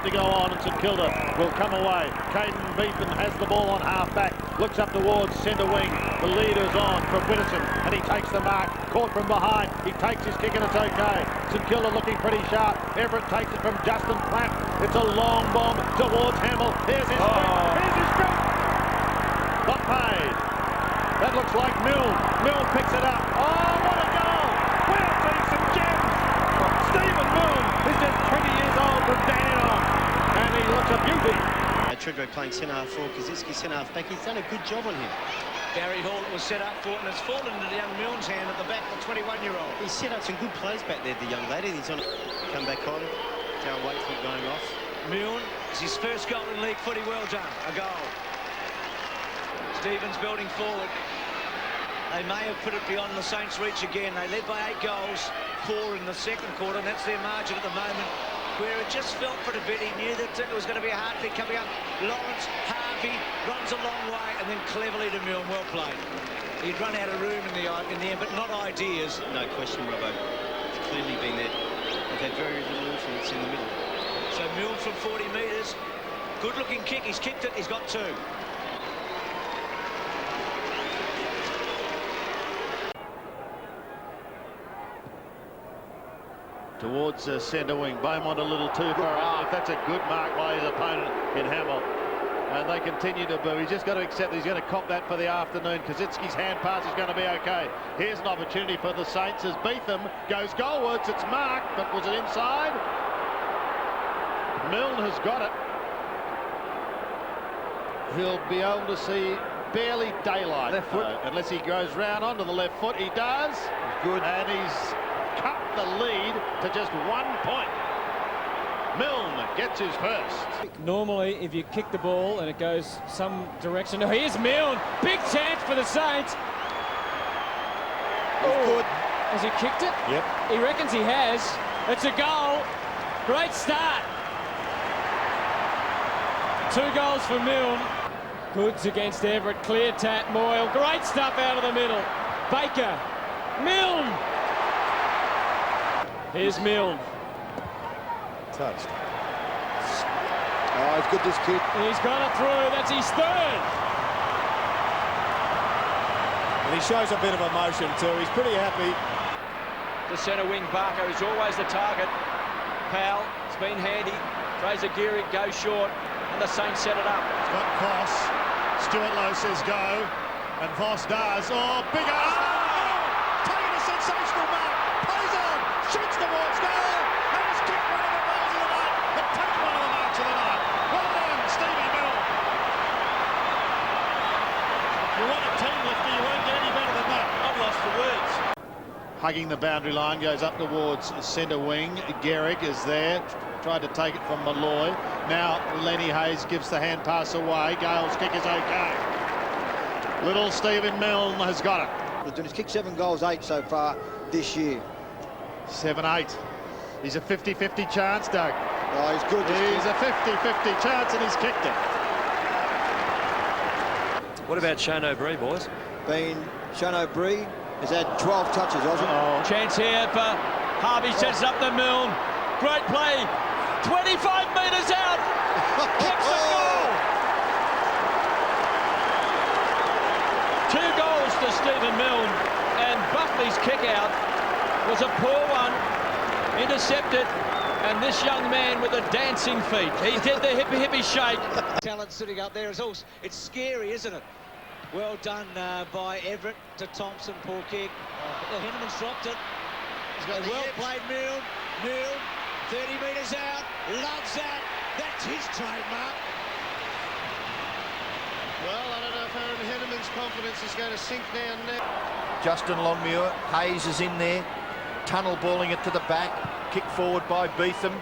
to go on, and St Kilda will come away. Caden Beetham has the ball on half-back, looks up towards centre wing. The leader's on from Whitterson, and he takes the mark. Caught from behind. He takes his kick, and it's okay. St Kilda looking pretty sharp. Everett takes it from Justin Platt. It's a long bomb towards Hamill. Here's his sprint. Here's his sprint. Not paid. That looks like Milne. Milne picks it up. Oh, what a goal! We'll see some gems. Stephen Milne is just 20 years old from Dandenong, and he looks a beauty. Treadway playing centre-half forward, Kaczynski centre-half back. He's done a good job on him. Gary Hall was set up for it, and it's fallen into young Milne's hand at the back, the 21-year-old. He's set up some good plays back there, the young lady. He's on come back on. Darren Wakefield going off. Milne, it's his first goal in league footy. Well done. A goal. Stevens building forward. They may have put it beyond the Saints' reach again. They led by 8 goals, 4 in the second quarter, and that's their margin at the moment, where it just felt for a bit. He knew that it was going to be a hard thing coming up. Lawrence, Harvey runs a long way, and then cleverly to Milne. Well played. He'd run out of room in the end, but not ideas. No question, Robbo. It's clearly been there. They've had very little influence in the middle. So Milne from 40 metres. Good-looking kick. He's kicked it. He's got 2. Towards centre wing. Beaumont a little too far out. That's a good mark by his opponent in Hamill. And they continue to boo. He's just got to accept he's going to cop that for the afternoon. Kaczynski's hand pass is going to be okay. Here's an opportunity for the Saints as Beetham goes goalwards. It's marked, but was it inside? Milne has got it. He'll be able to see barely daylight. Left foot. Unless he goes round onto the left foot. He does. Good. And he's cut the lead to just 1 point. Milne gets his first. Normally, if you kick the ball and it goes some direction... Oh, here's Milne. Big chance for the Saints. Oh, good. Has he kicked it? Yep. He reckons he has. It's a goal. Great start. 2 goals for Milne. Goods against Everett. Clear tap, Moyle. Great stuff out of the middle. Baker. Milne. Here's Milne. Touched. Oh, it's good, this kick. He's got it through. That's his 3rd. And he shows a bit of emotion too. He's pretty happy. The centre wing, Barker, is always the target. Powell, it's been handy. Fraser Geary goes short, and the Saints set it up. It's got Voss. Stuart Lowe says go, and Voss does. Oh, big taking a sensational mark. Plays on, shoots towards goal, and has kicked one of the goals of the night, and taken one of the marks of the night. Well done, Stephen Milne. You want a team lifter, you won't get any better than that. I've lost for words. Hugging the boundary line, goes up towards centre wing. Gehrig is there, tried to take it from Malloy. Now Lenny Hayes gives the hand pass away. Gale's kick is okay. Little Stephen Milne has got it. He's kicked 7 goals, 8 so far this year. 7-8. He's a 50-50 chance, Doug. Oh, he's good. He's a 50-50 chance, and he's kicked it. What about Shane O'Brien, boys? Shane O'Brien has had 12 touches, Osmond. Chance here for Harvey, sets up the Milne. Great play. 25 metres out. Kicks the goal. 2 goals to Stephen Milne. And Buckley's kick out was a poor one. Intercepted. And this young man with the dancing feet. He did the hippie shake. Talent sitting up there is also, it's scary, isn't it? Well done by Everett to Thompson, poor kick. Henneman's dropped it. Well played, Milne. Milne, 30 metres out, loves that. That's his trademark. Well, I don't know if Aaron Henneman's confidence is going to sink down now. Justin Longmuir, Hayes is in there, tunnel balling it to the back, kicked forward by Beetham.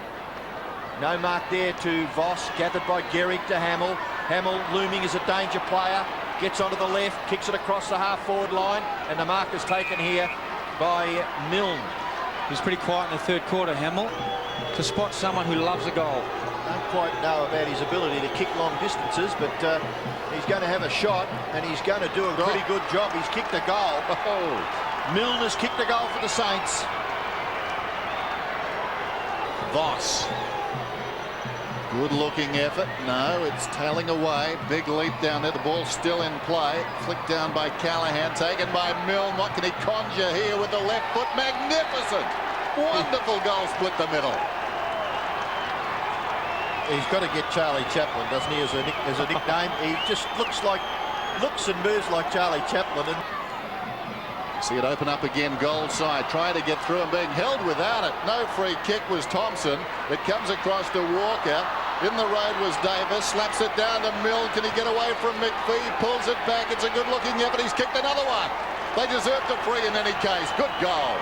No mark there to Voss, gathered by Gehrig to Hamill. Hamill looming as a danger player, gets onto the left, kicks it across the half-forward line, and the mark is taken here by Milne. He's pretty quiet in the 3rd quarter, Hamill, to spot someone who loves a goal. Don't quite know about his ability to kick long distances, but he's going to have a shot, and he's going to do a pretty good job. He's kicked a goal. Milne has kicked a goal for the Saints. Voss. Good-looking effort. No, it's tailing away. Big leap down there. The ball's still in play. Flicked down by Callaghan. Taken by Milne. What can he conjure here with the left foot? Magnificent! Wonderful goal, split the middle. He's got to get Charlie Chaplin, doesn't he, as a nickname? He just looks and moves like Charlie Chaplin. And see it open up again, goal side. Trying to get through and being held without it. No free kick was Thompson. It comes across to Walker. In the road was Davis. Slaps it down to Milne. Can he get away from McPhee? Pulls it back. It's a good-looking effort. He's kicked another one. They deserve to free in any case. Good goal.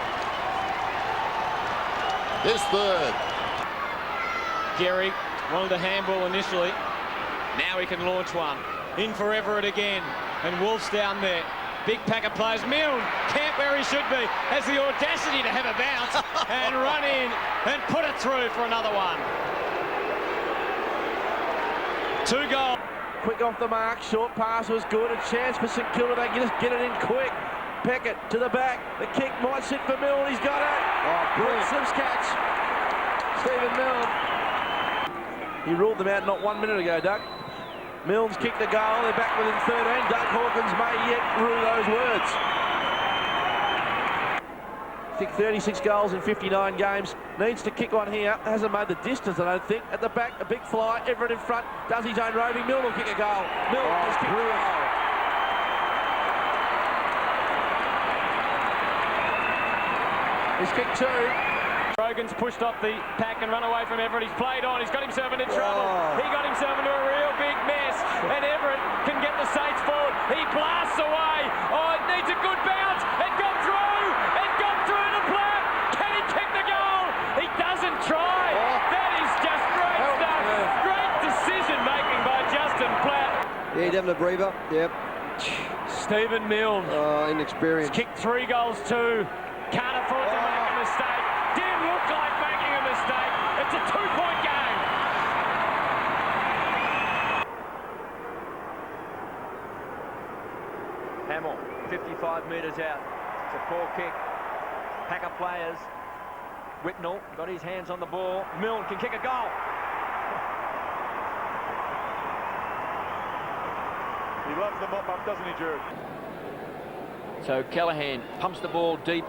His third. Gehrig wanted the handball initially. Now he can launch one. In for Everett again. And Wolf's down there. Big pack of players. Milne, camp where he should be, has the audacity to have a bounce and run in and put it through for another one. 2 goals. Quick off the mark. Short pass was good. A chance for St Kilda. They just get it in quick. Peckett to the back. The kick might sit for Milne. He's got it. Oh, brilliant. Slips catch. Stephen Milne. He ruled them out not 1 minute ago, Doug. Milne's kicked the goal. They're back within 13. Doug Hawkins may yet rule those words. I think 36 goals in 59 games. Needs to kick one here. Hasn't made the distance, I don't think. At the back, a big fly. Everett in front. Does his own roving. Milne will kick a goal. Milne has kicked a goal. He's kicked 2. Rogan's pushed off the pack and run away from Everett. He's played on. He's got himself into trouble. He got himself into a real big mess. And Everett can get the Saints forward. He blasts away. Oh, it needs a good bounce. It got through. It got through to Platt. Can he kick the goal? He doesn't try. That is just great stuff. Great decision making by Justin Platt. Yeah, he'd have a breather. Yep. Stephen Milne. Inexperienced. He's kicked 3 goals too. Can't afford to make a mistake. Didn't look like making a mistake. It's a 2-point game. Hamill, 55 metres out. It's a poor kick. Pack of players. Whitnell got his hands on the ball. Milne can kick a goal. He loves the mop-up, doesn't he, Drew? So Callaghan pumps the ball deep.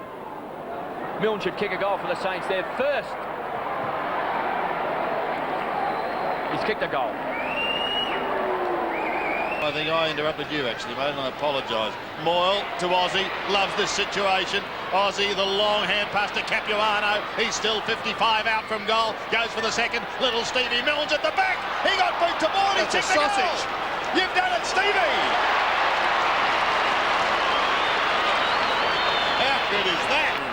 Milne should kick a goal for the Saints there first. He's kicked a goal. I think I interrupted you, actually, mate, and I apologise. Moyle to Ozzy, loves this situation. Ozzy, the long hand pass to Capuano. He's still 55 out from goal. Goes for the second. Little Stevie Milne's at the back. He got beat to ball. He kicked the goal. You've done it, Stevie. How good is that?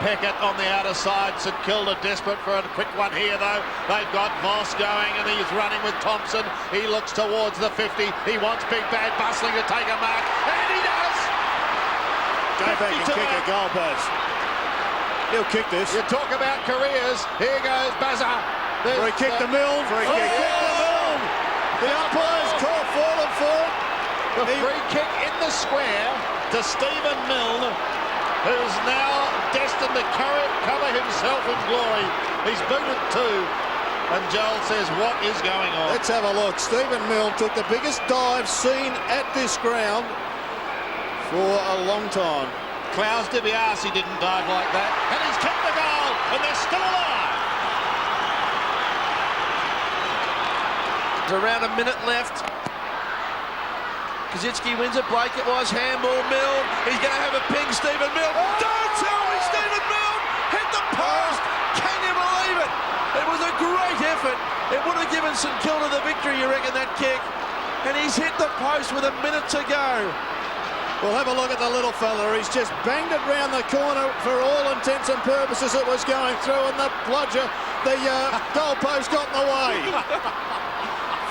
Peckett on the outer side. St Kilda desperate for a quick one here, though. They've got Voss going, and he's running with Thompson. He looks towards the 50. He wants Big Bad Bustling to take a mark, and he does! Go back and kick a goal, Baz. He'll kick this. You talk about careers. Here goes Bazza. Free kick to Milne. Free kick to Milne. The umpires call falling for it. The free kick in the square to Stephen Milne, who's now destined to cover himself in glory. He's booted 2, and Joel says, what is going on? Let's have a look. Stephen Milne took the biggest dive seen at this ground for a long time. Klaus DiBiase didn't dive like that, and he's kicked the goal, and they're still alive. There's around a minute left. Kaczynski wins a break. It was handball. Milne. He's going to have a ping. Stephen Milne. Don't tell me Stephen Milne hit the post. Can you believe it? It was a great effort. It would have given St Kilda the victory, you reckon, that kick. And he's hit the post with a minute to go. We'll have a look at the little fella. He's just banged it round the corner. For all intents and purposes, it was going through, and the bludger, the goal post got in the way.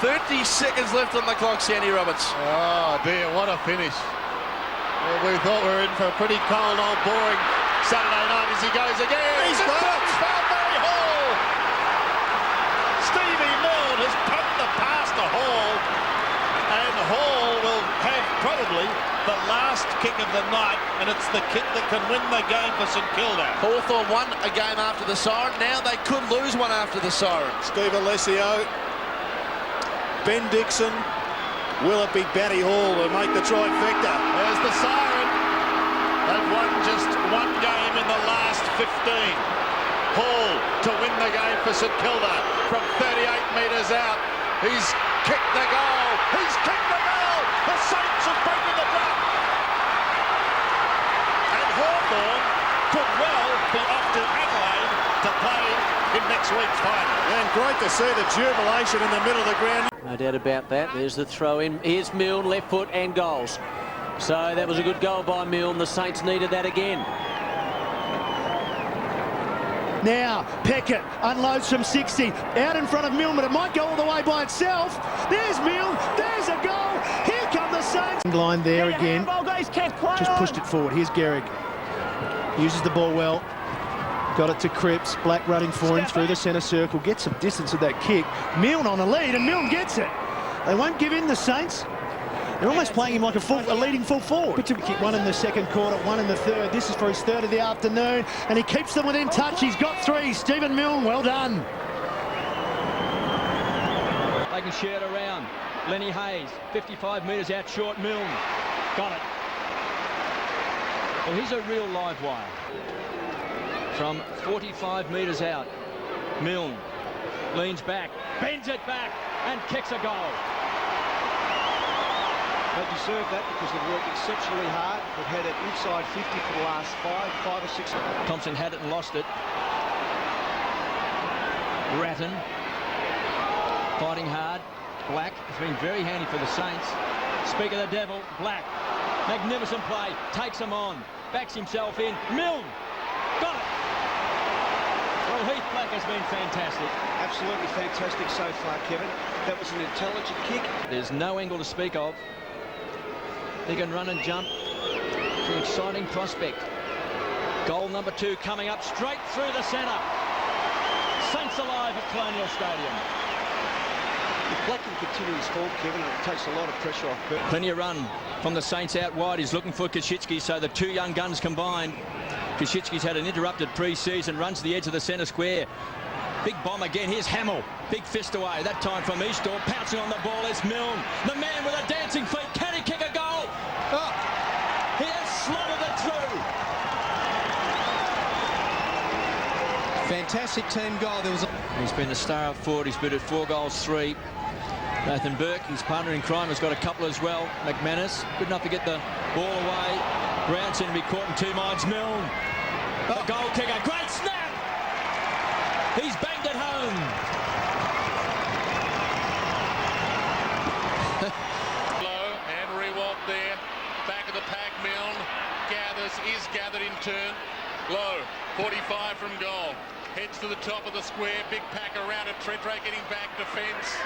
30 seconds left on the clock, Sandy Roberts. Oh dear, what a finish. Well, we thought we were in for a pretty cold, old, boring Saturday night as he goes again. He's got it! Barry Hall! Stevie Milne has pumped the pass to Hall, and Hall will have probably the last kick of the night, and it's the kick that can win the game for St Kilda. Hawthorn won a game after the siren. Now they could lose one after the siren. Steve Alessio, Ben Dixon. Will it be Batty Hall to make the trifecta? There's the siren. They've won just one game in the last 15. Hall to win the game for St Kilda from 38 metres out. He's kicked the goal. He's kicked the goal. The Saints have broken the drought. And Hawthorn could well be off to Adelaide to play in next week's final. And great to see the jubilation in the middle of the ground. No doubt about that. There's the throw in. Here's Milne, left foot and goals. So that was a good goal by Milne. The Saints needed that again. Now, Peckett unloads from 60, out in front of Milne, but it might go all the way by itself. There's Milne, there's a goal, here come the Saints. Line there again, just pushed it forward. Here's Gehrig, uses the ball well, got it to Cripps, Black running for him through the centre circle, gets some distance with that kick. Milne on the lead, and Milne gets it. They won't give in, the Saints. They're almost playing him like a leading full forward. Kick one in the second quarter, one in the third. This is for his third of the afternoon, and he keeps them within touch. He's got three. Stephen Milne, well done. They can share it around. Lenny Hayes, 55 metres out short. Milne got it. Well, he's a real live wire. From 45 metres out, Milne leans back, bends it back, and kicks a goal. They deserve that because they've worked exceptionally hard. They've had it inside 50 for the last five or six. Thompson had it and lost it. Ratton fighting hard. Black has been very handy for the Saints. Speak of the devil, Black. Magnificent play, takes him on, backs himself in. Milne, got it. Well, Heath Black has been fantastic. Absolutely fantastic so far, Kevin. That was an intelligent kick. There's no angle to speak of. He can run and jump. It's an exciting prospect. Goal number 2 coming up straight through the centre. Saints alive at Colonial Stadium. If Black can continue his form, Kevin, it takes a lot of pressure off. Plenty of run from the Saints out wide. He's looking for Koschitzki, so the two young guns combined. Koschitzki's had an interrupted pre-season, runs to the edge of the centre square. Big bomb again. Here's Hamill. Big fist away. That time from Eastor. Pouncing on the ball is Milne. The man with a dancing feet. Can he kick a goal? Oh, he has slotted it through. Fantastic team goal. He's been the star up forward. He's been at 4 goals, 3. Nathan Burke, his partner in crime, has got a couple as well. McManus, good enough to get the ball away. Brown seemed to be caught in 2 minds. Milne, the goal kicker. Great snap! He's banged it home. Low and Rewalt there. Back of the pack, Milne gathers, is gathered in turn. Low, 45 from goal. Heads to the top of the square. Big pack around it. Treadray getting back, defence.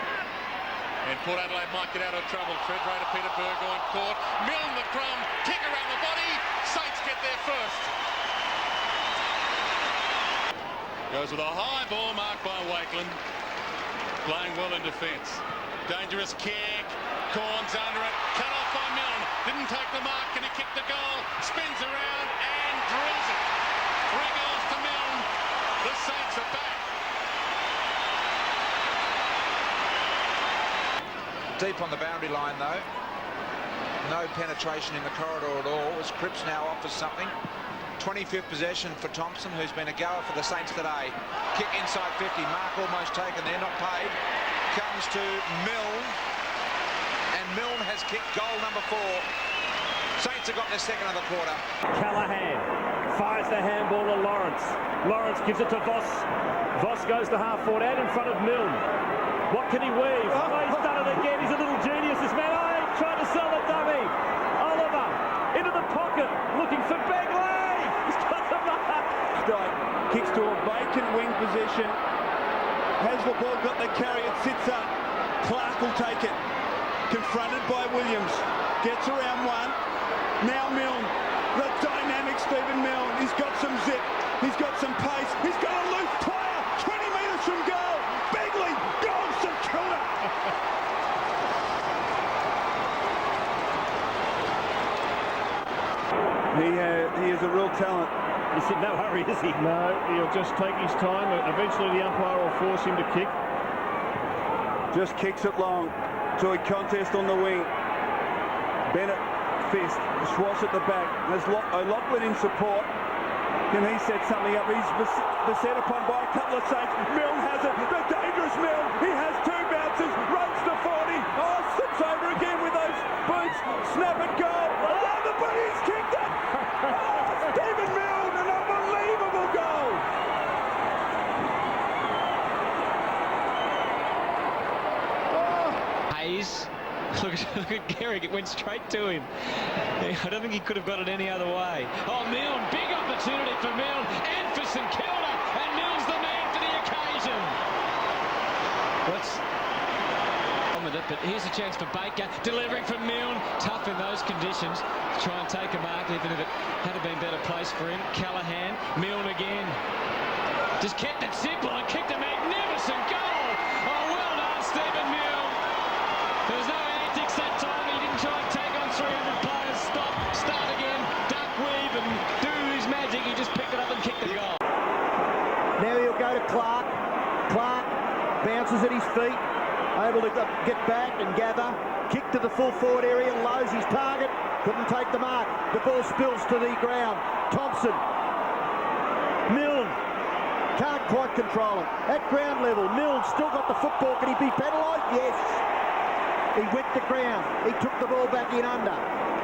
And Port Adelaide might get out of trouble. Treadray to Peter Burgoyne, caught. Milne the crumb, kick around the body. Saints get there first. Goes with a high ball marked by Wakeland. Playing well in defence. Dangerous kick. Corns under it. Cut off by Milne. Didn't take the mark. Can he kick the goal? Spins around and drills it. 3 goals to Milne. The Saints are back. Deep on the boundary line though. No penetration in the corridor at all as Cripps now offers something. 25th possession for Thompson, who's been a goer for the Saints today. Kick inside 50, mark almost taken there, not paid. Comes to Milne, and Milne has kicked goal number 4. Saints have got their second of the quarter. Callahan fires the handball to Lawrence. Lawrence gives it to Voss. Voss goes to half forward, out in front of Milne. What can he weave? Oh, he's done it again. He's a little genius, this man. Oh, he tried to sell the dummy. Oliver into the pocket, looking for Begley. He's got the mark. Kicks to a vacant wing position. Has the ball got the carry? It sits up. Clark will take it. Confronted by Williams. Gets around one. Now Milne. The dynamic Stephen Milne. He's got some zip. He's got some pace. He's got a loose player. 20 metres from goal. Begley. Goal, St Kilda. He is a real talent. He's in no hurry, is he? No, he'll just take his time. Eventually the umpire will force him to kick. Just kicks it long to a contest on the wing. Bennett, fist, Schwartz at the back. There's O'Loughlin in support. Can he set something up? He's beset upon by a couple of Saints. Milne has it. The dangerous Milne. He has two bounces. Runs to 40. Oh, slips over again with those boots. Snap it, goal. Oh, the buddy's kicked it. Oh, Stephen Milne, an unbelievable goal. Hayes. Look at Garrick, it went straight to him. I don't think he could have got it any other way. Oh, Milne, big opportunity for Milne and for St.Kilda, and Milne's the man for the occasion. What's on with it, but here's a chance for Baker, delivering from Milne, tough in those conditions, to try and take a mark, even if it had been better place for him. Callaghan, Milne again. Just kept it simple and kicked a magnificent goal. Oh, well done, Stephen Milne. There was no antics that time. He didn't try and take on 300 players. Stop, start again, duck, weave, and do his magic. He just picked it up and kicked the goal. Now he'll go to Clark. Clark bounces at his feet, able to get back and gather. Kick to the full forward area, lows his target. Couldn't take the mark. The ball spills to the ground. Thompson. Milne. Can't quite control it. At ground level, Milne still got the football. Can he be penalised? Yes. He went to ground. He took the ball back in under,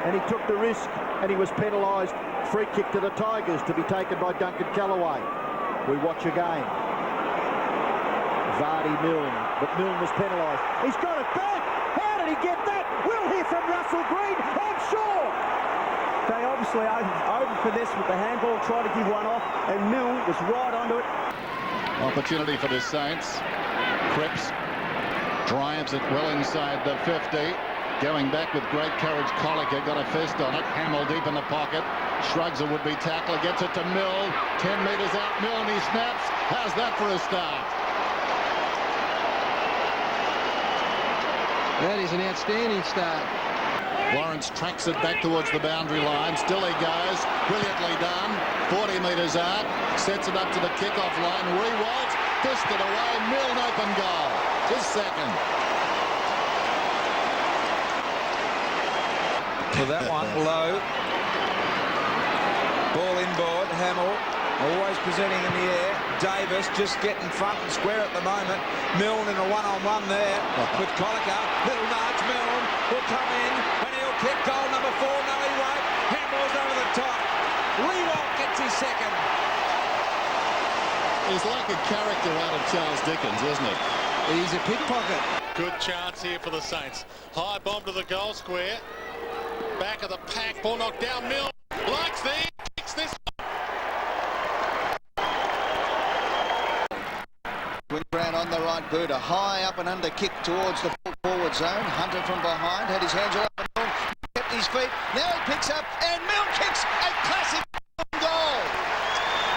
and he took the risk, and he was penalised. Free kick to the Tigers to be taken by Duncan Callaway. We watch again. Vardy Milne, but Milne was penalised. He's got it back. How did he get that? We'll hear from Russell Green. I'm sure. They obviously over for this with the handball, tried to give one off, and Milne was right onto it. Opportunity for the Saints. Cripps drives it well inside the 50. Going back with great courage, Colliker got a fist on it. Hamill deep in the pocket. Shrugs a would-be tackler, gets it to Milne. 10 metres out, Milne, he snaps. How's that for a start? That is an outstanding start. Lawrence tracks it back towards the boundary line. Still he goes. Brilliantly done. 40 metres out. Sets it up to the kick-off line. Rewalt. Fisted away. Milne open goal. His second. For that one, low. Ball inboard. Hamill always presenting in the air. Davis just getting front and square at the moment. Milne in a one-on-one there with Colliker. Little nudge. Milne will come in and he'll kick goal number 4. No, he won't. Hamill's over the top. Rewalt gets his second. He's like a character out of Charles Dickens, isn't he? He's a pickpocket. Good chance here for the Saints. High bomb to the goal square. Back of the pack. Ball knocked down. Milne likes the kicks this. Brown on the right boot, a high up and under kick towards the forward zone. Hunter from behind, had his hands up and Milne kept his feet. Now he picks up and Milne kicks a classic goal.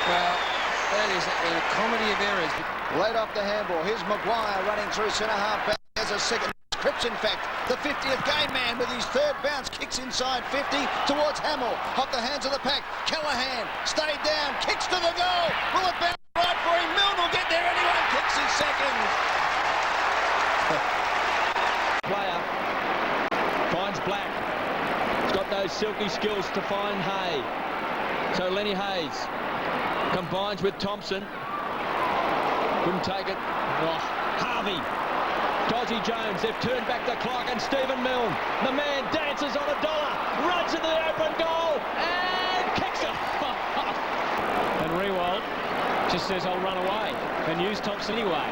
Well, that is a comedy of errors. Laid off the handball. Here's Maguire running through centre half back. There's a second. Cripps, in fact, the 50th game man with his third bounce, kicks inside 50 towards Hamill. Off the hands of the pack. Callaghan stayed down, kicks to the goal. Will it bounce right for him? Milne will get there anyway. Kicks his second. Player finds Black. He's got those silky skills to find Hay. So Lenny Hayes combines with Thompson. Couldn't take it. Oh, Harvey. Dodgy Jones, they've turned back the clock, and Stephen Milne, the man dances on a dollar, runs into the open goal, and kicks it. And Rewalt just says, I'll run away, and use Thompson anyway.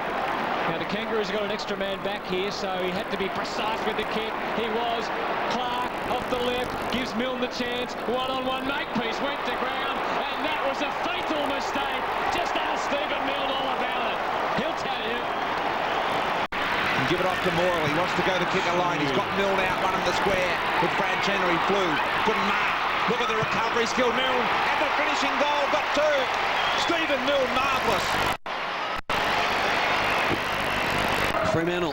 Now the Kangaroos have got an extra man back here, so he had to be precise with the kick. He was. Clark off the left, gives Milne the chance. One-on-one makepiece, went to ground, and that was a fatal mistake. Just ask Stephen Milne all about it. He'll tell you. Give it off to Morley. He wants to go the kick alone. He's got Milne out running the square with Brad Chandler. He flew. Couldn't mark. Look at the recovery skill. Milne and the finishing goal. Got two. Stephen Milne, marvellous. Fremantle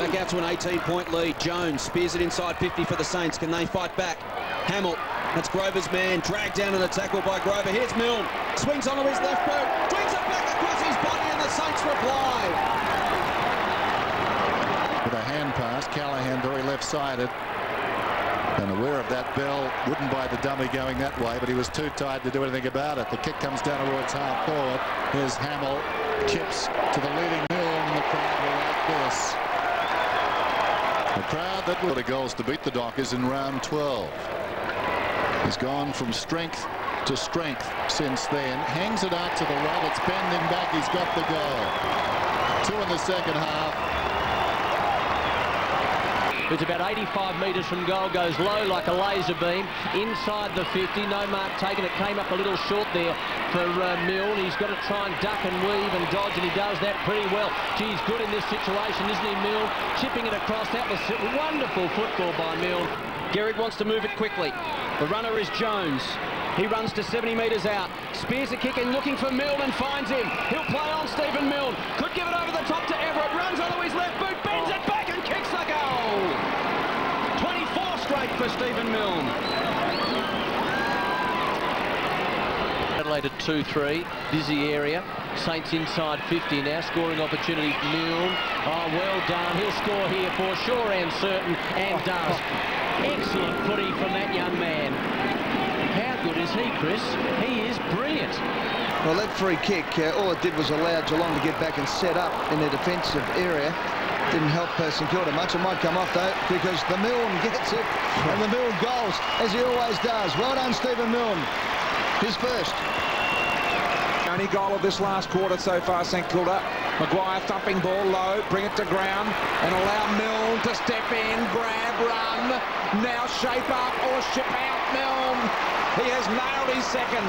back out to an 18-point lead. Jones spears it inside 50 for the Saints. Can they fight back? Hamill That's Grover's man, dragged down in the tackle by Grover. Here's Milne, swings onto his left boot, brings it back across his body, and the Saints reply. With a hand pass, Callahan very left-sided. And aware of that bell, wouldn't buy the dummy going that way, but he was too tired to do anything about it. The kick comes down towards half forward. Here's Hamill, chips to the leading Milne, and the crowd are like this. The crowd that were the goals to beat the Dockers in round 12. He's gone from strength to strength since then. Hangs it out to the right. It's bending back. He's got the goal. 2 in the second half. It's about 85 metres from goal, goes low like a laser beam, inside the 50, no mark taken. It came up a little short there for Milne. He's got to try and duck and weave and dodge, and he does that pretty well. Geez, good in this situation, isn't he, Milne? Chipping it across, that was wonderful football by Milne. Garrick wants to move it quickly. The runner is Jones. He runs to 70 metres out. Spears a kick and looking for Milne and finds him. He'll play on Stephen Milne. Could give it over the top to Everett. Runs onto his left boot, bends it back and kicks the goal. 24 straight for Stephen Milne. Adelaide at 2-3, busy area. Saints inside 50 now, scoring opportunity. Milne, oh, well done. He'll score here for sure and certain, and does. Excellent footy from that young man. How good is he, Chris? He is brilliant. Well, that free kick, all it did was allow Geelong to get back and set up in their defensive area. Didn't help St Kilda much. It might come off, though, because the Milne gets it, and the Milne goals, as he always does. Well done, Stephen Milne. His first. Only goal of this last quarter so far, St Kilda. Maguire thumping ball low, bring it to ground, and allow Milne to step in, grab, run. Now shape up or ship out Milne. He has nailed his second.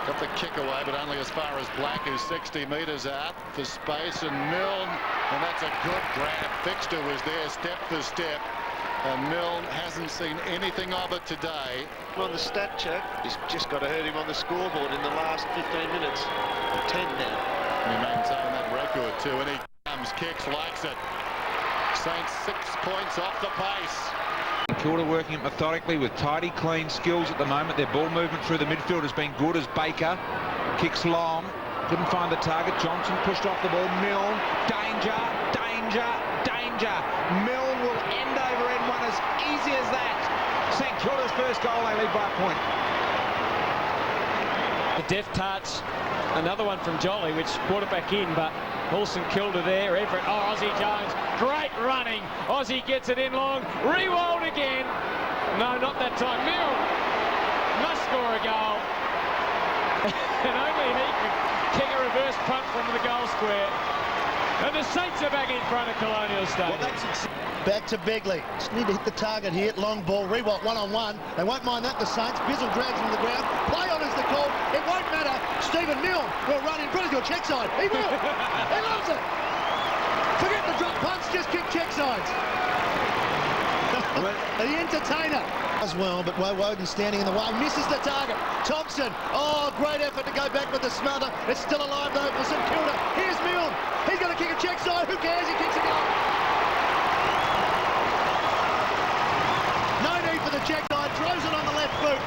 Got the kick away, but only as far as Black, who's 60 metres out for space, and Milne, and that's a good grab. Fixter was there step for step, and Milne hasn't seen anything of it today. On the stat check, he's just got to hurt him on the scoreboard in the last 15 minutes. 10 now. And he maintained that record too, and he comes, kicks, likes it. Saints 6 points off the pace. Kilda working it methodically with tidy, clean skills at the moment. Their ball movement through the midfield has been good as Baker kicks long. Couldn't find the target. Johnson pushed off the ball. Milne, danger, danger, danger. Milne will end over N1 as easy as that. St Kilda's first goal, they lead by a point. The deft touch, another one from Jolly, which brought it back in, but all St Kilda there. Everett, oh, Ozzie Jones, great running. Ozzie gets it in long, Rewald again. No, not that time. Milne must score a goal. And only he could kick a reverse punt from the goal square. And the Saints are back in front of Colonial Stadium. Back to Begley. Just need to hit the target here. Long ball. Rewalt one-on-one. They won't mind that, the Saints. Bizzle drags him to the ground. Play on is the call. It won't matter. Stephen Milne will run in front of your check side. He will. He loves it. Forget the drop punts. Just kick check sides. The entertainer. As well, but Woden standing in the way. Misses the target. Thompson. Oh, great effort to go back with the smother. It's still alive, though, for St Kilda. Here's Milne. He's going to kick a check side. Who cares? He kicks a goal. No need for the check side. Throws it on the left boot.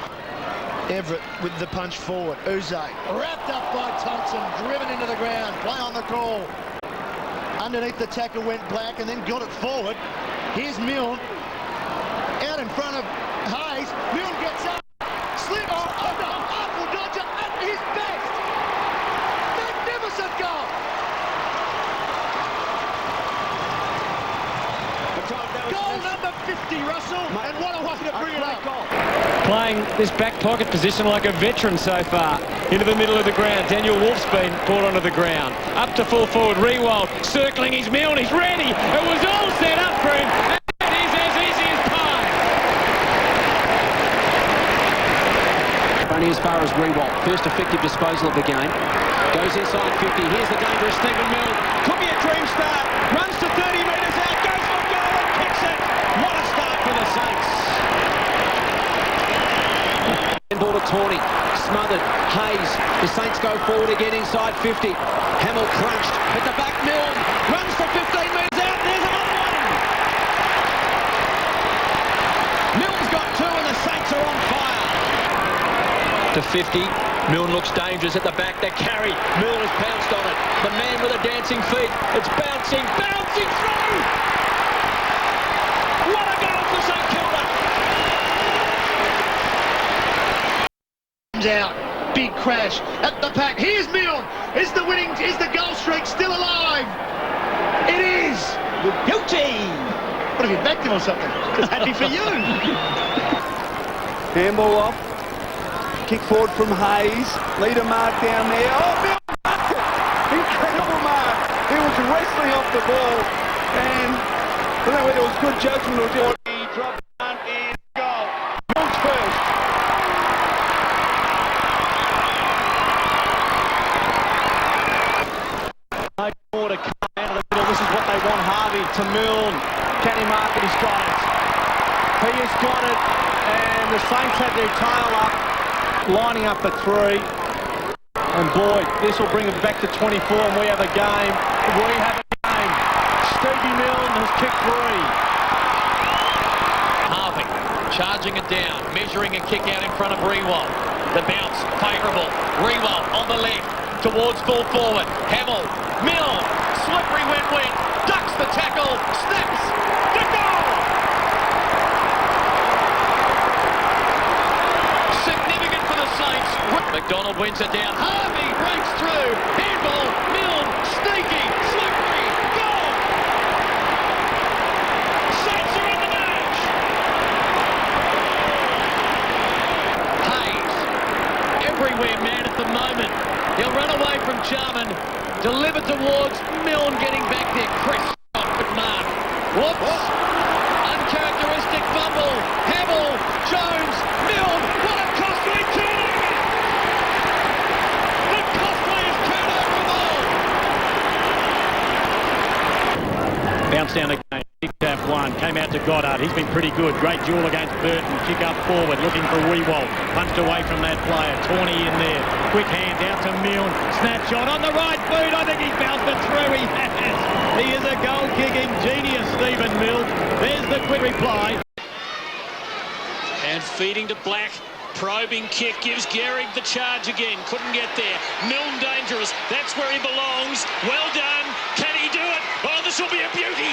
Everett with the punch forward. Uze wrapped up by Thompson. Driven into the ground. Play on the call. Underneath the tackle went Black and then got it forward. Here's Milne. Out in front of Hayes. Milne gets up. Slips. Oh, no. Awful dodger at his best. Magnificent goal. Goal number 50, Russell. And what a way to bring it up. Playing this back pocket position like a veteran so far. Into the middle of the ground. Daniel Wolf's been brought onto the ground. Up to full forward. Rewald circling his Milne. He's ready. It was all set up for him. And it is as easy as pie. Only as far as Rewalt. First effective disposal of the game. Goes inside 50. Here's the dangerous Stephen Milne. Could be a dream start. Runs to 30 metres out. Goes for goal and kicks it. What a start for the Saints. Ball to Tawney. Smothered. Hayes. The Saints go forward again inside 50. Hamill crunched. At the back, Milne. Runs to 15 metres out. There's another one. for 50. Milne looks dangerous at the back. The carry. Milne has pounced on it. The man with the dancing feet. It's bouncing through! What a goal for St Kilda! Out. Big crash at the pack. Here's Milne. Is the goal streak still alive? It is. You're guilty. What have you backed him or something? Just happy for you. Handball off. Kick forward from Hayes. Leader mark down there. Oh, Milne marked it. Incredible mark. He was wrestling off the ball. And I don't know whether it was good judgment or just... He dropped one in goal. Milne's first. No more to come out of the middle. This is what they want. Harvey to Milne. Can he mark it? He's got it. He has got it. And the Saints have their tail up, lining up for 3. And boy, this will bring it back to 24 and we have a game. We have a game. Stevie Milne has kicked 3. Harvey charging it down, measuring a kick out in front of Rewalt. The bounce, favourable. Rewalt on the left, towards full forward. Hamill, Milne, slippery when wet, ducks the tackle, snaps, the goal! Significant for the Saints. McDonald wins it down. Harvey breaks through. Handball. Milne. Sneaky. Slippery. Goal. Saints are in the match. Hayes. Everywhere man at the moment. He'll run away from Jarman. Delivered towards Milne, getting back there. Chris with mark. Whoops. Uncharacteristic fumble. Hamill. Jones. Milne. What a costly turnover. The costliest turnover of all. Bounce down again. Kicked out one. Came out to Goddard. He's been pretty good. Great duel against Burton. Kick up forward. Looking for Rewalt. Punched away from that player. Tawney in there. Quick hand out to Milne. Snapshot on the right boot. I think he's bounced it through. He has. He is a goal-kicking genius, Stephen Milne. There's the quick reply. And feeding to Black. Probing kick gives Gehrig the charge again. Couldn't get there. Milne dangerous. That's where he belongs. Well done. Can he do it? Oh, this will be a beauty.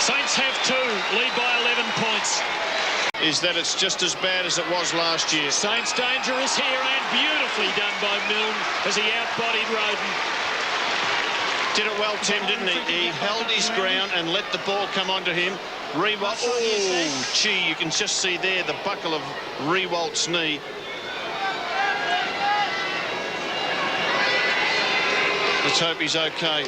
Saints have 2. Lead by 11 points. Is that it's just as bad as it was last year. Saints dangerous here and beautifully done by Milne as he outbodied Roden. Did it well, Tim, didn't he? He held his ground and let the ball come onto him. Rewalt, oh, gee, you can just see there the buckle of Rewalt's knee. Let's hope he's okay.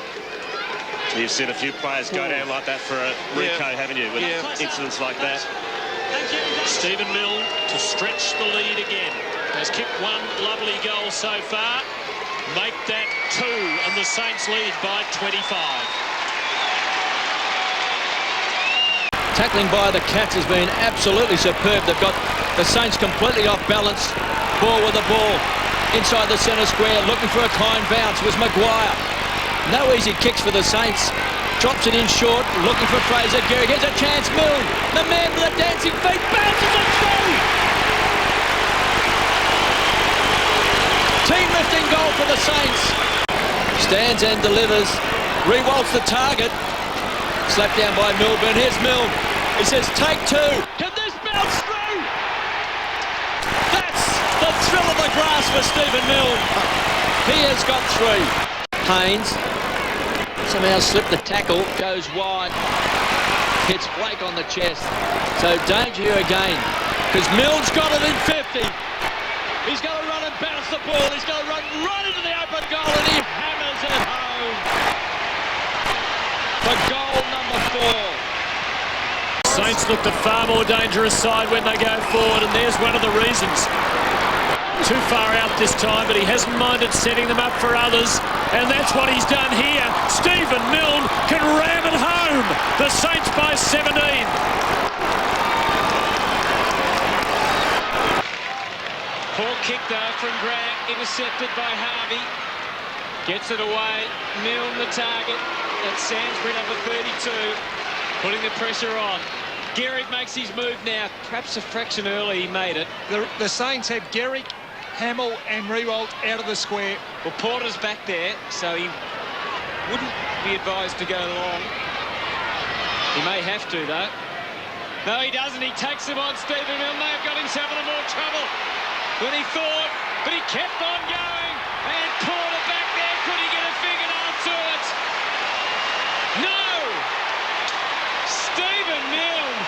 You've seen a few players go down like that for a Rico, haven't you, with incidents like that. Stephen Milne to stretch the lead again. Has kicked one lovely goal so far. Make that 2 and the Saints lead by 25. Tackling by the Cats has been absolutely superb. They've got the Saints completely off balance. Ball with the ball. Inside the centre square, looking for a kind bounce was Maguire. No easy kicks for the Saints. Drops it in short, looking for Fraser Gehrig. Here's a chance, Milne. The man with the dancing feet bounces it through. Team lifting goal for the Saints. Stands and delivers. Rewalt's the target. Slapped down by Milburn. Here's Milne. He says, take 2. Can this bounce through? That's the thrill of the grass for Stephen Milne. He has got 3. Haynes somehow slipped the tackle. Goes wide. Hits Blake on the chest. So danger here again. Because Milne's got it in 50. He's going to run and bounce the ball. He's going to run right into the open goal and he hammers it home. For goal number 4. Saints looked a far more dangerous side when they go forward, and there's one of the reasons. Too far out this time, but he hasn't minded setting them up for others, and that's what he's done here. Stephen Milne can ram it home. The Saints by 17. Poor kick though from Grant, intercepted by Harvey. Gets it away. Milne the target. That's Sansbury, number 32, putting the pressure on. Gehrig makes his move now. Perhaps a fraction early he made it. The Saints have Gehrig, Hamill and Riewoldt out of the square. Well, Porter's back there, so he wouldn't be advised to go long. He may have to, though. No, he doesn't. He takes him on. Stephen Milne may have got himself into more trouble than he thought, but he kept on going. And Porter back there. Could he get a fingernail to it? No! Stephen Milne.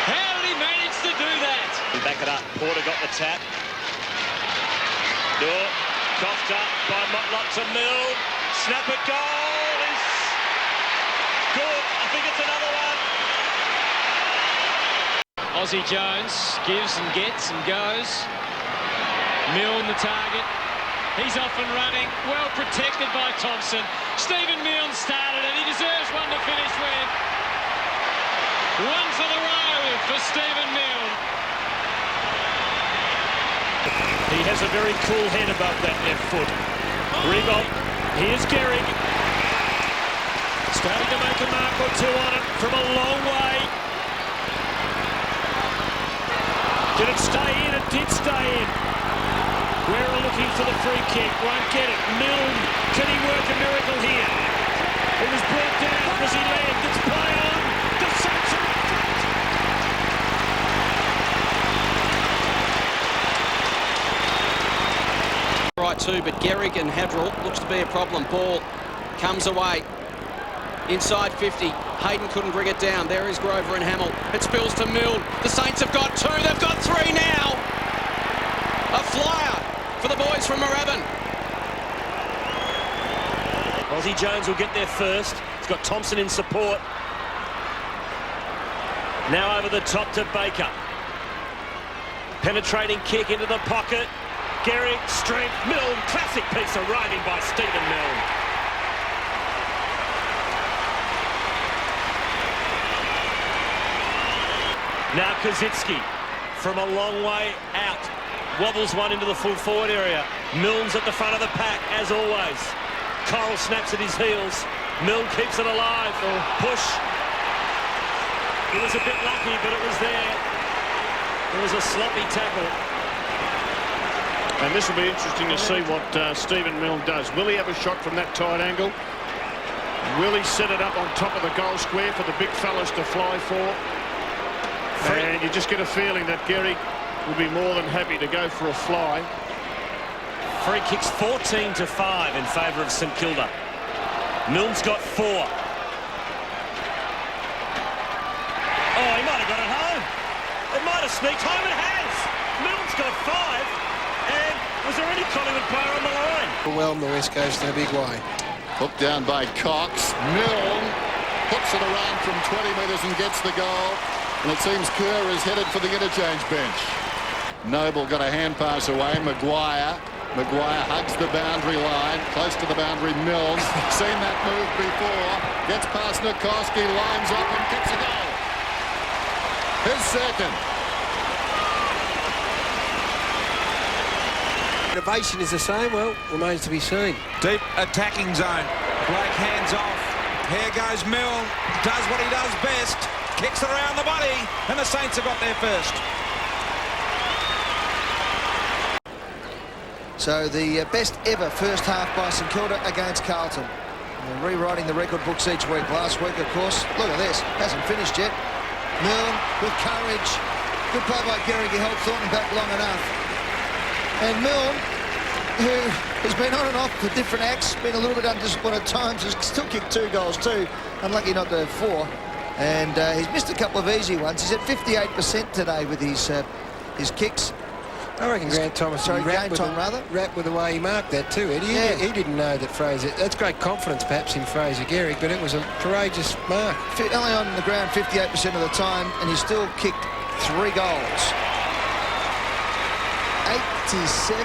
How did he manage to do that? Back it up. Porter got the tap. No. Coughed up by Motlop to Milne. Snap it, goal is good. I think it's another one. Aussie Jones gives and gets and goes. Milne the target. He's off and running. Well protected by Thompson. Stephen Milne started it. He deserves one to finish with. One for the road for Stephen Milne. He has a very cool head above that left foot. Riewoldt. Here's Gehrig. Starting to make a mark or two on it from a long way. Did it stay in? It did stay in. Guerra looking for the free kick. Won't get it. Milne. Can he work a miracle here? It was brought down. Was he led? It's play on. The Saints are in front. Right too, but Gehrig and Haverhill looks to be a problem. Ball comes away. Inside 50. Hayden couldn't bring it down. There is Grover and Hamill. It spills to Milne. The Saints have got two. They've got three now. A flyer for the boys from Moorabbin. Aussie Jones will get there first. He's got Thompson in support. Now over the top to Baker. Penetrating kick into the pocket. Gehrig, strength, Milne. Classic piece of riding by Stephen Milne. Now Kosicki from a long way out. Wobbles one into the full forward area. Milne's at the front of the pack, as always. Coral snaps at his heels. Milne keeps it alive. Push. He was a bit lucky, but it was there. It was a sloppy tackle. And this will be interesting to see what Stephen Milne does. Will he have a shot from that tight angle? Will he set it up on top of the goal square for the big fellas to fly for? And you just get a feeling that Gehrig will be more than happy to go for a fly. Free kicks 14-5 in favour of St Kilda. Milne's got 4. Oh, he might have got it home. It might have sneaked home. It has. Milne's got 5. And was there any Collingwood player on the line? Overwhelmed the West Coast in a big way. Hooked down by Cox. Milne hooks it around from 20 metres and gets the goal. And it seems Kerr is headed for the interchange bench. Noble got a hand pass away. Maguire hugs the boundary line. Close to the boundary, Milne. Seen that move before. Gets past Nikoski, lines up and kicks a goal. His second. Innovation is the same. Well, remains to be seen. Deep attacking zone. Blake hands off. Here goes Milne. Does what he does best. Kicks it around the body, and the Saints have got there first. So the best ever first half by St Kilda against Carlton. They're rewriting the record books each week. Last week, of course, look at this, hasn't finished yet. Milne with courage. Good play by Gehrig, he held Thornton back long enough. And Milne, who has been on and off for different acts, been a little bit undisciplined at times, has still kicked 2 goals too. Unlucky not to have 4. And he's missed a couple of easy ones. He's at 58% today with his kicks. I reckon Grant Thomas rapped with the way he marked that too, Eddie. Yeah. He didn't know that Fraser... That's great confidence perhaps in Fraser Gehrig, but it was a courageous mark. Only on the ground 58% of the time, and he still kicked 3 goals. 87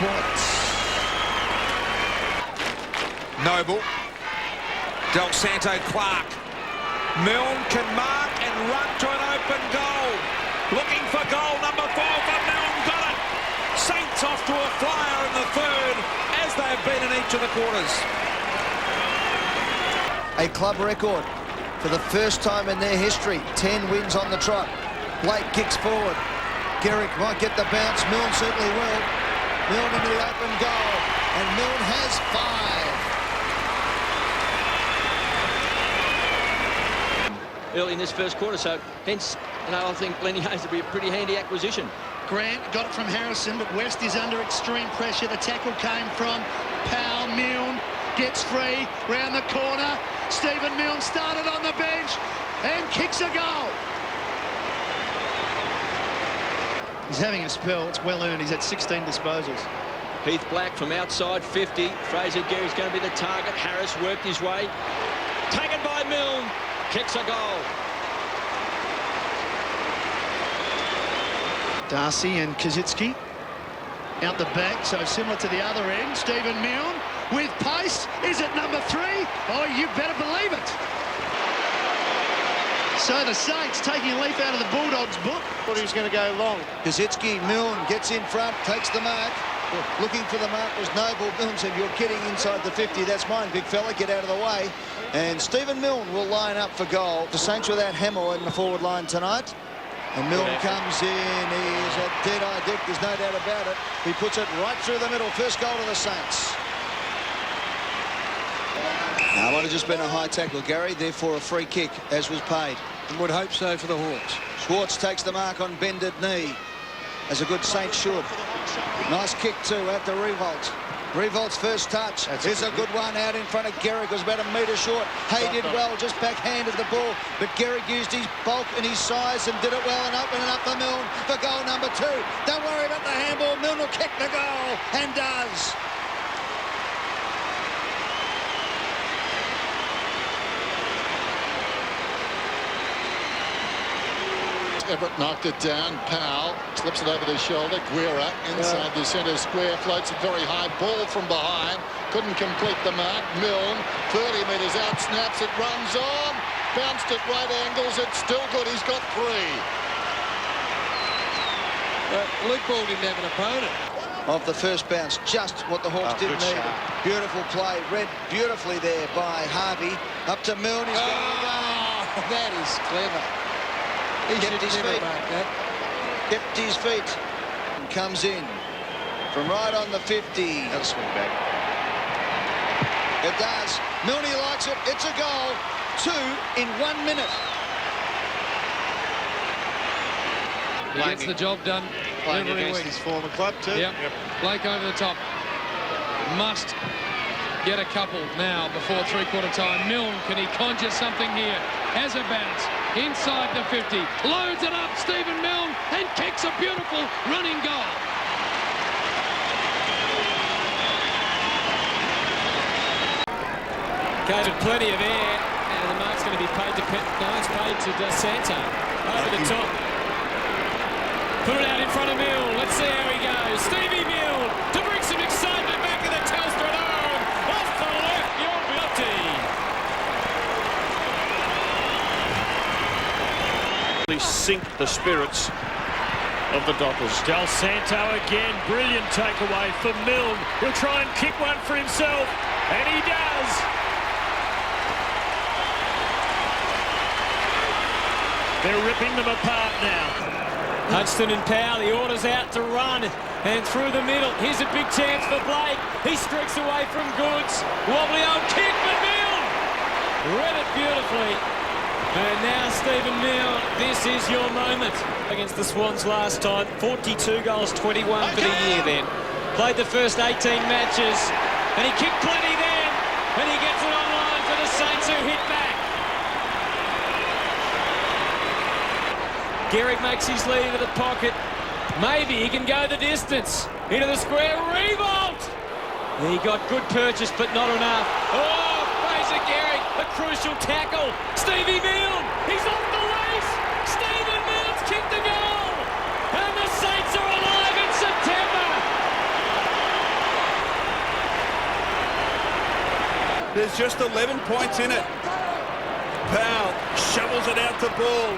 points. Noble. Del Santo Clark. Milne can mark and run to an open goal. Looking for goal number 4 for Milne. Got it. Saints off to a flyer in the third, as they have been in each of the quarters. A club record for the first time in their history. 10 wins on the trot. Blake kicks forward. Garrick might get the bounce. Milne certainly will. Milne into the open goal. And Milne has 5. Early in this first quarter, so hence, I think Lenny Hayes will be a pretty handy acquisition. Grant got it from Harrison, but West is under extreme pressure. The tackle came from Powell. Milne gets free, round the corner. Stephen Milne started on the bench and kicks a goal. He's having a spell. It's well earned. He's at 16 disposals. Heath Black from outside 50. Fraser Gary's going to be the target. Harris worked his way. Taken by Milne. Kicks a goal. Darcy and Kazitsky out the back, so similar to the other end. Stephen Milne with pace. Is it number 3? Oh, you better believe it. So the Saints taking a leaf out of the Bulldogs' book. Thought he was going to go long. Kazitsky, Milne gets in front, takes the mark. Looking for the mark was Noble. Milne said, "You're kidding, inside the 50. That's mine, big fella. Get out of the way." And Stephen Milne will line up for goal. The Saints without Hamill in the forward line tonight. And Milne comes in. He is a dead-eye dick. There's no doubt about it. He puts it right through the middle. First goal to the Saints. Now, it might have just been a high tackle, Gary. Therefore, a free kick, as was paid. And would hope so for the Hawks. Schwartz takes the mark on bended knee, as a good Saint should. Nice kick, too, at the Revolt. Revolt's first touch is a good one out in front of Garrick. It was about a metre short. Hay did well, just backhanded the ball, but Garrick used his bulk and his size and did it well and opened it up for Milne for goal number 2. Don't worry about the handball. Milne will kick the goal, and does. Everett knocked it down. Powell slips it over the shoulder. Guerra inside the centre square, floats it very high. Ball from behind. Couldn't complete the mark. Milne, 30 metres out, snaps it, runs on. Bounced at right angles. It's still good. He's got 3. Luke Ball didn't have an opponent. Of the first bounce, just what the Hawks didn't need. Beautiful play, read beautifully there by Harvey. Up to Milne. He's got it again. That is clever. He kept his feet. Kept his feet. And comes in from right on the 50. That'll swing back. It does. Milne likes it. It's a goal. 2 in 1 minute. He gets the job done every week. His former club too. Yep. Blake over the top. Must get a couple now before three-quarter time. Milne, can he conjure something here? Has a bounce inside the 50. Loads it up, Stephen Milne, and kicks a beautiful running goal. Gave it plenty of air, and the mark's going to be paid to it's paid to Santo. Over the top. Put it out in front of Milne. Let's see how he goes. Stevie Milne to bring some excitement back in the Telstra Dome. Off the left, you're guilty. Sink the spirits of the Dockers. Del Santo again. Brilliant takeaway for Milne. He'll try and kick one for himself, and he does. They're ripping them apart now. Hudson and Powell, he orders out to run, and through the middle. Here's a big chance for Blake. He streaks away from Goods. Wobbly old kick for Milne. Read it beautifully. And now Stephen Milne, this is your moment. Against the Swans last time, 42 goals, 21 for the year then. Played the first 18 matches, and he kicked plenty then, and he gets it online for the Saints who hit back. Garrick makes his lead into the pocket. Maybe he can go the distance. Into the square, Revolt! He got good purchase, but not enough. Oh, Fraser Garrick, a crucial tackle. Stevie Milne, he's off the race. Stephen Milne's kicked the goal. And the Saints are alive in September. There's just 11 points in it. Powell shovels it out to Ball.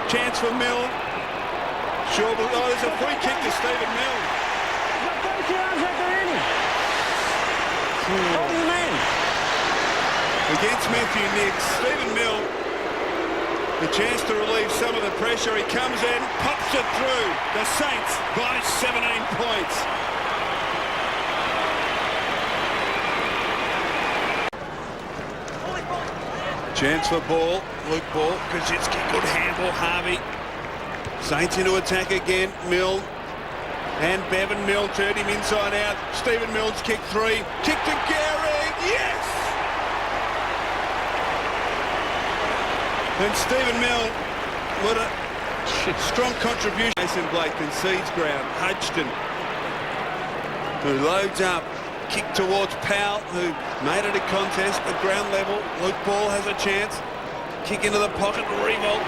Chance for Milne. Sure, but there's a free kick to Stephen Milne. He against Matthew Nicks. Stephen Milne, the chance to relieve some of the pressure. He comes in, pops it through. The Saints by 17 points. Chance for Ball. Luke Ball. Kaczynski, good handball. Harvey. Saints into attack again. Milne. And Bevan. Milne turned him inside out. Stephen Milne's kick three. Kick to Gehrig. Yes! And Stephen Milne, what a strong contribution. Mason Blake concedes ground. Hodgson, who loads up. Kick towards Powell, who made it a contest at ground level. Luke Ball has a chance. Kick into the pocket, Revolt.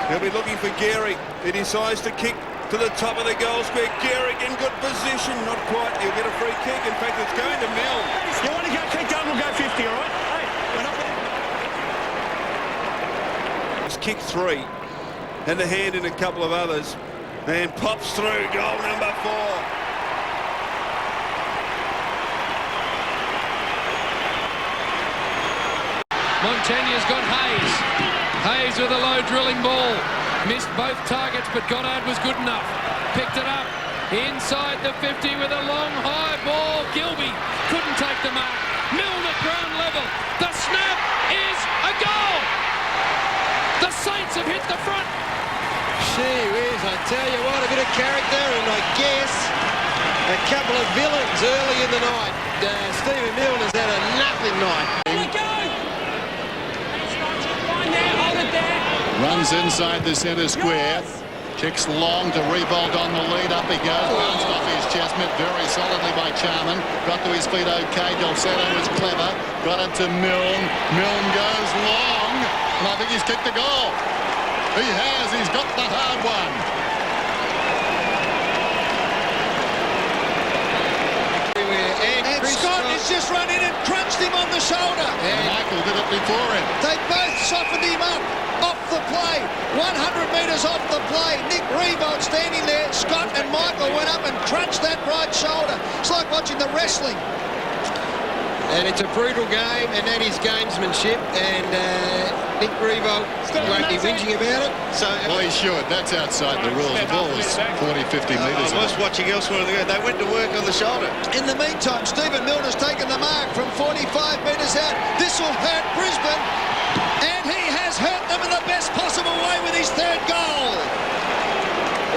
He'll be looking for Gehrig. He decides to kick to the top of the goal square. Gehrig in good position. Not quite. He'll get a free kick. In fact, it's going to Milne. You want to go keep going, we'll go 50, all right? Hey, we're not there. It's kick three. And the hand in a couple of others. And pops through. Goal number 4. Montaigne's got Hayes. Hayes with a low drilling ball. Missed both targets, but Goddard was good enough. Picked it up inside the 50 with a long high ball. Gilby couldn't take the mark. Milne at ground level. The snap is a goal. The Saints have hit the front. Gee whiz, I tell you what, a bit of character and I guess a couple of villains early in the night. Stephen Milne has had a nothing night. Runs inside the centre square. Kicks long to Revolt on the lead. Up he goes. Bounced off his chest. Met very solidly by Charman. Got to his feet okay. Del Santo was clever. Got it to Milne. Milne goes long. And I think he's kicked the goal. He has. He's got the hard one. And Scott has just run in and crunched him on the shoulder. And Michael did it before him. They both softened him up off the play. 100 metres off the play. Nick Revolt standing there. Scott and Michael went up and crunched that right shoulder. It's like watching the wrestling. And it's a brutal game, and that is gamesmanship. And Nick Revolt won't be whinging about it. So, well, he should. That's outside the rules. The ball is 40, 50 metres. I was watching elsewhere. They went to work on the shoulder. In the meantime, Stephen Milne has taken the mark from 45 metres out. This will hurt Brisbane. And he has hurt them in the best possible way with his third goal.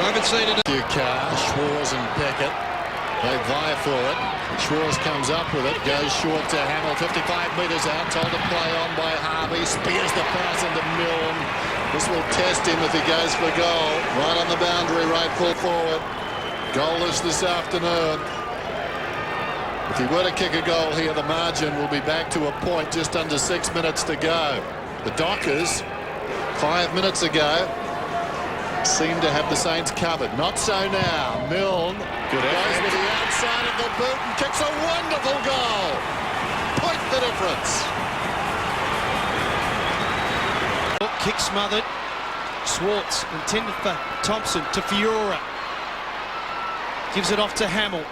I haven't seen it. Schwarz and Beckett. They vie for it. Schwarz comes up with it, goes short to Hamill, 55 metres out, told to play on by Harvey, spears the pass into Milne. This will test him if he goes for goal. Right on the boundary, right full forward. Goalless this afternoon. If he were to kick a goal here, the margin will be back to a point, just under 6 minutes to go. The Dockers, 5 minutes ago, seem to have the Saints covered. Not so now. Milne goes with the outside of the boot and kicks a wonderful goal. Point the difference. Kick smothered. Schwartz intended for Thompson to Fiora. Gives it off to Hamill.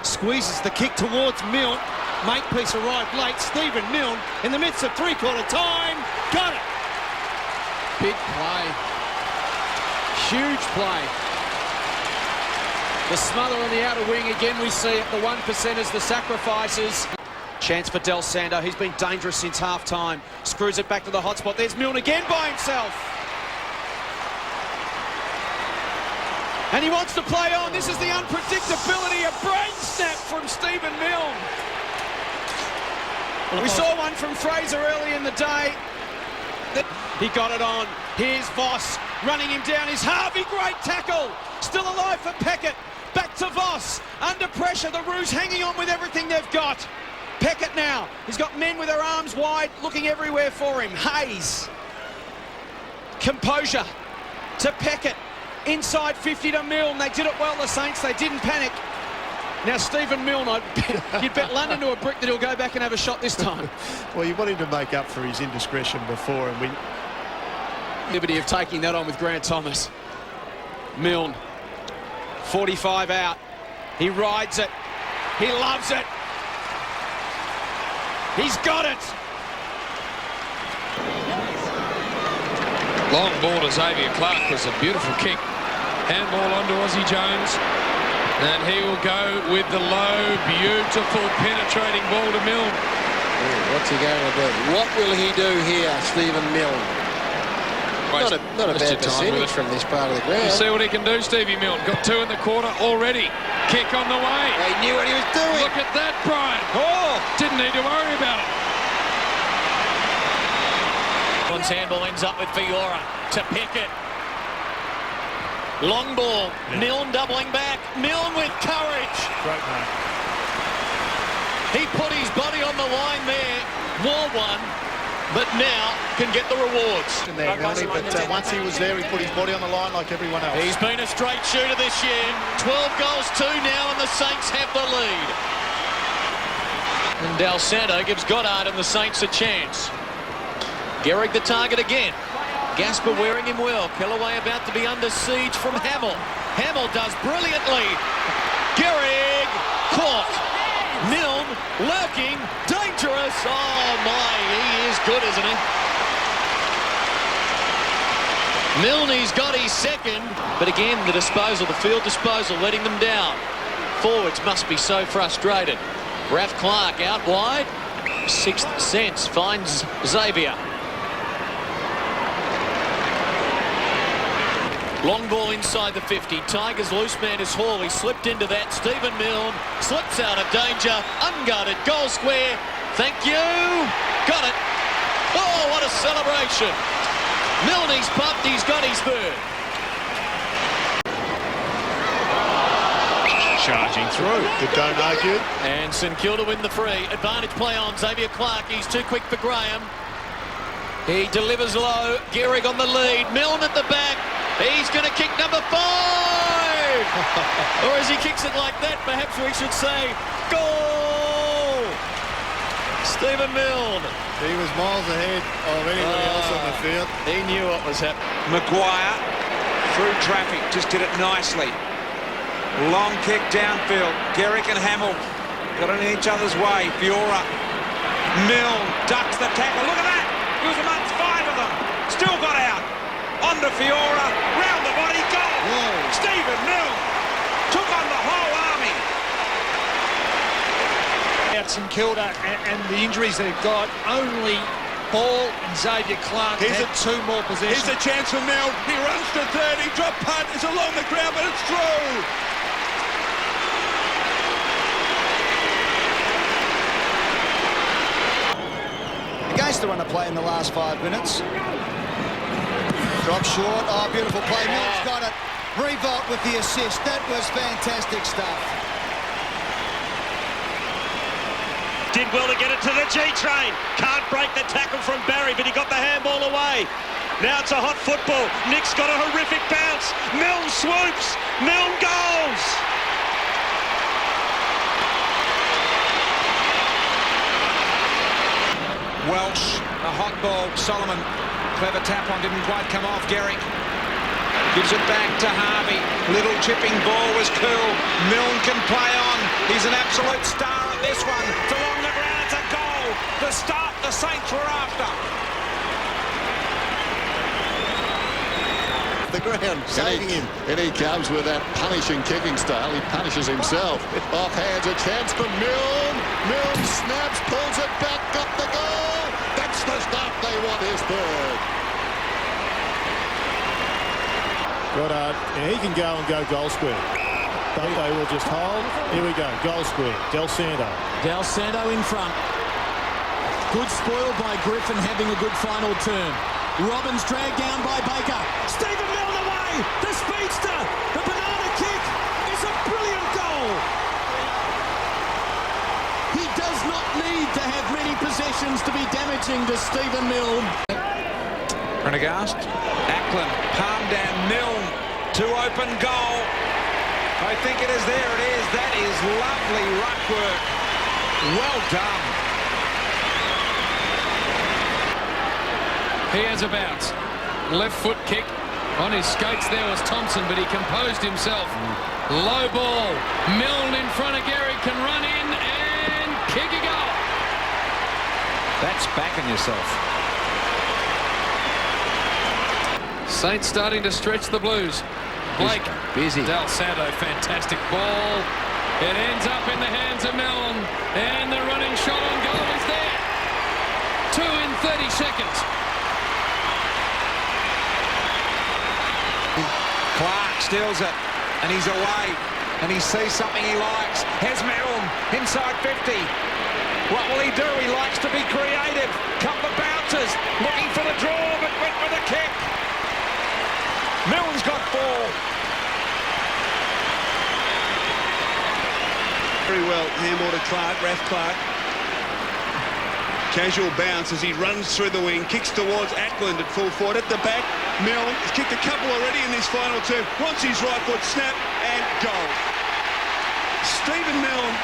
Squeezes the kick towards Milne. Makepeace arrived late. Stephen Milne in the midst of three-quarter time. Got it. Big play. Huge play. The smother on the outer wing again, we see it. The 1%ers, the sacrifices. Chance for Del Santo. He's been dangerous since half-time. Screws it back to the hot spot. There's Milne again by himself. And he wants to play on. This is the unpredictability. A brain snap from Stephen Milne. We saw one from Fraser early in the day. He got it on. Here's Voss running him down. Is Harvey, great tackle. Still alive for Peckett. Back to Voss. Under pressure. The Roos hanging on with everything they've got. Peckett now. He's got men with their arms wide looking everywhere for him. Hayes. Composure to Peckett. Inside 50 to Milne. They did it well, the Saints. They didn't panic. Now, Stephen Milne, you'd bet London to a brick that he'll go back and have a shot this time. Well, you want him to make up for his indiscretion before, and we... Liberty of taking that on with Grant Thomas. Milne, 45 out. He rides it. He loves it. He's got it. Long ball to Xavier Clark was a beautiful kick. Handball onto Aussie Jones. And he will go with the low, beautiful, penetrating ball to Milne. What's he going to do? What will he do here, Stephen Milne? Not a bad percentage from this part of the ground. You see what he can do, Stevie Milne. Got 2 in the quarter already. Kick on the way. He knew what he was doing. Look at that, Brian. Oh, didn't need to worry about it. One's handball ends up with Fiora to Pickett. Long ball. Yeah. Milne doubling back. Milne with courage. Great man. He put his body on the line there. Wore one. But now can get the rewards. There, Milne, but once he was there, he put his body on the line like everyone else. He's been a straight shooter this year. 12 goals, 2 now, and the Saints have the lead. And Del Santo gives Goddard and the Saints a chance. Gehrig the target again. Gasper wearing him well. Kellaway about to be under siege from Hamill. Hamill does brilliantly. Gehrig caught. Milne lurking, dangerous. Oh my, he is good, isn't he? Milne's got his second, but again the disposal, the field disposal, letting them down. Forwards must be so frustrated. Raph Clark out wide. Sixth sense finds Xavier. Long ball inside the 50. Tigers loose man is Hall. He slipped into that. Stephen Milne slips out of danger. Unguarded goal square. Thank you. Got it. Oh, what a celebration. Milne's pumped. He's got his third. Charging through. Good don't argue. And St Kilda win the free. Advantage play on Xavier Clark. He's too quick for Graham. He delivers low. Gehrig on the lead. Milne at the back. He's going to kick number 5! Or as he kicks it like that, perhaps we should say, goal! Stephen Milne. He was miles ahead of anybody else on the field. He knew what was happening. Maguire through traffic, just did it nicely. Long kick downfield. Gehrig and Hamill got in each other's way. Fiora. Milne ducks the tackle. Look at that! He was amongst 5 of them. Still got out. On to Fiora, round the body, goal! Whoa. Stephen Milne took on the whole army. Out St Kilda and the injuries they've got, only Ball and Xavier Clark had 2 more possessions. Here's a chance for Milne. He runs to 30, drop punt, it's along the ground, but it's through. Against the run of play in the last 5 minutes. Drop short. Oh, beautiful play. Milne's got it. Revolt with the assist. That was fantastic stuff. Did well to get it to the G-train. Can't break the tackle from Barry, but he got the handball away. Now it's a hot football. Nick's got a horrific bounce. Milne swoops. Milne goals. Welsh, a hot ball. Solomon. Clever tap on, didn't quite come off. Gehrig gives it back to Harvey. Little chipping ball was cool. Milne can play on. He's an absolute star at this one. It's along the ground, it's a goal. The start the Saints were after. The ground, saving him. And he comes with that punishing kicking style. He punishes himself. Offhands a chance for Milne. Milne snaps, pulls it back, got the goal. That's the stuff they want his third. Goddard, he can go and go goal square. But they will just hold. Here we go, goal square. Del Santo. Del Santo in front. Good spoil by Griffin having a good final turn. Robbins dragged down by Baker. Stephen Milne away. The speedster. The banana kick is a brilliant goal. He does not need to have many possessions to be damaging to Stephen Milne. Prendergast. Ackland. Palm down. Milne. To open goal. I think it is there. It is. That is lovely ruck work. Well done. He has a bounce. Left foot kick. On his skates there was Thompson, but he composed himself. Low ball. Milne in front of Gehrig can run in and kick a goal. Saints backing yourself. Saints starting to stretch the Blues. Blake. Busy. Del Santo, fantastic ball. It ends up in the hands of Milne. And the running shot on goal is there. 2 in 30 seconds. Clark steals it, and he's away, and he sees something he likes. Here's Milne, inside 50. What will he do? He likes to be creative. Couple of bounces, looking for the draw, but went for the kick. Milne's got 4. Very well, handball to Clark, Raph Clark. Casual bounce as he runs through the wing, kicks towards Ackland at full forward. At the back, Milne has kicked a couple already in this final term. Wants his right foot, snap, and goal. Stephen Milne,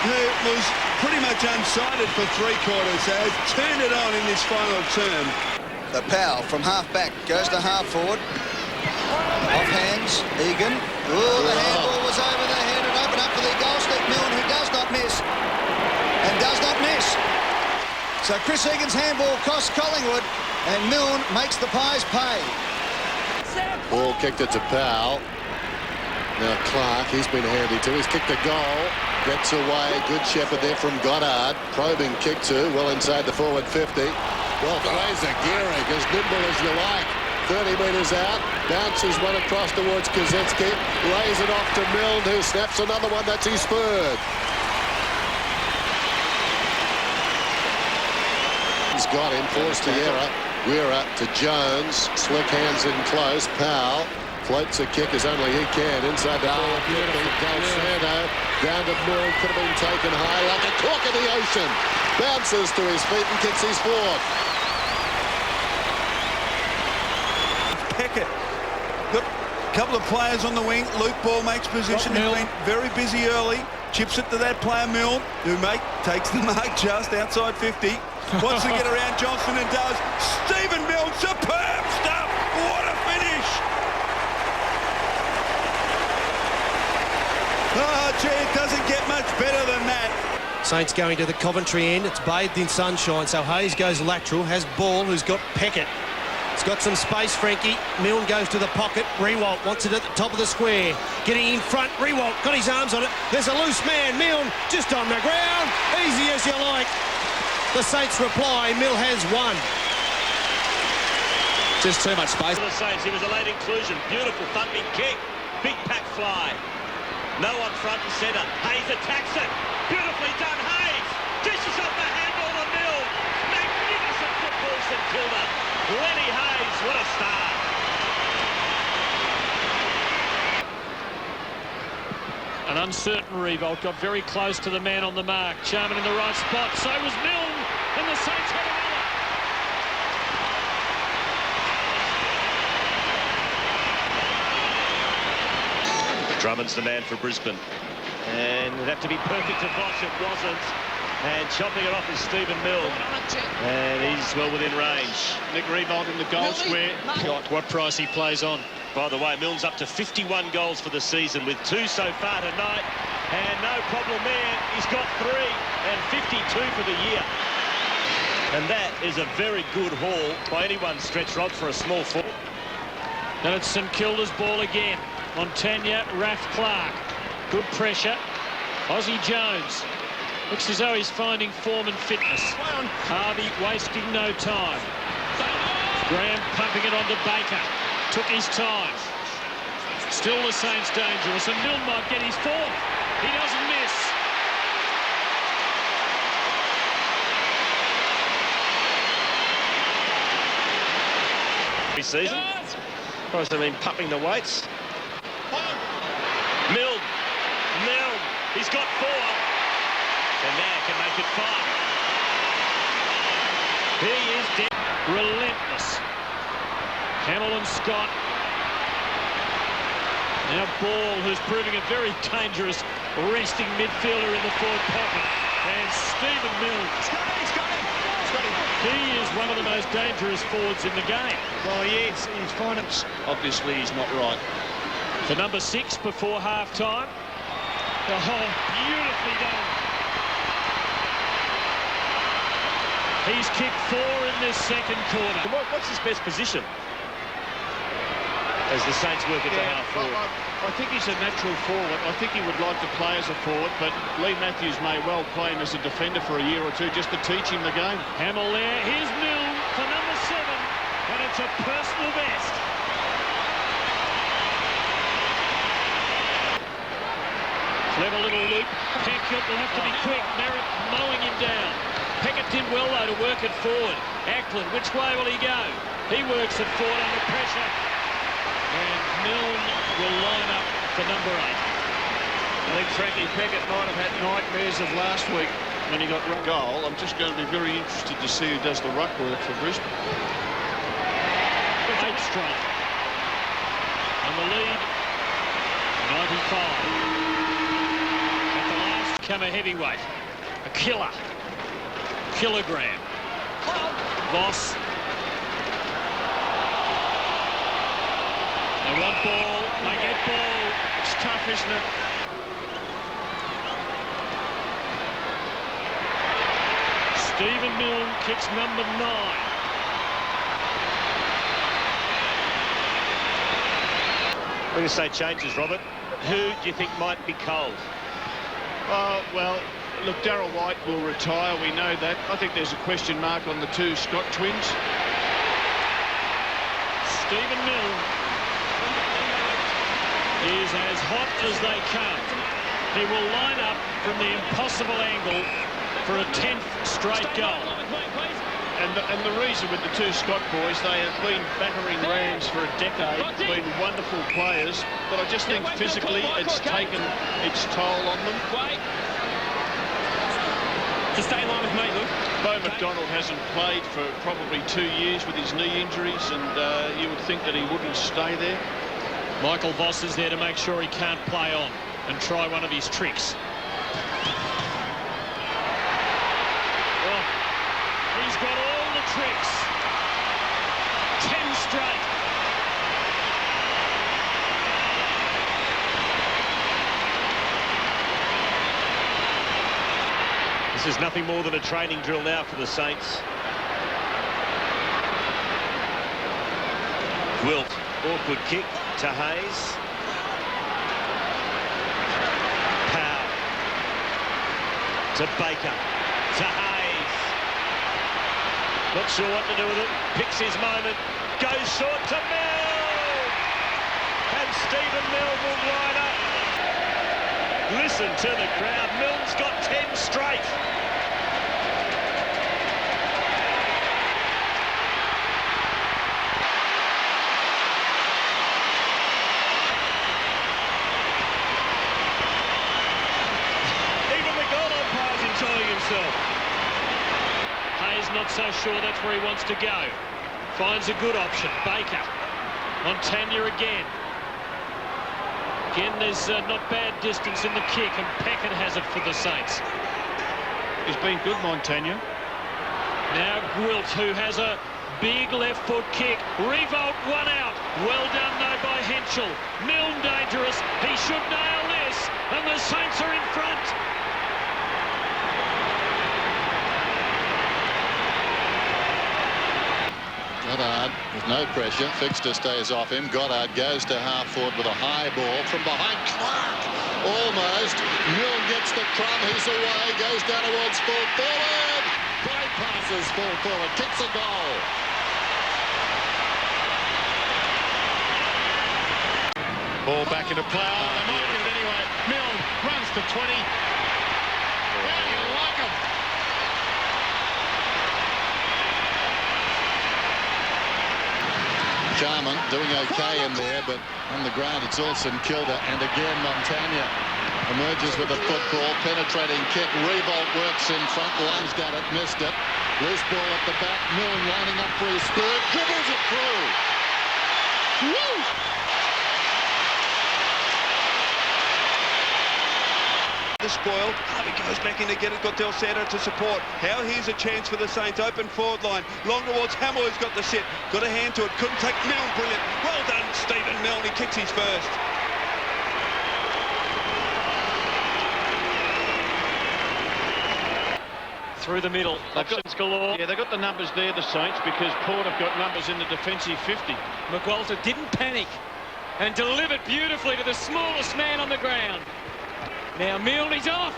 who was pretty much unsighted for 3 quarters, has turned it on in this final term. The Powell from half back goes to half forward. Off hands, Egan. Oh, the handball was over the head and opened up for the goal. Steve Milne, who does not miss. And does not miss. So Chris Egan's handball costs Collingwood, and Milne makes the Pies pay. Ball kicked it to Powell. Now Clark, he's been handy too. He's kicked a goal. Gets away. Good shepherd there from Goddard. Probing kick too. Well inside the forward 50. Well, Fraser Gehrig, as nimble as you like. 30 metres out. Bounces one across towards Kaczynski. Lays it off to Milne, who snaps another one. That's his 3rd. He's got him. Forced the error. Weira to Jones. Slick hands in close. Powell floats a kick as only he can. Inside the forward 50. Del Santo down to Milne. Could have been taken high like a cork in the ocean. Bounces to his feet and kicks his 4th. Peckett. Got a couple of players on the wing. Luke Ball makes position. He's been very busy early. Chips it to that player Milne, who takes the mark just outside 50. Wants to get around Johnson and does. Stephen Milne, superb stuff. What a finish. Oh, gee, it doesn't get much better than that. Saints going to the Coventry end. It's bathed in sunshine, so Hayes goes lateral, has Ball, who's got Peckett. It's got some space, Frankie. Milne goes to the pocket. Rewalt wants it at the top of the square. Getting in front. Rewalt got his arms on it. There's a loose man. Milne just on the ground. Easy as you like. The Saints reply. Milne has 1. Just too much space. For the Saints, he was a late inclusion. Beautiful thumping kick. Big pack fly. No one front and centre. Hayes attacks it. Beautifully done, Hayes. Dishes up the handball to Milne. Magnificent football, St.Kilda. Lenny Hayes, what a start. An uncertain Revolt got very close to the man on the mark. Charman in the right spot. So was Milne, and the Saints had another. Drummond's the man for Brisbane. And it'd have to be perfect to Bosch. It wasn't. And chopping it off is Stephen Milne. And he's well within range. Nick Revolt in the goal square. What price he plays on. By the way, Milne's up to 51 goals for the season with 2 so far tonight. And no problem there. He's got 3 and 52 for the year. And that is a very good haul by anyone's stretch, Rob, for a small forward. And it's St Kilda's ball again. Montagna, Raph Clark. Good pressure. Aussie Jones. Looks as though he's finding form and fitness. Harvey wasting no time. Graham pumping it onto Baker. Took his time. Still the Saints dangerous, and Milne might get his 4th. He doesn't miss. Season. Course, I mean, pumping the weights. Milne. He's got 4. And now can make it 5. He is dead. Relentless. Hamill and Scott. Now Ball, who's proving a very dangerous resting midfielder in the forward pocket. And Stephen Milne. He is one of the most dangerous forwards in the game. Well, he is. He's finding. Obviously, he's not right. For number 6 before half-time. Oh, beautifully done. He's kicked 4 in this second quarter. What's his best position as the Saints work at the half forward? I think he's a natural forward. I think he would like to play as a forward, but Lee Matthews may well play him as a defender for a year or two just to teach him the game. Hamill there. Here's Milne for number 7, and it's a personal best. Clever little loop. Peckett will have to be quick. Merritt mowing him down. Peckett did well, though, to work it forward. Ackland, which way will he go? He works it forward under pressure. And Milne will line up for number 8. I think Frankie Peckett might have had nightmares of last week when he got goal. I'm just going to be very interested to see who does the ruck work for Brisbane. 8 straight. And the lead, 95. At the last come a heavyweight. A killer. Kilogram. Voss. They want ball, they get ball. It's tough, isn't it? Stephen Milne kicks number 9. We're going to say changes, Robert. Who do you think might be cold? Well, look, Darryl White will retire, we know that. I think there's a question mark on the 2 Scott twins. Stephen Milne is as hot as they come. He will line up from the impossible angle for a 10th straight goal. And the reason with the 2 Scott boys, they have been battering rams for a decade, been wonderful players, but I just think physically it's taken its toll on them. To stay in line with me, Luke. Bo McDonald hasn't played for probably 2 years with his knee injuries, and you would think that he wouldn't stay there. Michael Voss is there to make sure he can't play on and try one of his tricks. Well, he's got all the tricks. 10 straight. This is nothing more than a training drill now for the Saints. Wilt, awkward kick to Hayes. Powell to Baker to Hayes. Not sure what to do with it. Picks his moment. Goes short to Milne. And Stephen Milne will line up. Listen to the crowd. Milne's got 10 straight. Hayes not so sure that's where he wants to go. Finds a good option. Baker. Montagna again. Again, there's not bad distance in the kick, and Peckett has it for the Saints. He's been good, Montagna. Now Gwilt, who has a big left foot kick. Revolt, 1 out. Well done, though, by Henschel. Milne dangerous. He should nail this, and the Saints are in front. Goddard with no pressure. Fixter stays off him. Goddard goes to half forward with a high ball from behind Clark. Almost. Milne gets the crumb. He's away. Goes down towards full forward. Great passes full forward. Kicks a goal. Ball back into play. Oh, they might get it anyway. Milne runs to 20. How do you like him? Jarman doing okay in there, but on the ground it's all St.Kilda, and again Montagna emerges with a football, penetrating kick. Revolt works in front, lunged at it, missed it. Loose ball at the back. Milne lining up for his third, dribbles it through. Woo! Spoiled. Harvey goes back in to get it. Got Del Santo to support. How here's a chance for the Saints. Open forward line. Long towards Hamill, who's got the sit. Got a hand to it. Couldn't take Milne. Brilliant. Well done, Stephen Milne. He kicks his first. through the middle. Options galore. Yeah, they've got the numbers there, the Saints, because Port have got numbers in the defensive 50. McWalter didn't panic and delivered beautifully to the smallest man on the ground. Now Milne's off.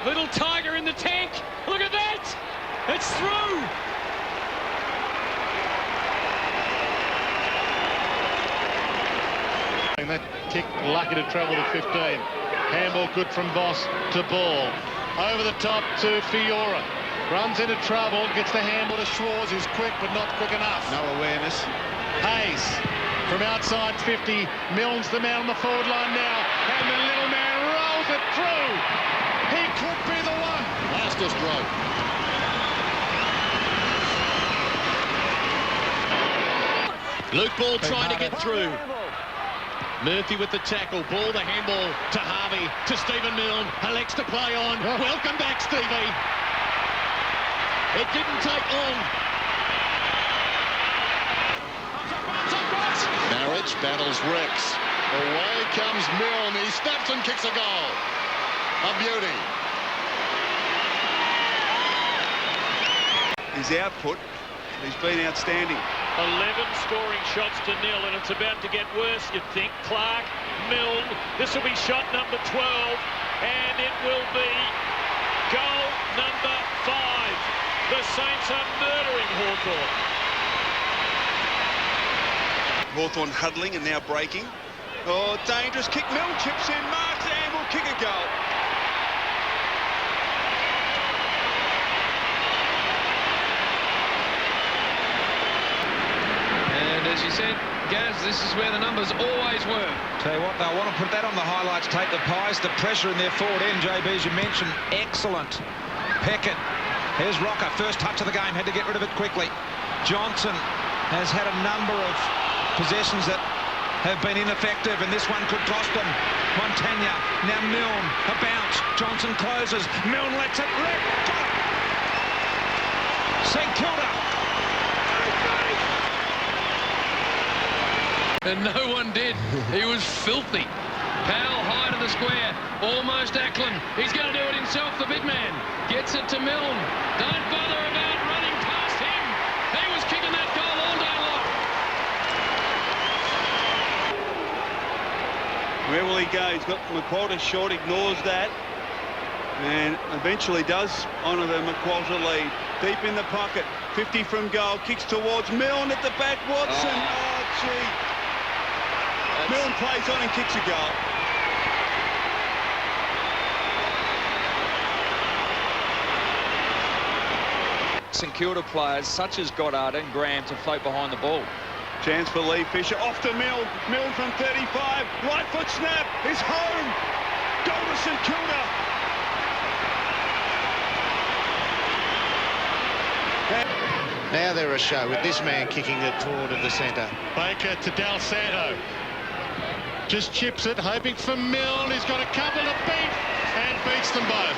Little tiger in the tank. Look at that. It's through. That kick lucky to travel to 15. Handball good from Boss to Ball. Over the top to Fiora. Runs into trouble, gets the handball to Schwarz, who's quick but not quick enough. No awareness. Hayes from outside 50. Milne's the man on the forward line now. And the little man rolls it through. He could be the one. Fastest stroke. Luke Ball trying to get through. Murphy with the tackle. Ball, the handball to Harvey, to Stephen Milne. Elects to play on. Oh. Welcome back, Stevie. It didn't take long. Marriage battles Rex. Away comes Milne. He snaps and kicks a goal. A beauty. His output, he's been outstanding. 11 scoring shots to 0, and it's about to get worse, you'd think. Clark, Milne, this will be shot number 12, and it will be goal number 5. The Saints are murdering Hawthorn. Hawthorn huddling and now breaking. Oh, dangerous kick. Milne chips in, marks, and will kick a goal. As you said, Gaz, this is where the numbers always were. Tell you what, they'll want to put that on the highlights tape. The Pies, the pressure in their forward end, JB, as you mentioned, excellent. Peckett, here's Rocker, first touch of the game, had to get rid of it quickly. Johnson has had a number of possessions that have been ineffective, and this one could cost them. Montagna, now Milne, a bounce. Johnson closes, Milne lets it rip. St.Kilda. And no one did. He was filthy. Powell high to the square. Almost Ackland. He's going to do it himself, the big man. Gets it to Milne. Don't bother about running past him. He was kicking that goal all day long. Where will he go? He's got McWalter short, ignores that. And eventually does honour the McWalter lead. Deep in the pocket. 50 from goal. Kicks towards Milne at the back. Watson. Oh, gee. Milne plays on and kicks a goal. St Kilda players such as Goddard and Graham to float behind the ball. Chance for Lee Fisher. Off to Milne. Milne from 35. Right foot snap. Is home. Goal to St Kilda. Now they're a show with this man kicking it toward of the centre. Baker to Del Santo. Just chips it, hoping for Milne. He's got a couple to beat and beats them both.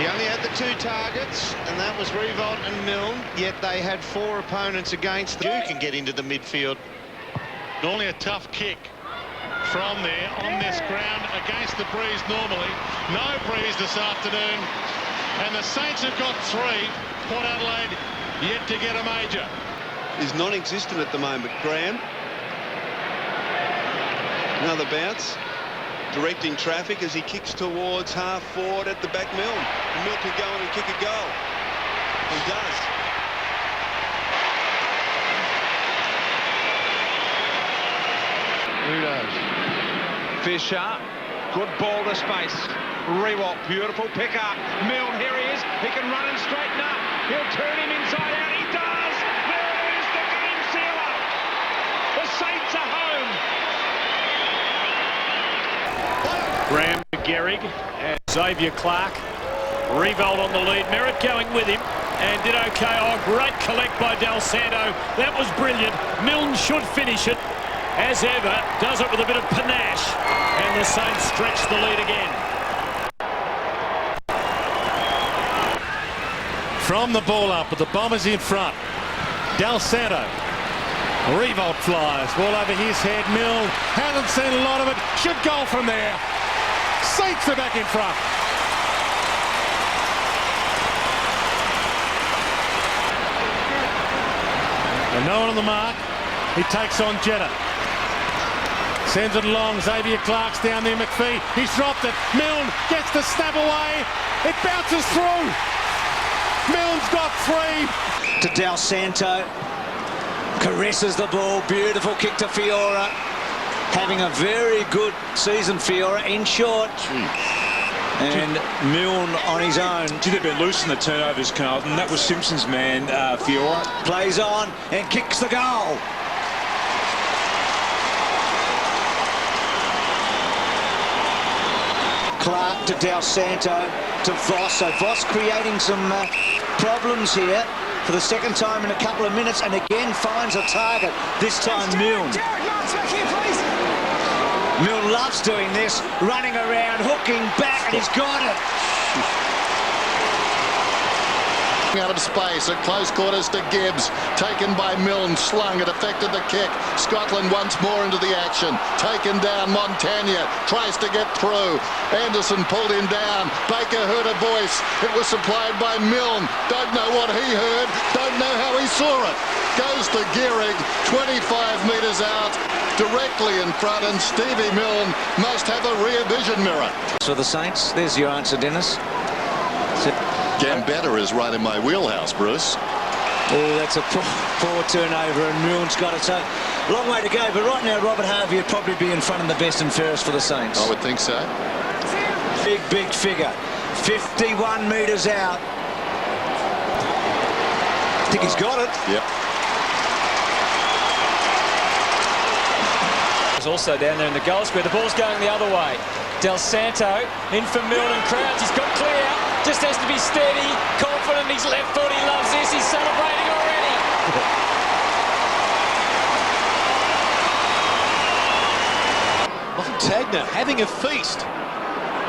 He only had the 2 targets, and that was Revolt and Milne, yet they had 4 opponents against them. Who can get into the midfield? Normally a tough kick from there on this ground against the breeze normally. No breeze this afternoon, and the Saints have got 3. Port Adelaide yet to get a major. Is non-existent at the moment. Graham. Another bounce. Directing traffic as he kicks towards half forward at the back Milne. Milne can go in and kick a goal. He does. Udos. Fisher. Good ball to space. Rewalt, beautiful pick up. Milne, here he is. He can run and straighten up. He'll turn him inside out. He does. There is the game sealer. The Saints are home. Graham to Gehrig and Xavier Clark. Revolt on the lead. Merritt going with him and did okay. Oh, great collect by Del Santo. That was brilliant. Milne should finish it as ever. Does it with a bit of panache. And the Saints stretch the lead again. From the ball up with the Bombers in front. Del Santo. Revolt flies. Ball over his head. Milne hasn't seen a lot of it. Should goal from there. Saints are back in front. And no one on the mark. He takes on Jetta. Sends it long. Xavier Clark's down there. McPhee. He's dropped it. Milne gets the snap away. It bounces through. Milne's got 3. To Del Santo. Caresses the ball. Beautiful kick to Fiora. Having a very good season, Fiora, in short. And Milne on his own. They've been loose in the turnovers, Carlton. That was Simpson's man, Fiora. Plays on and kicks the goal. Clark to Del Santo to Voss. So Voss creating some problems here for the second time in a couple of minutes, and again finds a target. This time Milne. Milne loves doing this, running around, hooking back, and he's got it. Out of space at close quarters to Gibbs, taken by Milne, slung, it affected the kick. Scotland once more into the action, taken down. Montagna tries to get through. Anderson pulled him down. Baker heard a voice. It was supplied by Milne. Don't know what he heard, don't know how he saw it. Goes to Gehrig, 25 metres out, directly in front, and Stevie Milne must have a rear vision mirror. So the Saints, there's your answer, Dennis. Gambetta is right in my wheelhouse, Bruce. Oh, that's a poor turnover, and Milne's got it. So, long way to go, but right now Robert Harvey would probably be in front of the best and fairest for the Saints. I would think so. Big figure. 51 metres out. I think he's got it. Yep. He's also down there in the goal square. The ball's going the other way. Del Santo in for Milne and Crouch. He's got clear. Just has to be steady, confident. He's left foot. He loves this. He's celebrating already. Montagna having a feast.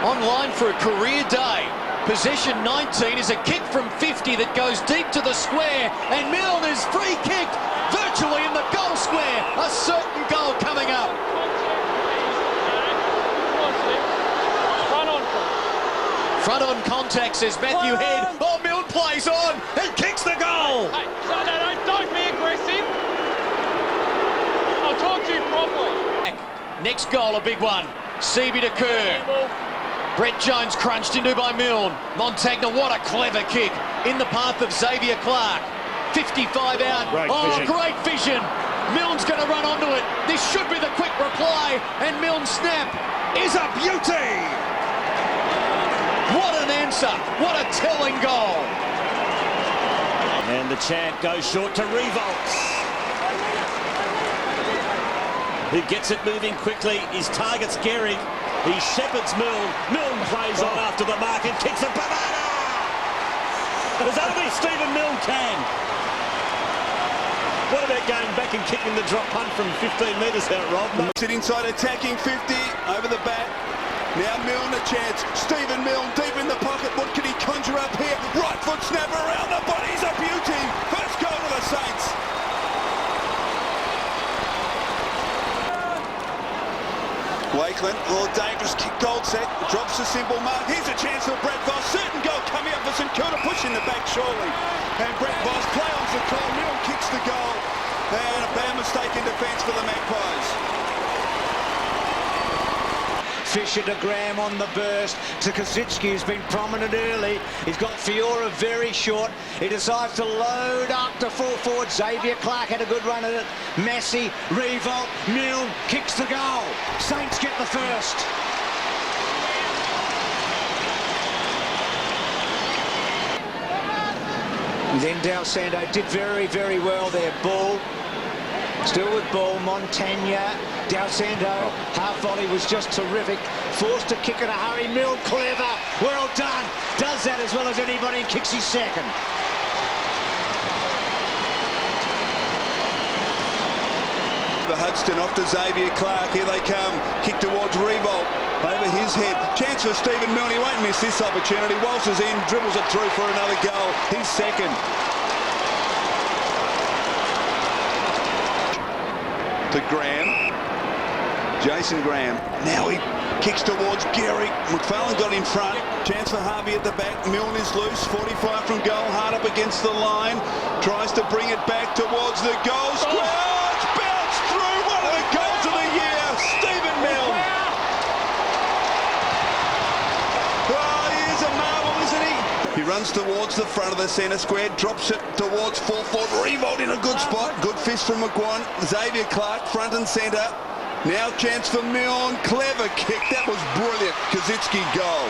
Online for a career day. Possession 19 is a kick from 50 that goes deep to the square, and Milne is free kicked virtually in the goal square. A certain goal coming up. Front on contact, says Matthew Head. Oh, Milne plays on and kicks the goal. Hey, don't be aggressive. I'll talk to you properly. Next goal, a big one. Seaby to Kerr. Brett Jones crunched into by Milne. Montagna, what a clever kick. In the path of Xavier Clark. 55 out. Great vision. Milne's going to run onto it. This should be the quick reply. And Milne's snap is a beauty. What an answer. What a telling goal. And the chant goes short to Revolts, who gets it moving quickly. His target's Gehrig. He shepherds Milne. Milne plays on after the mark and kicks a banana. As only Stephen Milne can. What about going back and kicking the drop punt from 15 metres out, Rob? Sit inside, attacking 50, over the back. Now Milne a chance. Stephen Milne deep in the pocket. What can he conjure up here? Right foot snap around the body's a beauty. First goal to the Saints. Wakeland, dangerous kick, goal set, drops the simple mark. Here's a chance for Brett Voss. Certain goal coming up for St Kilda, pushing the back surely. And Brett Voss play on the call. Milne kicks the goal. And a bad mistake in defence for the Magpies. Fisher to Graham on the burst. To Kosicki, who's been prominent early. He's got Fiora very short. He decides to load up to full forward. Xavier Clark had a good run at it. Massey, Revolt, Milne kicks the goal. Saints get the first. And then Del Santo did very well there. Ball. Still with ball, Montagna. Del Santo, half volley was just terrific. Forced to kick in a hurry. Milne, clever. Well done. Does that as well as anybody and kicks his second. The Hudson off to Xavier Clark. Here they come. Kick towards Revolt. Over his head. Chance for Stephen Milne. He won't miss this opportunity. Walters in, dribbles it through for another goal. His second. To Graham. Jason Graham. Now he Kicks towards Gehrig. McFarlane got in front. Chance for Harvey at the back. Milne is loose. 45 from goal. Hard up against the line. Tries to bring it back towards the goal square. Oh, it's bounced through. One of the goals of the year. Stephen Milne. Oh, he is a marvel, isn't he? He runs towards the front of the centre square. Drops it towards 4-4. Revolt in a good spot. Good fist from McGuan. Xavier Clark, front and centre. Now chance for Milne. Clever kick. That was brilliant. Kazitsky goal.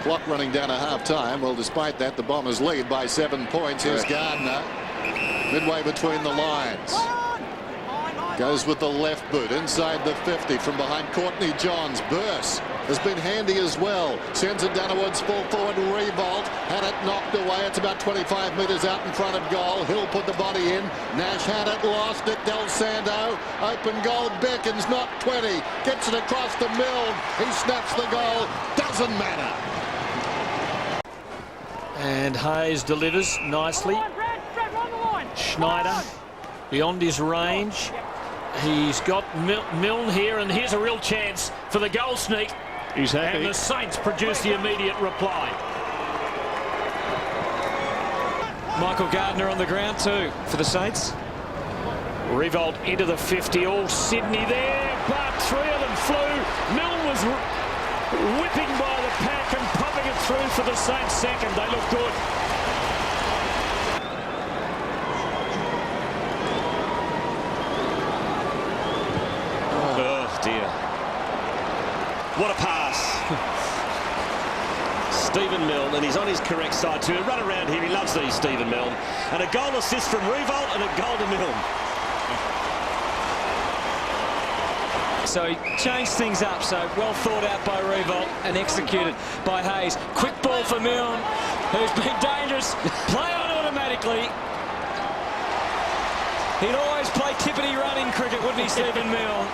Clock running down at half-time. Well, despite that, the Bombers lead by 7 points. Here's Gardner, midway between the lines. Goes with the left boot inside the 50 from behind Courtney Johns. Burse has been handy as well. Sends it down towards full forward. Revolt had it knocked away. It's about 25 metres out in front of goal. Hill put the body in. Nash had it, lost it. Del Santo, open goal. Beckons not 20. Gets it across to Milne. He snaps the goal. Doesn't matter. And Hayes delivers nicely. Schneider beyond his range. He's got Milne here, and here's a real chance for the goal sneak. He's happy. And the Saints produce the immediate reply. Michael Gardner on the ground too for the Saints. Revolt into the 50, all Sydney there, but three of them flew. Milne was whipping by the pack and popping it through for the Saints second. They look good. Oh dear. What a pass. Stephen Milne, and he's on his correct side too. Run around here, he loves these, Stephen Milne. And a goal assist from Revolt and a goal to Milne. So he changed things up, so well thought out by Revolt and executed by Hayes. Quick ball for Milne, who's been dangerous. Play on automatically. He'd always play tippity run in cricket, wouldn't he, Stephen Milne?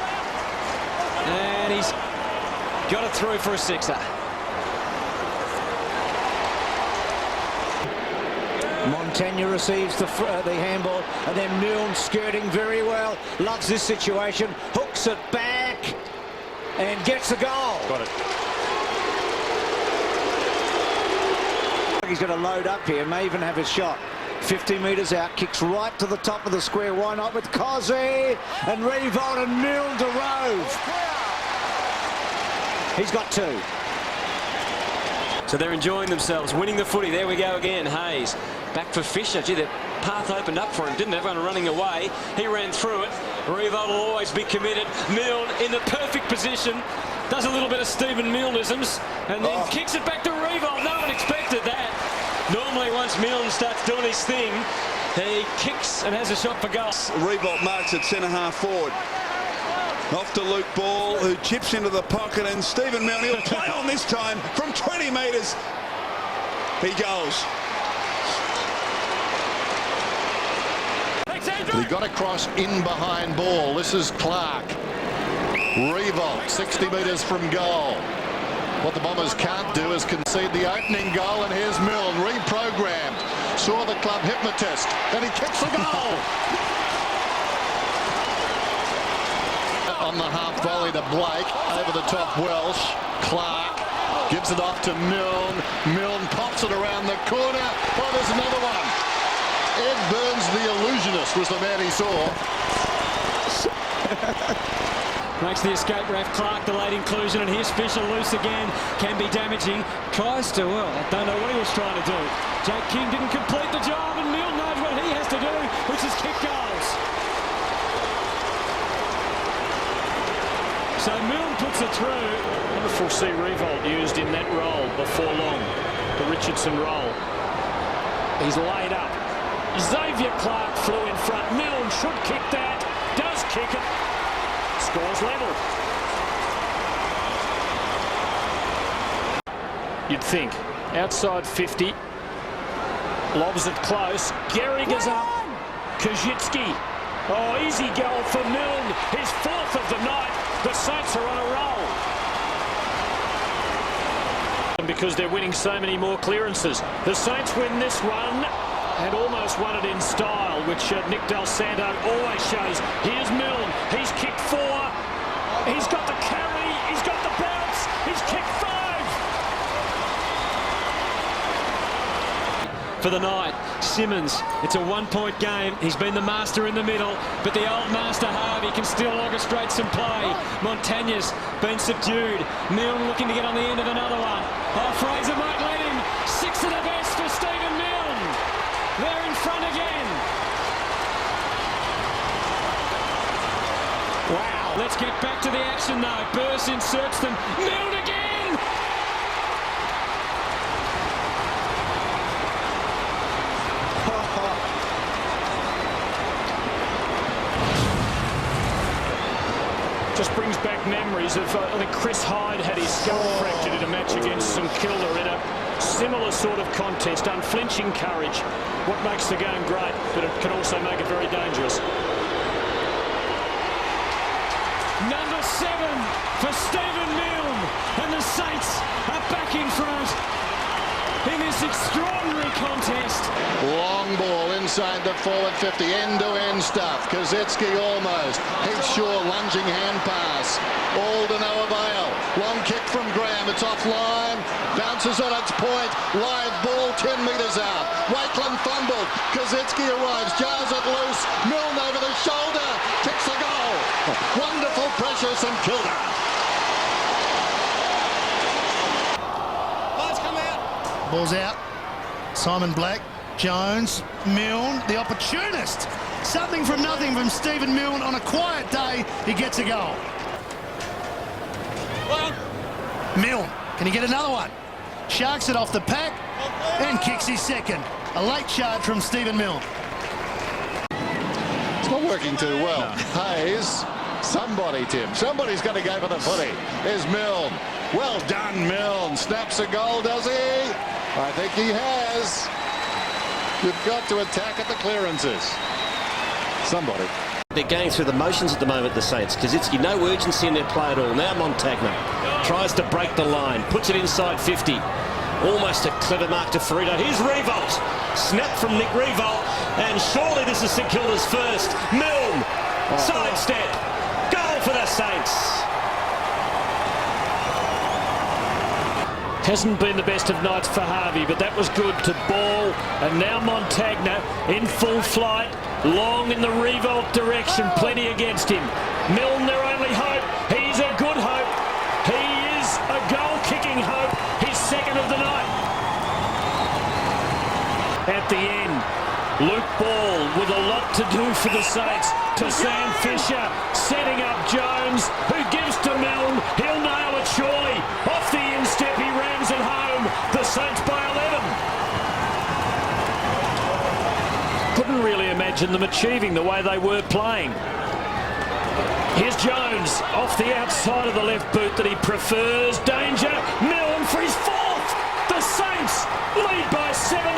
And he's got it through for a sixer. Montagna receives the handball, and then Milne skirting very well. Loves this situation. Hooks it back and gets the goal. Got it. He's going to load up here, may even have his shot. 50 metres out, kicks right to the top of the square. Why not with Cozzy and Revolt and Milne to Rove. He's got two. So they're enjoying themselves, winning the footy. There we go again. Hayes back for Fisher. Gee, the path opened up for him, didn't everyone running away? He ran through it. Revolt will always be committed. Milne in the perfect position. Does a little bit of Stephen Milneisms and then kicks it back to Revolt. No one expected that. Normally, once Milne starts doing his thing, he kicks and has a shot for goal. Revolt marks at centre-half forward. Off to Luke Ball, who chips into the pocket, and Stephen Milne, he'll play on this time from 20 metres. He goes. He got across in behind ball. This is Clark. Revolt, 60 metres from goal. What the Bombers can't do is concede the opening goal, and here's Milne, reprogrammed. Saw the club hypnotist, and he kicks the goal. On the half volley to Blake, over the top Welsh. Clark gives it off to Milne. Milne pops it around the corner. Oh, there's another one. Ed Burns, the illusionist, was the man he saw. Makes the escape ref. Clark, the late inclusion, and here's Fisher loose again. Can be damaging. Tries to, well, I don't know what he was trying to do. Jake King didn't complete the job, and Milne knows what he has to do, which is kick goals. So Milne puts it through. Wonderful to see Revolt used in that role before long, the Richardson role. He's laid up. Xavier Clark flew in front. Milne should kick that. Does kick it. Scores level. You'd think. Outside 50. Lobs it close. Gehrig is up. Kazitsky. Oh, easy goal for Milne. His fourth of the night. The Saints are on a roll. And because they're winning so many more clearances. The Saints win this one. and almost won it in style, which Nick Del Santo always shows. Here's Milne. He's kicked 4. He's got the carry. He's got the bounce. He's kicked 5. For the night, Simmons, it's a 1-point game. He's been the master in the middle, but the old master Harvey can still orchestrate some play. Montagne's been subdued. Milne looking to get on the end of another one. Oh, Fraser might let him. 6 of the best for Stephen Milne. They're in front again. Wow. Let's get back to the action though. Burse inserts them. Milne again. Just brings back memories of, I think Chris Hyde had his skull fractured in a match against St Kilda in a similar sort of contest. Unflinching courage, what makes the game great, but it can also make it very dangerous. Number 7 for Stephen Milne, and the Saints are back in front in this extraordinary contest. Long ball inside the forward 50, end-to-end stuff. Kazitsky almost. Heath-Shaw lunging hand pass. All to no avail. Long kick from Graham. It's offline. Bounces on its point. Live ball 10 metres out. Wakeland fumbled. Kazitsky arrives. Jars it loose. Milne over the shoulder. Kicks the goal. Wonderful pressure, St.Kilda. Ball's out. Simon Black, Jones, Milne, the opportunist. Something from nothing from Stephen Milne. On a quiet day, he gets a goal. Milne, can he get another one? Sharks it off the pack and kicks his second. A late charge from Stephen Milne. It's not working too well. No. Hayes, somebody, Tim. Somebody's got to go for the footy. There's Milne. Well done, Milne. Snaps a goal, does he? I think he has. You've got to attack at the clearances. Somebody. They're going through the motions at the moment, the Saints. Kazitsky, no urgency in their play at all. Now Montagna tries to break the line, puts it inside 50. Almost a clever mark to Frito. Here's Revolt. Snap from Nick Revolt. And surely this is St Kilda's first. Milne. Sidestep. Goal for the Saints. Hasn't been the best of nights for Harvey, but that was good to ball. And now Montagna in full flight, long in the Revolt direction, plenty against him. Milne, their only hope. He's a good hope. He is a goal-kicking hope. His second of the night. At the end, Luke Ball with a lot to do for the Saints. To Sam Fisher, setting up Jones, who gives to Milne. He'll nail it surely. Off the instep, he rams it home. The Saints by 11. Couldn't really imagine them achieving the way they were playing. Here's Jones off the outside of the left boot that he prefers. Danger. Milne for his 4th. The Saints lead by 17.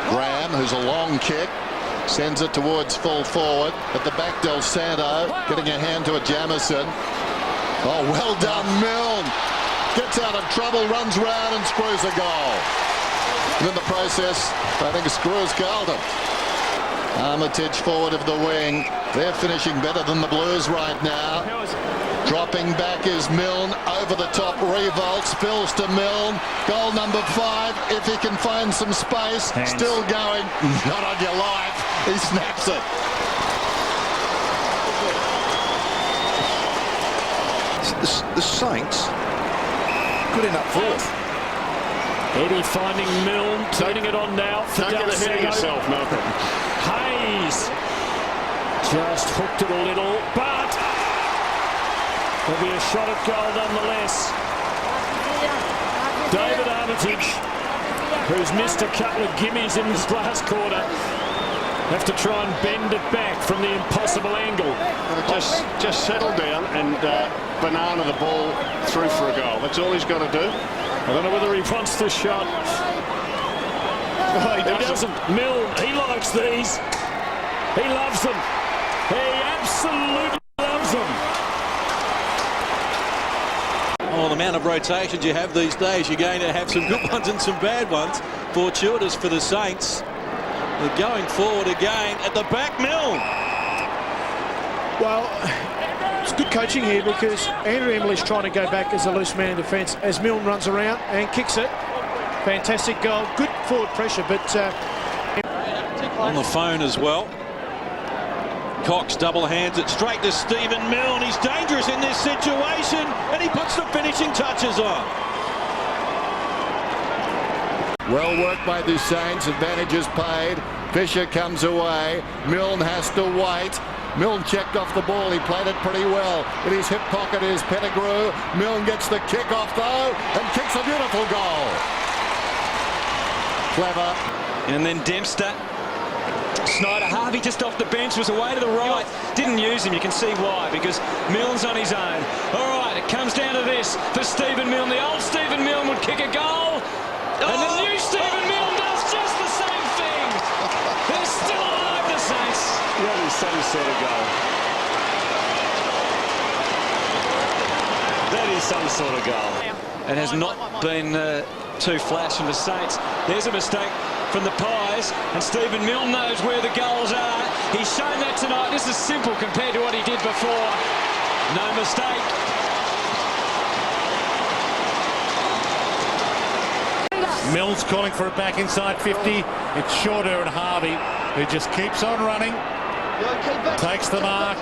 Graham, who's a long kick, sends it towards full forward. At the back, Del Santo getting a hand to a Jamison. Oh, well done, Milne. Gets out of trouble, runs round and screws a goal. And in the process, I think it screws Carlton. Armitage forward of the wing. They're finishing better than the Blues right now. Dropping back is Milne, over the top Revolt, spills to Milne, goal number 5, if he can find some space, still going, not on your life, he snaps it. The Saints good enough 4th. Eddie finding Milne, turning it on now for Del Santo. Don't get ahead of yourself, Malcolm. Hayes just hooked it a little, but there'll be a shot at goal nonetheless. David Armitage, who's missed a couple of gimmies in this last quarter, have to try and bend it back from the impossible angle. Just settle down and banana the ball through for a goal. That's all he's got to do. I don't know whether he wants the shot. Well, he doesn't. Milne, he likes these. He loves them. He absolutely loves them. Oh, the amount of rotations you have these days, you're going to have some good ones and some bad ones. Fortuitous for the Saints. They're going forward again at the back. Milne. Well, it's good coaching here because Andrew Emily's trying to go back as a loose man in defence as Milne runs around and kicks it. Fantastic goal. Good forward pressure, but... on the phone as well. Cox double hands it straight to Stephen Milne. He's dangerous in this situation, and he puts the finishing touches on. Well worked by the Saints. Advantage is paid. Fisher comes away. Milne has to wait. Milne checked off the ball. He played it pretty well. In his hip pocket is Pettigrew. Milne gets the kick off though and kicks a beautiful goal. Clever. And then Dempster. Snyder, Harvey just off the bench, was away to the right. Didn't use him, you can see why, because Milne's on his own. All right, it comes down to this for Stephen Milne. The old Stephen Milne would kick a goal, and the new Stephen Milne does just the same thing. They're still alive, the Saints. That is some sort of goal. That is some sort of goal. It has not been too flash from the Saints. There's a mistake from the Pies, and Stephen Milne knows where the goals are. He's shown that tonight. This is simple compared to what he did before. No mistake. Milne's calling for it back inside 50. It's Shorter and Harvey, who just keeps on running. Takes the mark.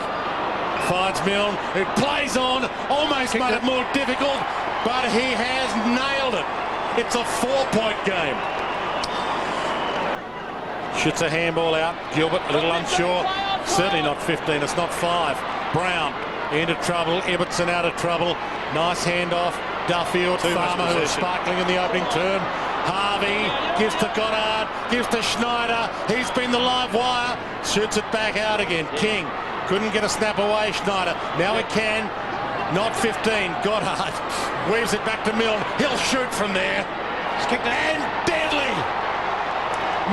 Finds Milne, who plays on. Almost made it more difficult, but he has nailed it. It's a 4-point game. Shoots a handball out. Gilbert a little unsure. Certainly not 15. It's not 5. Brown into trouble. Ibbotson out of trouble. Nice handoff. Duffield. Farmer, who is sparkling in the opening term. Harvey gives to Goddard. Gives to Schneider. He's been the live wire. Shoots it back out again. King couldn't get a snap away. Schneider. Now he can. Not 15. Goddard weaves it back to Milne. He'll shoot from there. It's kicked and deadly.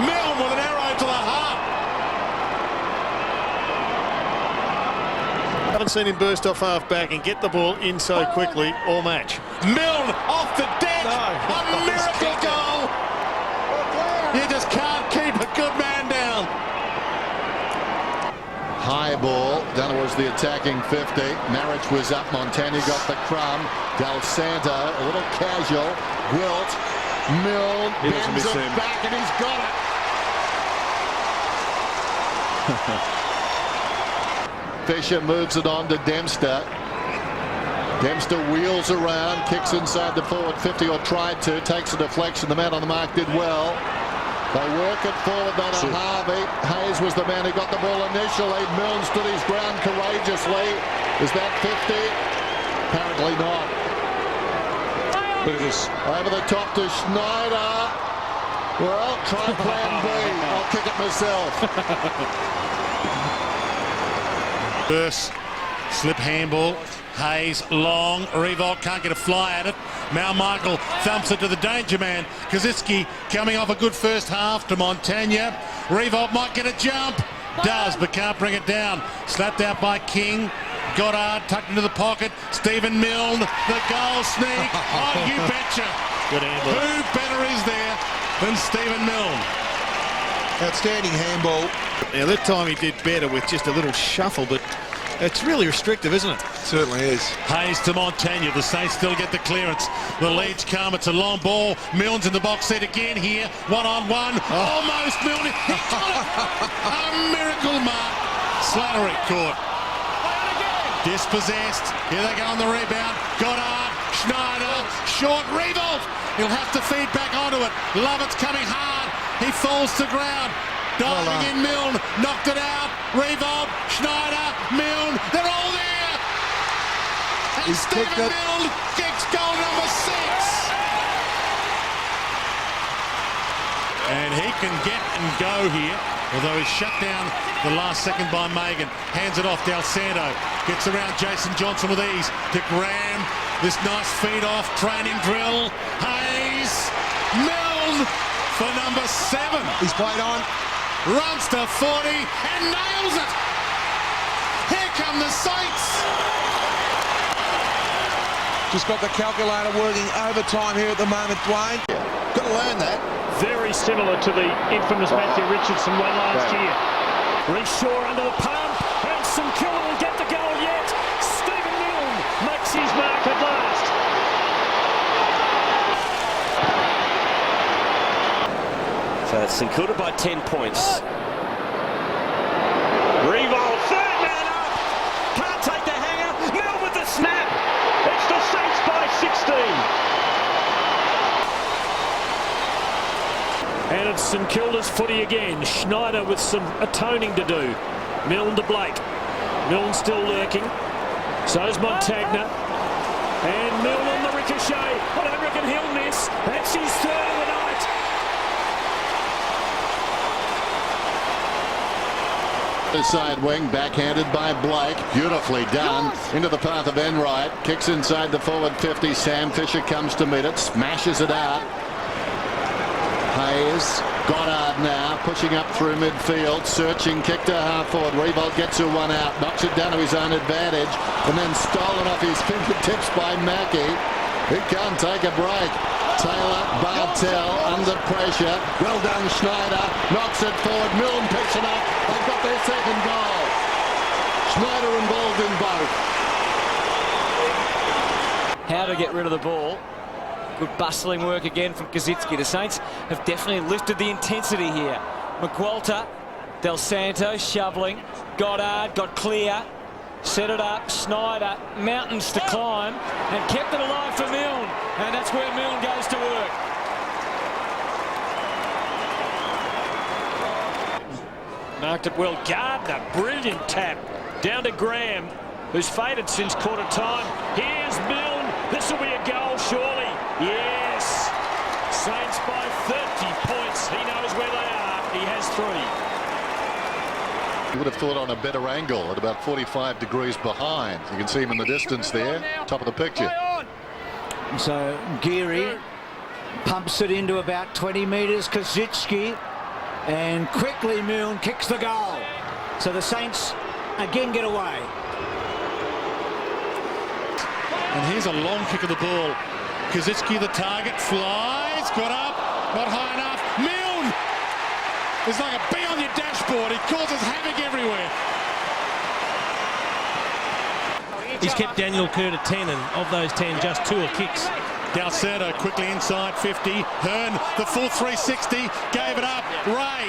Milne with an arrow to the heart. Haven't seen him burst off half back and get the ball in so quickly all match. Milne off the deck. A miracle goal. You just can't keep a good man down. High ball down towards the attacking 50. Marich was up. Montagna got the crumb. Del Santo a little casual. Wilt. Milne bends it back and he's got it. Fisher moves it on to Dempster. Dempster wheels around, kicks inside the forward 50, or tried to, takes a deflection. The man on the mark did well. They work it forward though to Harvey. Hayes was the man who got the ball initially. Milne stood his ground courageously. Is that 50? Apparently not. Look at this. Over the top to Schneider. Well, try plan B. I'll kick it myself. Burst, slip handball. Hayes, long. Revolt can't get a fly at it. Michael thumps it to the danger man. Kaczynski coming off a good first half to Montagna. Revolt might get a jump. Does, but can't bring it down. Slapped out by King. Goddard tucked into the pocket. Stephen Milne, the goal sneak. Oh, you betcha. Good handball. Who better is there than Stephen Milne? Outstanding handball. Now that time he did better with just a little shuffle, but it's really restrictive, isn't it? Certainly is. Hayes to Montagna. The Saints still get the clearance. The leads come. It's a long ball. Milne's in the box set again here. 1-on-1. Almost Milne. He got it. A miracle mark. Slattery caught. Dispossessed. Here they go on the rebound. Goddard. Schneider. Short. Revolt. He'll have to feed back onto it. Lovett's coming hard. He falls to ground. Diving in Milne. Knocked it out. Revolt. Schneider. Milne. They're all there. And Stephen Milne kicks goal number 6. And he can get and go here. Although he's shut down the last second by Megan. Hands it off. Del Santo gets around Jason Johnson with ease to Graham. This nice feed off training drill. Hayes. Milne for number 7. He's played on. Runs to 40 and nails it. Here come the Saints. Just got the calculator working overtime here at the moment, Dwayne. Got to learn that. Very similar to the infamous Matthew Richardson one last year. Reece Shaw under the pump, and St.Kilda will get the goal yet. Stephen Milne makes his mark at last. So it's St.Kilda by 10 points. Revolt, third man up. Can't take the hanger. Milne with the snap. It's the Saints by 16. And it's St Kilda's footy again. Schneider with some atoning to do. Milne to Blake. Milne still lurking. So's Montagna. And Milne on the ricochet. I don't reckon he'll miss. That's his third of the night. The side wing, backhanded by Blake. Beautifully done. Into the path of Enright. Kicks inside the forward 50. Sam Fisher comes to meet it. Smashes it out. Hayes, Goddard now, pushing up through midfield, searching, kick to half forward. Revolt gets her one out, knocks it down to his own advantage, and then stolen off his fingertips by Mackey. He can't take a break. Taylor, Bartell under pressure. Well done, Schneider. Knocks it forward. Milne picks it up. They've got their second goal. Schneider involved in both. How to get rid of the ball. Good bustling work again from Kazitsky. The Saints have definitely lifted the intensity here. McWalter, Del Santo shoveling. Goddard got clear. Set it up. Schneider, mountains to climb, and kept it alive for Milne. And that's where Milne goes to work. Marked it well. Gardner, brilliant tap. Down to Graham, who's faded since quarter time. Here's Milne. This will be a goal, surely. Yes. Saints by 30 points. He knows where they are. He has 3. You would have thought on a better angle at about 45 degrees behind. You can see him in the distance there, top of the picture. So Geary pumps it into about 20 metres. Kazitsky, and quickly Milne kicks the goal. So the Saints again get away. And here's a long kick of the ball. Kazitsky, the target, flies, got up, not high enough. Milne is like a bee on your dashboard. He causes havoc everywhere. He's kept Daniel Kerr to 10, and of those 10, just 2 are kicks. Dalcerto quickly inside 50. Hearn, the full 360, gave it up. Ray,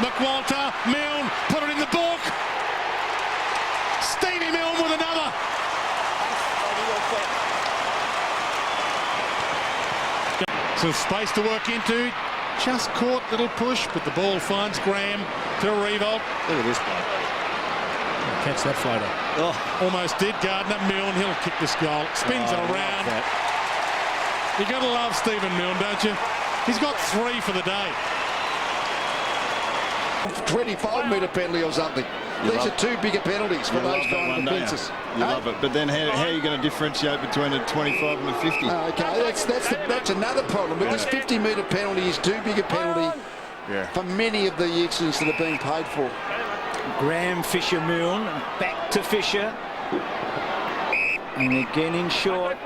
McWalter, Milne, put it in the book. Stevie Milne with another. Some space to work into. Just caught, little push, but the ball finds Graham to Revolt. Look at this play. Catch that floater. Oh. Almost did. Gardner, Milne, he'll kick this goal. Spins it around. You got to love Stephen Milne, don't you? He's got 3 for the day. 25-metre penalty or something. These are 2 bigger penalties for those kind of offences. You love it, but then how are you going to differentiate between a 25 and a 50? Okay, that's another problem. But this 50-metre penalty is too big a penalty for many of the incidents that are being paid for. Graham, Fisher, Milne, back to Fisher, and again in short.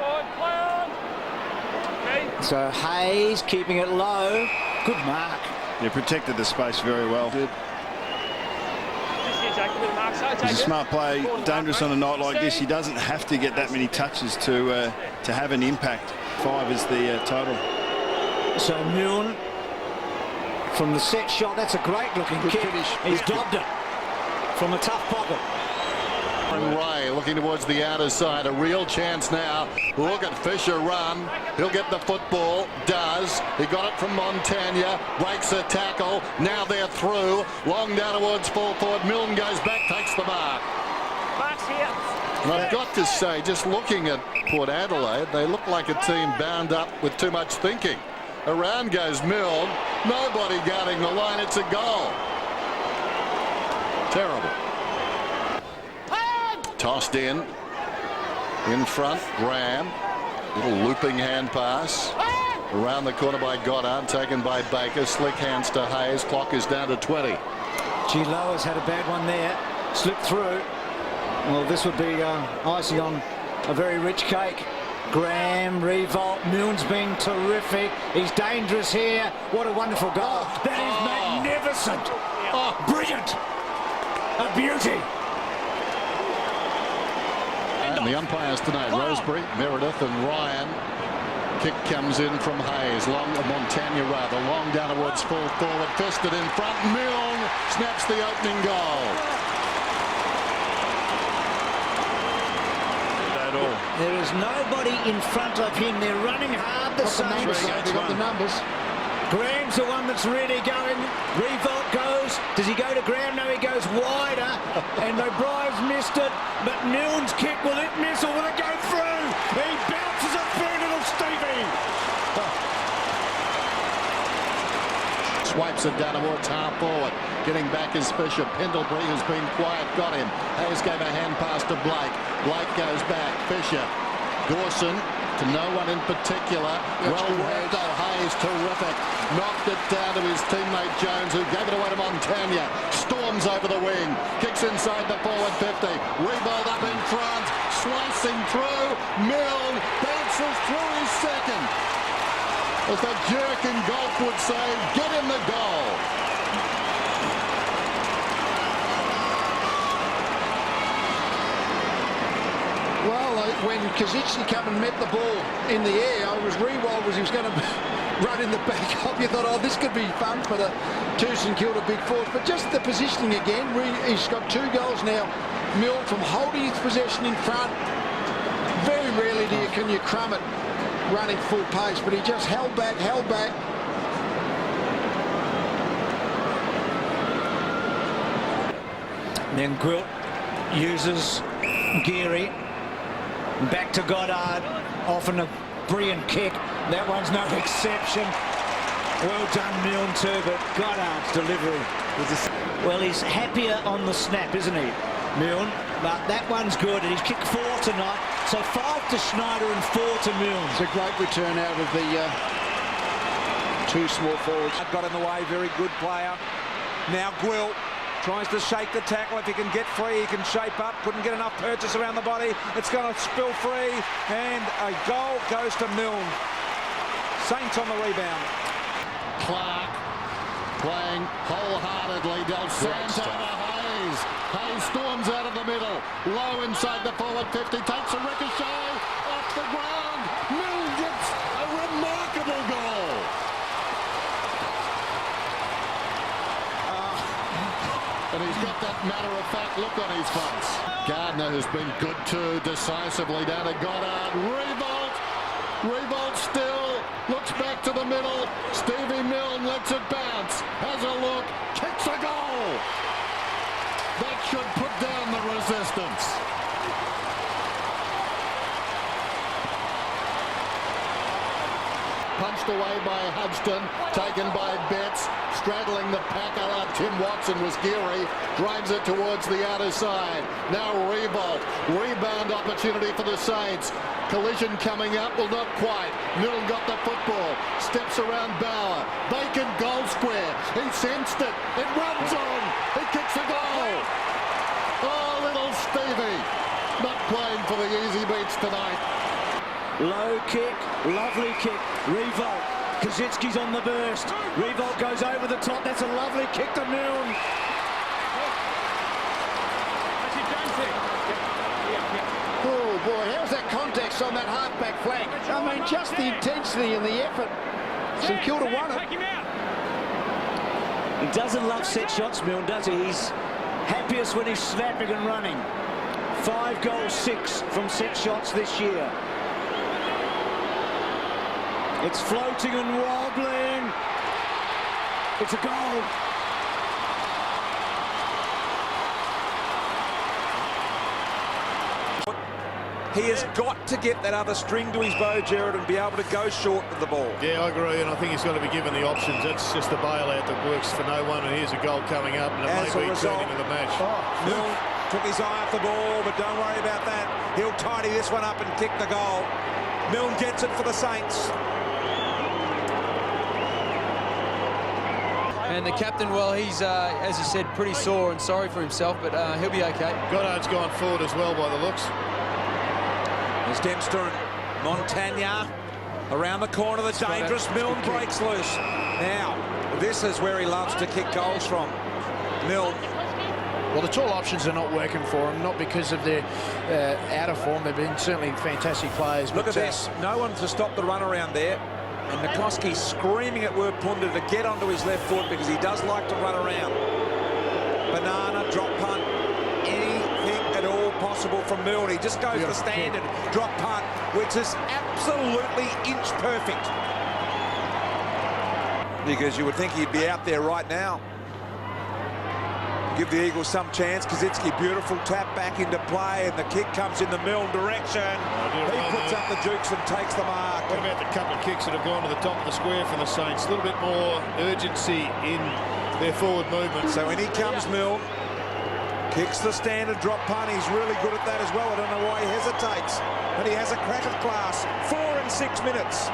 So Hayes keeping it low. Good mark. Yeah, protected the space very well. Good. He's a smart player, dangerous on a night like this. He doesn't have to get that many touches to have an impact. 5 is the total. So Milne from the set shot. That's a great looking kick. He's dobbed it from a tough pocket. Ray looking towards the outer side. A real chance now. Look at Fisher run. He'll get the football. Does. He got it from Montagna. Breaks a tackle. Now they're through. Long down towards full forward. Milne goes back, takes the mark. And I've got to say, just looking at Port Adelaide, they look like a team bound up with too much thinking. Around goes Milne. Nobody guarding the line. It's a goal. Terrible. Tossed in front, Graham. Little looping hand pass. Around the corner by Goddard, taken by Baker. Slick hands to Hayes. Clock is down to 20. G. Lower's had a bad one there. Slipped through. Well, this would be icing on a very rich cake. Graham, Revolt, Milne's been terrific. He's dangerous here. What a wonderful goal. That is magnificent. Brilliant. A beauty. And the umpires tonight, Rosebery, Meredith and Ryan. Kick comes in from Hayes, Montagna rather, long down towards full forward, fisted in front, Milne snaps the opening goal. There is nobody in front of him. They're running hard, the Saints. They've got the numbers. Graham's the one that's really going. Revolt goes. Does he go to Graham? No, he goes wider. And O'Brien's missed it. But Milne's kick, will it miss or will it go through? He bounces it through, little Stevie. Swipes it down towards half forward. Getting back is Fisher. Pendlebury, who's been quiet, got him. Hayes gave a hand pass to Blake. Blake goes back. Fisher. Dawson to no one in particular. Well worked though. Hayes, terrific. Knocked it down to his teammate Jones, who gave it away to Montagna. Storms over the wing. Kicks inside the forward 50. Rebound up in front. Slicing through. Milne bounces through his second. As the jerk in golf would say, get in the goal. Well, when Kazicki come and met the ball in the air, I was Rewald he was going to run in the back up. You thought, oh, this could be fun for the two St Kilda big force. But just the positioning again, he's got 2 goals now. Milne from holding his possession in front. Very rarely can you crumb it running full pace, but he just held back. Then Gwilt uses Geary. Back to Goddard. Often a brilliant kick. That one's no exception. Well done, Milne too, but Goddard's delivery. Well, he's happier on the snap, isn't he, Milne? But that one's good, and he's kicked 4 tonight. So 5 to Schneider and 4 to Milne. It's a great return out of the 2 small forwards. Got in the way, very good player. Now Gwilt tries to shake the tackle. If he can get free, he can shape up. Couldn't get enough purchase around the body. It's going to spill free, and a goal goes to Milne. Saints on the rebound. Clark playing wholeheartedly. Del Santo to Hayes. Hayes storms out of the middle. Low inside the forward 50. Takes a ricochet off the ground. Milne gets a remarkable goal. And he's got that matter-of-fact look on his face. Gardner has been good too, decisively down to Goddard. Revolt still looks back to the middle. Stevie Milne lets it bounce. Has a look, kicks a goal. That should put down the resistance. Punched away by Hudson, taken by Betts, straddling the pack a la Tim Watson was Geary, drives it towards the outer side. Now Revolt, rebound opportunity for the Saints. Collision coming up, well not quite. Milne got the football, steps around Bauer, vacant goal square. He sensed it, it runs on, he kicks a goal. Oh, little Stevie, not playing for the easy beats tonight. Low kick, lovely kick. Revolt. Kazicki's on the burst. Revolt goes over the top. That's a lovely kick to Milne. Oh boy, how's that context on that half-back flank? I mean, just the intensity and the effort. St Kilda won it. He doesn't love set shots, Milne, does he? He's happiest when he's snapping and running. 5 goals, 6 from set shots this year. It's floating and wobbling. It's a goal. He has got to get that other string to his bow, Jared, and be able to go short with the ball. Yeah, I agree, and I think he's got to be given the options. That's just a bailout that works for no one, and here's a goal coming up, and it may be turning to the match. Milne took his eye off the ball, but don't worry about that. He'll tidy this one up and kick the goal. Milne gets it for the Saints. And the captain, well, he's, as you said, pretty sore and sorry for himself, but he'll be okay. Goddard's gone forward as well by the looks. There's Dempster and Montagna around the corner, the dangerous Milne breaks loose. Now, this is where he loves to kick goals from. Milne. Well, the tall options are not working for him, not because of their out of form. They've been certainly fantastic players. Look at this. No one to stop the run around there. And Nikoski screaming at Werpunda to get onto his left foot because he does like to run around. Banana, drop punt, anything at all possible from Milne. He just goes the standard drop punt, which is absolutely inch perfect. Because you would think he'd be out there right now. Give the Eagles some chance. Kazitsky, beautiful tap back into play, and the kick comes in the Milne direction. He puts up the jukes and takes the mark. What about the couple of kicks that have gone to the top of the square for the Saints? A little bit more urgency in their forward movement. So in he comes, Milne. Kicks the standard drop punt. He's really good at that as well. I don't know why he hesitates. But he has a crack at class. 4 and 6 minutes.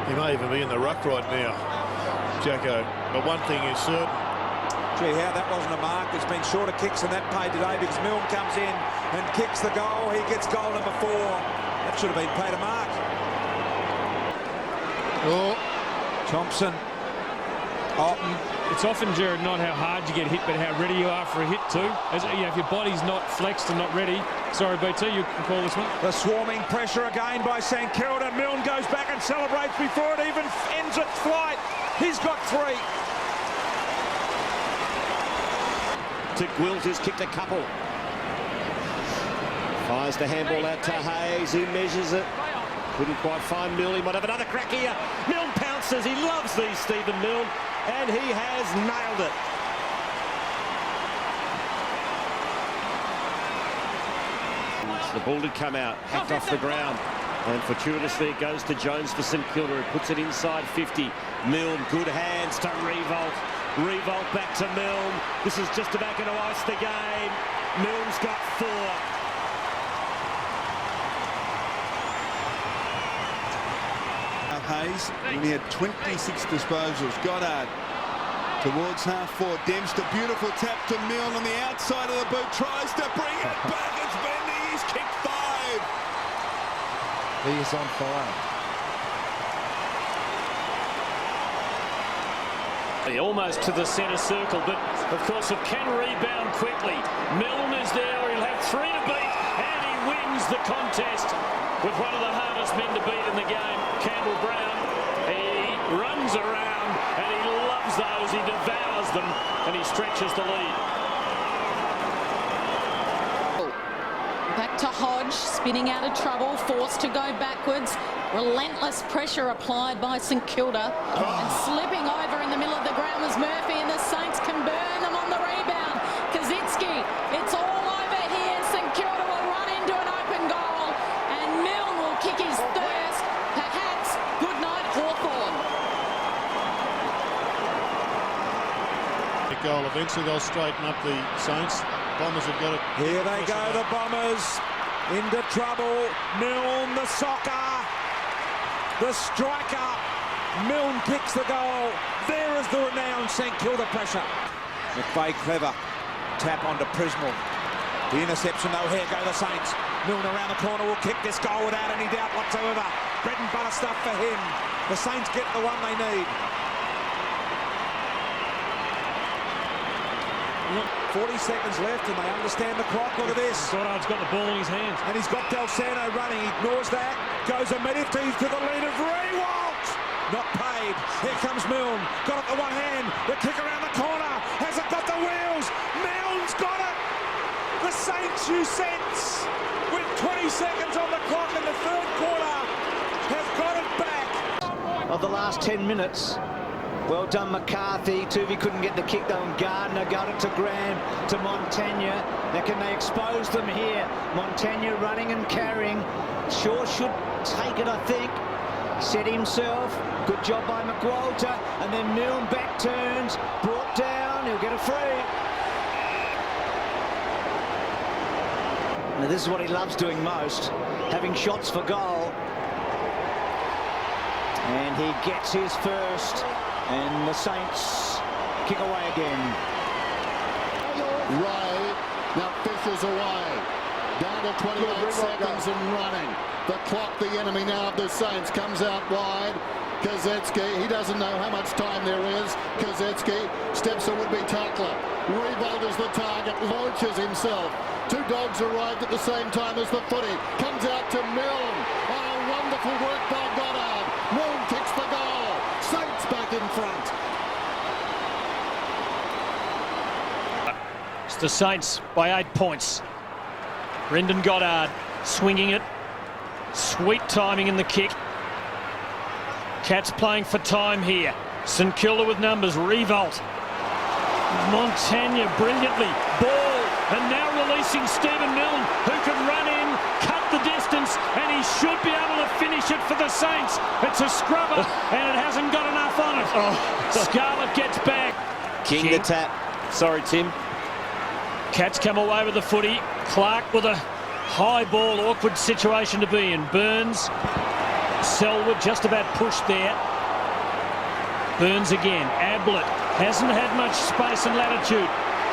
He may even be in the ruck right now, Jacko. But one thing is certain. Gee, how that wasn't a mark. There's been shorter kicks than that paid today because Milne comes in and kicks the goal. He gets goal number 4. That should have been paid a mark. Oh, Thompson. Otten. It's often, Jared, not how hard you get hit, but how ready you are for a hit too. As you know, if your body's not flexed and not ready. Sorry, BT, you can call this one. The swarming pressure again by St. Kilda. Milne goes back and celebrates before it even ends its flight. He's got 3. Dick Wills has kicked a couple. Fires the handball out to Hayes. He measures it. Couldn't quite find Milne. He might have another crack here. Milne pounces. He loves these, Stephen Milne. And he has nailed it. The ball did come out, hacked off the ground. And fortuitously it goes to Jones for St. Kilda, who puts it inside 50. Milne, good hands to Revolt. Revolt back to Milne. This is just about going to ice the game. Milne's got 4. Hayes only had 26 disposals. Goddard towards half-forward. Dempster, beautiful tap to Milne on the outside of the boot. Tries to bring it back. It's Bendy. He's kicked 5. He is on fire. Almost to the centre circle, but of course it can rebound quickly. Milne is there. He'll have 3 to beat, and he wins the contest with one of the hardest men to beat in the game, Campbell Brown. He runs around and he loves those. He devours them and he stretches the lead. Back to Hodge, spinning out of trouble, forced to go backwards. Relentless pressure applied by St. Kilda. And slipping over in the middle of the ground was Murphy, and the Saints can burn them on the rebound. Kazitsky, it's all over here. St. Kilda will run into an open goal, and Milne will kick his thirst. Perhaps good night, Hawthorn. The goal. Eventually they'll straighten up the Saints. Bombers have got it. Here they go, the Bombers into trouble. Milne, the soccer, the striker. Milne kicks the goal. There is the renowned St. Kilda pressure. McVeigh clever. Tap onto Prismal. The interception though, here go the Saints. Milne around the corner will kick this goal without any doubt whatsoever. Bread and butter stuff for him. The Saints get the one they need. 40 seconds left and they understand the clock. Look at this. Goddard's got the ball in his hands. And he's got Del Sano running. He ignores that. Goes immediately to the lead of Rewalt. Not paid. Here comes Milne. Got it the one hand. The kick around the corner. Has it got the wheels? Milne's got it. The Saints, you sense, with 20 seconds on the clock in the 3rd quarter, has got it back. Of the last 10 minutes. Well done, McCarthy. Tuvey couldn't get the kick though, and Gardner got it to Graham, to Montagna. Now can they expose them here? Montagna running and carrying. Shaw should take it, I think. Set himself. Good job by McWalter. And then Milne back turns. Brought down. He'll get a free. Now this is what he loves doing most. Having shots for goal. And he gets his first. And the Saints kick away again. Ray now fishes away. Down to 28 seconds and running. The clock, the enemy now of the Saints, comes out wide. Kazetsky, he doesn't know how much time there is. Kazetsky steps a would-be tackler. Revolt is the target, launches himself. Two dogs arrived at the same time as the footy. Comes out to Milne. Oh, wonderful work by Goddard. Milne kicks the goal. Saints back in front. It's the Saints by 8 points. Brendan Goddard swinging it. Sweet timing in the kick. Cats playing for time here. St Kilda with numbers. Revolt. Montagna brilliantly. Ball. And now releasing Stephen Milne, who can run in, cut the distance, and he should be able to finish it for the Saints. It's a scrubber, and it hasn't got enough on it. Scarlett gets back. King the tap. Sorry, Tim. Cats come away with the footy. Clark with a high ball, awkward situation to be in. Burns, Selwood just about pushed there. Burns again. Ablett hasn't had much space and latitude.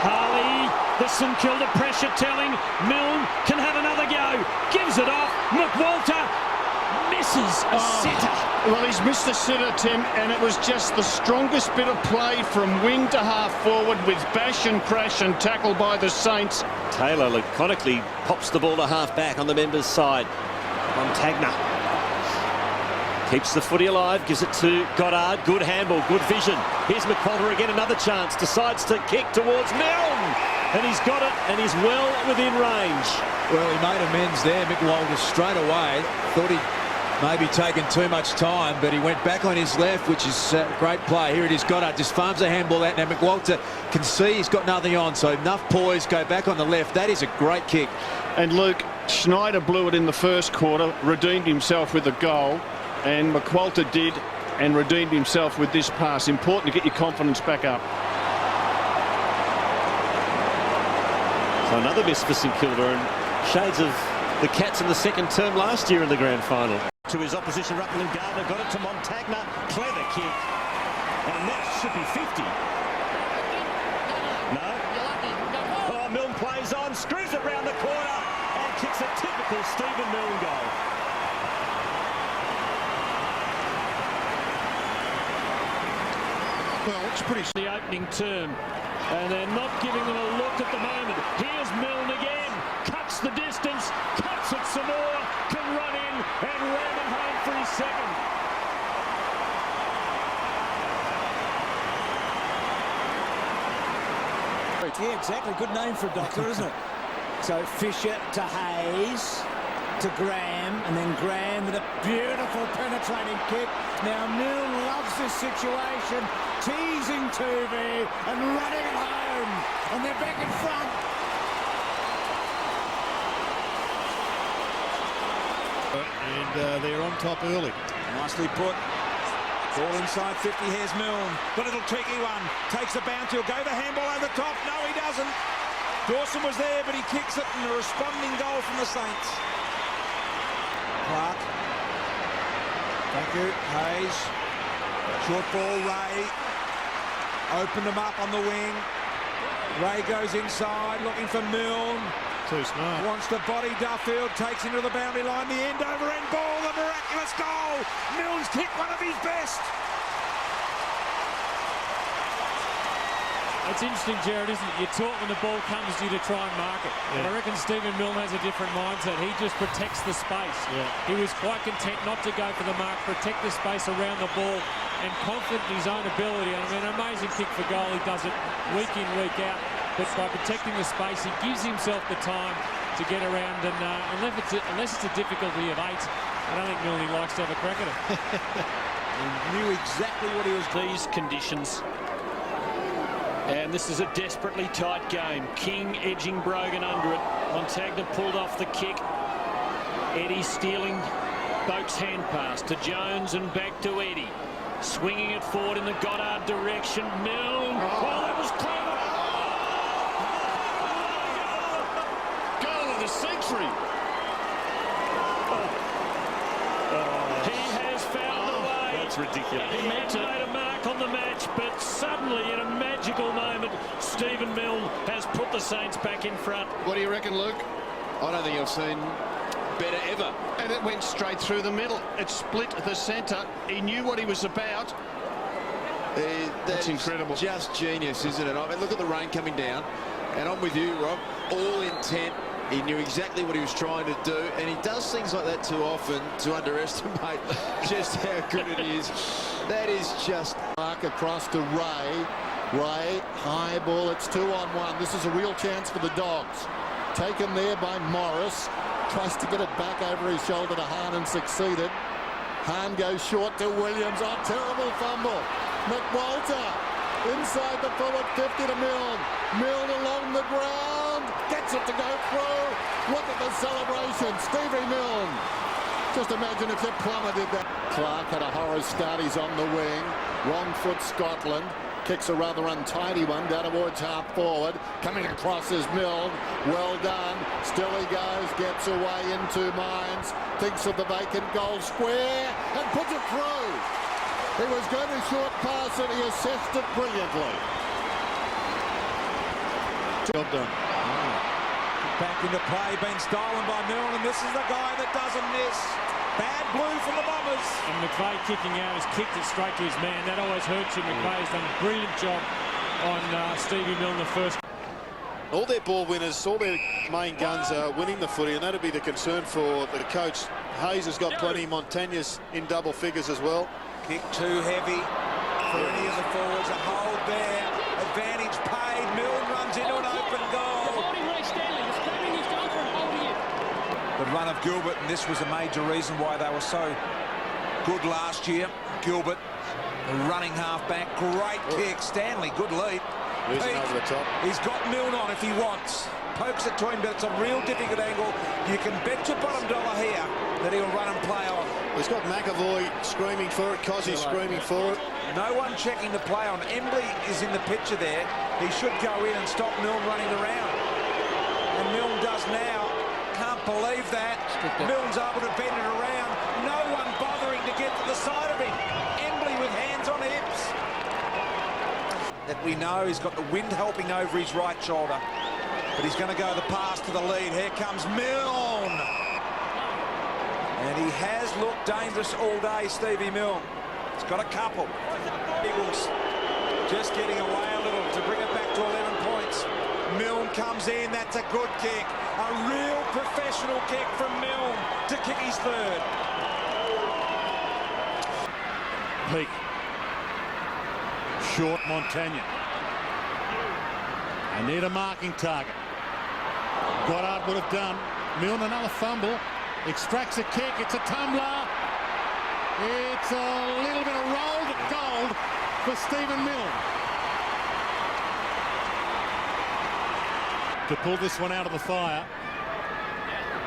Harley, the St Kilda pressure telling. Milne can have another go. Gives it off. McWalter misses a sitter. Well, he's missed the sitter, Tim, and it was just the strongest bit of play from wing to half forward with bash and crash and tackle by the Saints. Taylor laconically pops the ball to half back on the members' side. Montagna keeps the footy alive, gives it to Goddard. Good handball, good vision. Here's McWalter again, another chance. Decides to kick towards Milne. And he's got it, and he's well within range. Well, he made amends there, McWalter, straight away. Thought he'd maybe taken too much time, but he went back on his left, which is a great play. Here it is, Goddard just farms a handball out. Now McWalter can see he's got nothing on, so enough poise, go back on the left. That is a great kick. And Luke, Schneider blew it in the first quarter, redeemed himself with a goal, and McWalter did, and redeemed himself with this pass. Important to get your confidence back up. So another miss for St Kilda, and shades of the Cats in the second term last year in the grand final. To his opposition, Ruppel and Gardner got it to Montagna. Clever kick. And that should be 50. No? Oh, Milne plays on, screws it round the corner, and kicks a typical Stephen Milne goal. Well, it's pretty... The opening term, and they're not giving them a look at the moment. Here's Milne again, cuts the distance, cuts it some more, can run in and ram it home for his second. Yeah, exactly. Good name for a doctor, isn't it? So Fisher to Hayes to Graham, and then Graham with a beautiful penetrating kick. Now Milne loves this situation, teasing Tuvey and running it home, and they're back in front. And they're on top early. Nicely put. Ball inside 50, here's Milne. The little tricky one. Takes a bounce, he'll go the handball over the top. No, he doesn't. Dawson was there, but he kicks it, and a responding goal from the Saints. Clark. Thank you. Hayes. Short ball, Ray. Opened him up on the wing. Ray goes inside, looking for Milne. Too smart. Wants to body Duffield, takes into the boundary line, the end over end ball, the miraculous goal. Milne's kicked one of his best. It's interesting, Jared, isn't it? You're taught when the ball comes to you to try and mark it. Yeah. But I reckon Stephen Milne has a different mindset. He just protects the space. Yeah. He was quite content not to go for the mark, protect the space around the ball, and confident in his own ability. I mean, an amazing kick for goal. He does it week in, week out. But by protecting the space, he gives himself the time to get around. And unless it's a difficulty of 8, I don't think Milne likes to have a crack at it. He knew exactly what he was doing. These conditions. And this is a desperately tight game. King edging Brogan under it. Montagna pulled off the kick. Eddie stealing Boak's hand pass to Jones and back to Eddie. Swinging it forward in the Goddard direction. Milne. Oh, that was clever. Goal of the century. He has found a way. That's ridiculous. He made a mark on the match, but suddenly, in a magical moment, Stephen Milne has put the Saints back in front. What do you reckon, Luke? I don't think I've seen better ever. And it went straight through the middle. It split the centre. He knew what he was about. That's incredible. Just genius, isn't it? I mean, look at the rain coming down. And I'm with you, Rob. All intent. He knew exactly what he was trying to do. And he does things like that too often to underestimate just how good it is. That is just... Mark across to Ray. Ray, high ball. It's 2-on-1. This is a real chance for the Dogs. Taken there by Morris. Tries to get it back over his shoulder to Hahn and succeeded. Hahn goes short to Williams. Oh, terrible fumble. McWalter inside the forward 50 to Milne. Milne along the ground. Gets it to go through. Look at the celebration. Stephen Milne. Just imagine if Sepp Plummer did that. Clark had a horror start. He's on the wing. Wrong foot Scotland. Kicks a rather untidy one down towards half forward. Coming across is Milne. Well done. Still he goes. Gets away into Mines. Thinks of the vacant goal square and puts it through. He was going to short pass and he assessed it brilliantly. Job done. Back into play, been stolen by Milne, and this is the guy that doesn't miss. Bad blue from the Bombers. And McVeigh kicking out has kicked it straight to his man. That always hurts you. McVeigh's done a brilliant job on Stevie Milne the first. All their ball winners, all their main guns are winning the footy, and that'll be the concern for the coach. Hayes has got plenty. Montagne's in double figures as well. Kick too heavy for any of the forwards. A hold there. Advantage paid. Milne runs into an open goal. The run of Gilbert, and this was a major reason why they were so good last year. Gilbert, the running half-back, great kick. Stanley, good lead. Losing over the top. He's got Milne on if he wants. Pokes it to him, but it's a real difficult angle. You can bet your bottom dollar here that he'll run and play on. He's got McAvoy screaming for it. Cozzy's screaming for it. No one checking the play on. Embley is in the picture there. He should go in and stop Milne running around. And Milne does now. Can't believe that. Milne's able to bend it around. No one bothering to get to the side of him. Embley with hands on hips. That we know he's got the wind helping over his right shoulder. But he's going to go the pass to the lead. Here comes Milne. And he has looked dangerous all day, Stevie Milne. He's got a couple. Eagles just getting away a little to bring it back to 11 points. Milne comes in. That's a good kick. A real professional kick from Milne to kick his third. Peak. Short Montagna. I need a marking target. Goddard would have done. Milne another fumble. Extracts a kick. It's a tumbler. It's a little bit of rolled gold for Stephen Milne. To pull this one out of the fire.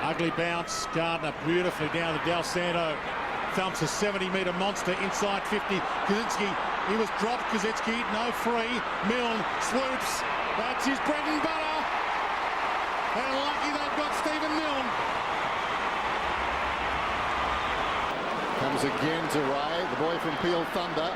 Ugly bounce. Gardner beautifully down to Del Santo. Thumps a 70-metre monster inside 50. Kaczynski, he was dropped. Kaczynski, no free. Milne swoops. That's his bread and butter. They're lucky they've got Stephen Milne. Comes again to Ray, the boy from Peel Thunder.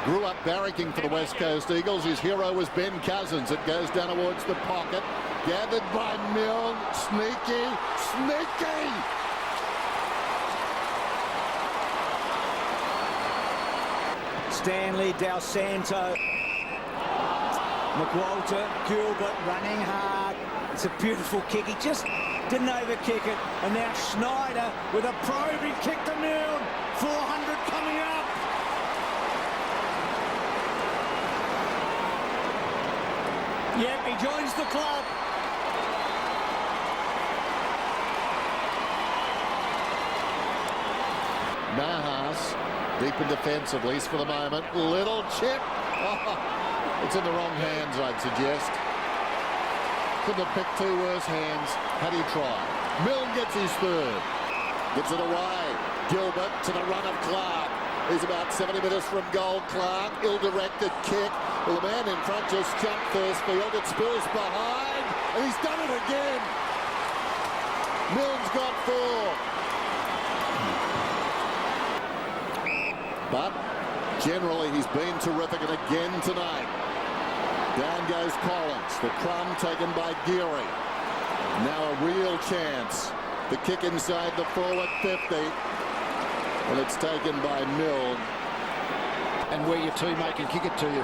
Grew up barracking for the West Coast Eagles. His hero was Ben Cousins. It goes down towards the pocket. Gathered by Milne. Sneaky, sneaky! Stanley, Del Santo, McWalter, Gilbert running hard. It's a beautiful kick. He just didn't overkick it. And now Schneider with a probing kick to Milne. 400 coming up. Yep, he joins the club. Nahas, deep in defence at least for the moment. Little chip. Oh, it's in the wrong hands, I'd suggest. Couldn't have picked two worse hands had he tried. Milne gets his third. Gives it away. Gilbert to the run of Clark. He's about 70 metres from goal. Clark, ill-directed kick. Well, the man in front just jumped first field. It spills behind, and he's done it again. Milne's got four. But generally, he's been terrific, and again tonight. Down goes Collins. The crumb taken by Geary. Now a real chance. The kick inside the forward 50. And it's taken by Milne. And where your teammate can kick it to you.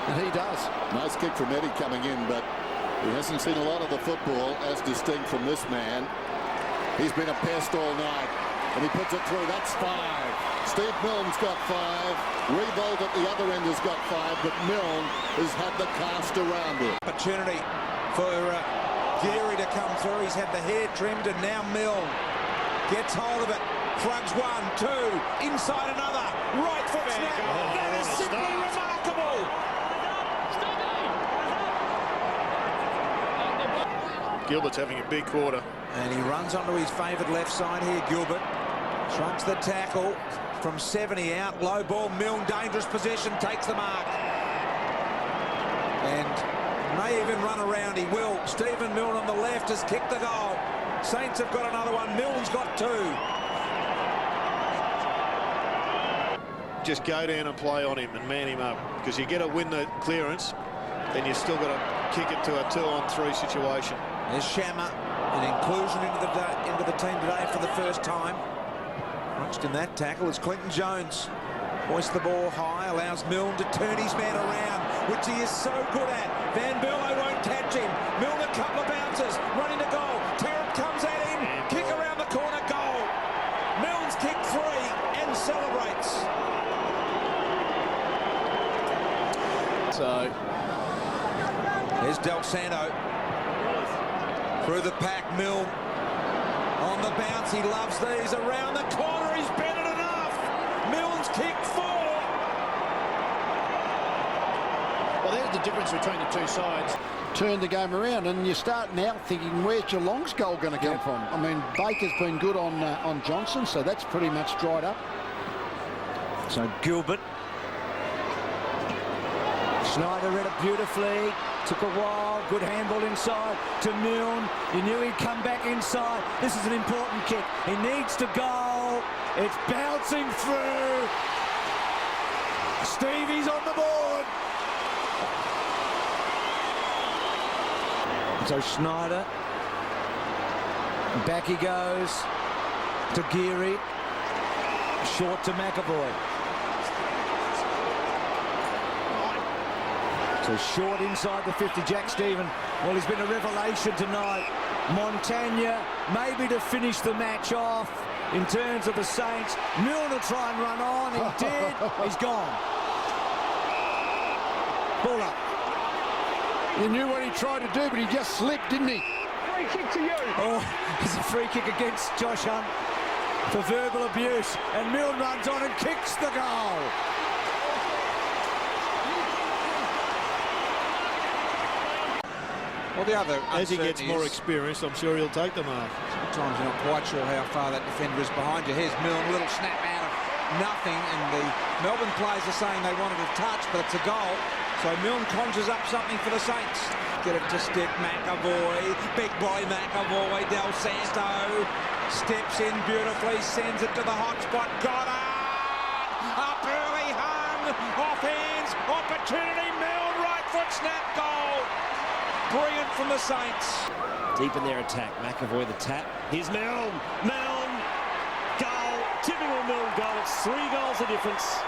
And he does. Nice kick from Eddie coming in, but he hasn't seen a lot of the football as distinct from this man. He's been a pest all night. And he puts it through. That's 5. Steve Milne's got 5. Revolt at the other end has got 5. But Milne has had the cast around it. Opportunity for Geary to come through. He's had the hair trimmed, and now Milne gets hold of it. Plugs 1, 2, inside another. Right foot snap. That is simply remarkable. Gilbert's having a big quarter. And he runs onto his favoured left side here, Gilbert. Shrugs the tackle from 70 out. Low ball, Milne, dangerous possession, takes the mark. And may even run around, he will. Stephen Milne on the left has kicked the goal. Saints have got another one, Milne's got 2. Just go down and play on him and man him up, because you get to win the clearance, then you still got to kick it to a 2-on-3 situation. There's Shammer, an inclusion into the team today for the first time. Crunched in that tackle is Clinton Jones. Hoists the ball high, allows Milne to turn his man around, which he is so good at. Van Berlo won't catch him. Milne a couple of bounces, running to goal. Terrett comes at him, kick around the corner, goal. Milne's kicked 3 and celebrates. So there's Del Santo through the pack. Milne on the bounce. He loves these around the corner. He's bent it enough. Milne's kicked 4. Well, there's the difference between the two sides. Turn the game around, and you start now thinking, where's Geelong's goal going to come from? I mean, Baker's been good on Johnson, so that's pretty much dried up. So Gilbert. Schneider read it beautifully. Took a while. Good handball inside to Milne. You knew he'd come back inside. This is an important kick. He needs to go. It's bouncing through. Stevie's on the board. So Schneider. Back he goes to Geary. Short to McAvoy. So short inside the 50, Jack Stephen. Well, he's been a revelation tonight. Montagna, maybe to finish the match off in terms of the Saints. Milne will try and run on. He did. He's gone. Ball up. You knew what he tried to do, but he just slipped, didn't he? Free kick to you. Oh, there's a free kick against Josh Hunt for verbal abuse. And Milne runs on and kicks the goal. Well, the other as he gets more experience, I'm sure he'll take them off. Sometimes you're not quite sure how far that defender is behind you. Here's Milne, a little snap out of nothing, and the Melbourne players are saying they wanted a touch, but it's a goal. So Milne conjures up something for the Saints. Get it to stick, McAvoy, big boy McAvoy, Del Santo steps in beautifully, sends it to the hot spot, got it! Up early, hung, off hands, opportunity, Milne, right foot snap, goal! Brilliant from the Saints. Deep in their attack. McAvoy the tap. Here's Milne. Milne. Goal. Typical Milne goal. It's 3 goals the difference.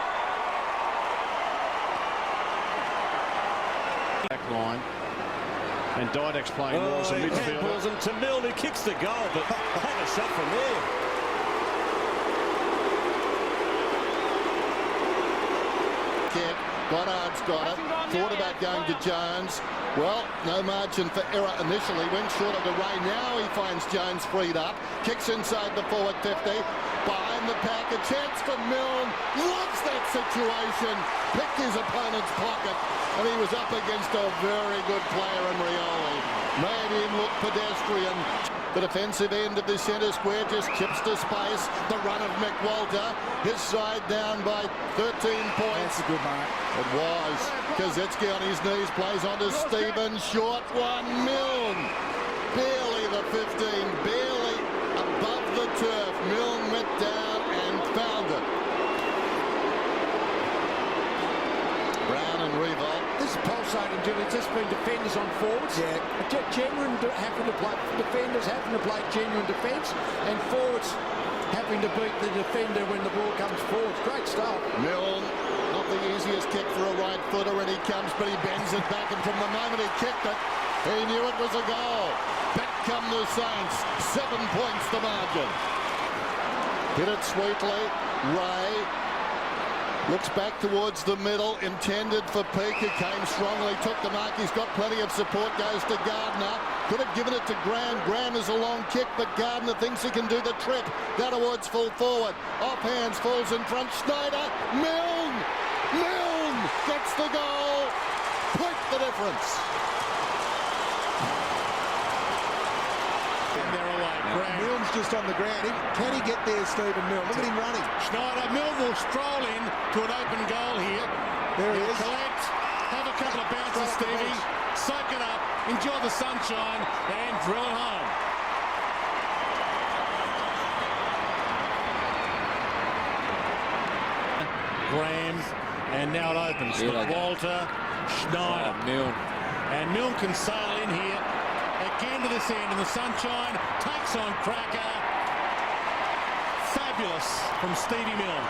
Back line. And Didak's playing more as a midfielder. Balls him to Milne, who kicks the goal, but had a shot from there. Kick. Goddard's got it. Thought about going to Jones. Well, no margin for error initially. Went short of the Ray. Now he finds Jones freed up. Kicks inside the forward 50. Behind the pack, a chance for Milne. Loves that situation. Picked his opponent's pocket. And he was up against a very good player in Rioli. Made him look pedestrian. The defensive end of the centre square just chips to space. The run of McWalter. His side down by 13 points. That's a good mark. It was. Kazitsky on his knees plays on to Stephen. Short one. Milne. Barely the 15. Barely above the turf. Milne went down and found it. Brown and Revolt. this is pulsating, Jim. It's just been defenders on forwards. Yeah. Genuine having to play, defenders having to play genuine defence, and forwards having to beat the defender when the ball comes forward. Great stuff. Milne, not the easiest kick for a right footer, and he comes, but he bends it back, and from the moment he kicked it, he knew it was a goal. Back come the Saints, 7 points the margin. Hit it sweetly. Ray looks back towards the middle, intended for Peake, who came strongly, took the mark. He's got plenty of support, goes to Gardner. Could have given it to Graham. Graham is a long kick, but Gardner thinks he can do the trip. Go towards full forward. Off hands, falls in front. Schneider. Milne! Milne gets the goal. Point the difference. Milne's just on the ground. Can he get there, Stephen Milne? Look at him running. Schneider. Milne will stroll in to an open goal here. There he is. Collect, have a couple of bounces, Stevie. Soak it up, enjoy the sunshine, and drill it home. Graham, and now it opens. Walter, Schneider. Milne. And Milne can sail in here. Again to this end in the sunshine. Takes on Cracker. Fabulous from Stevie Milne.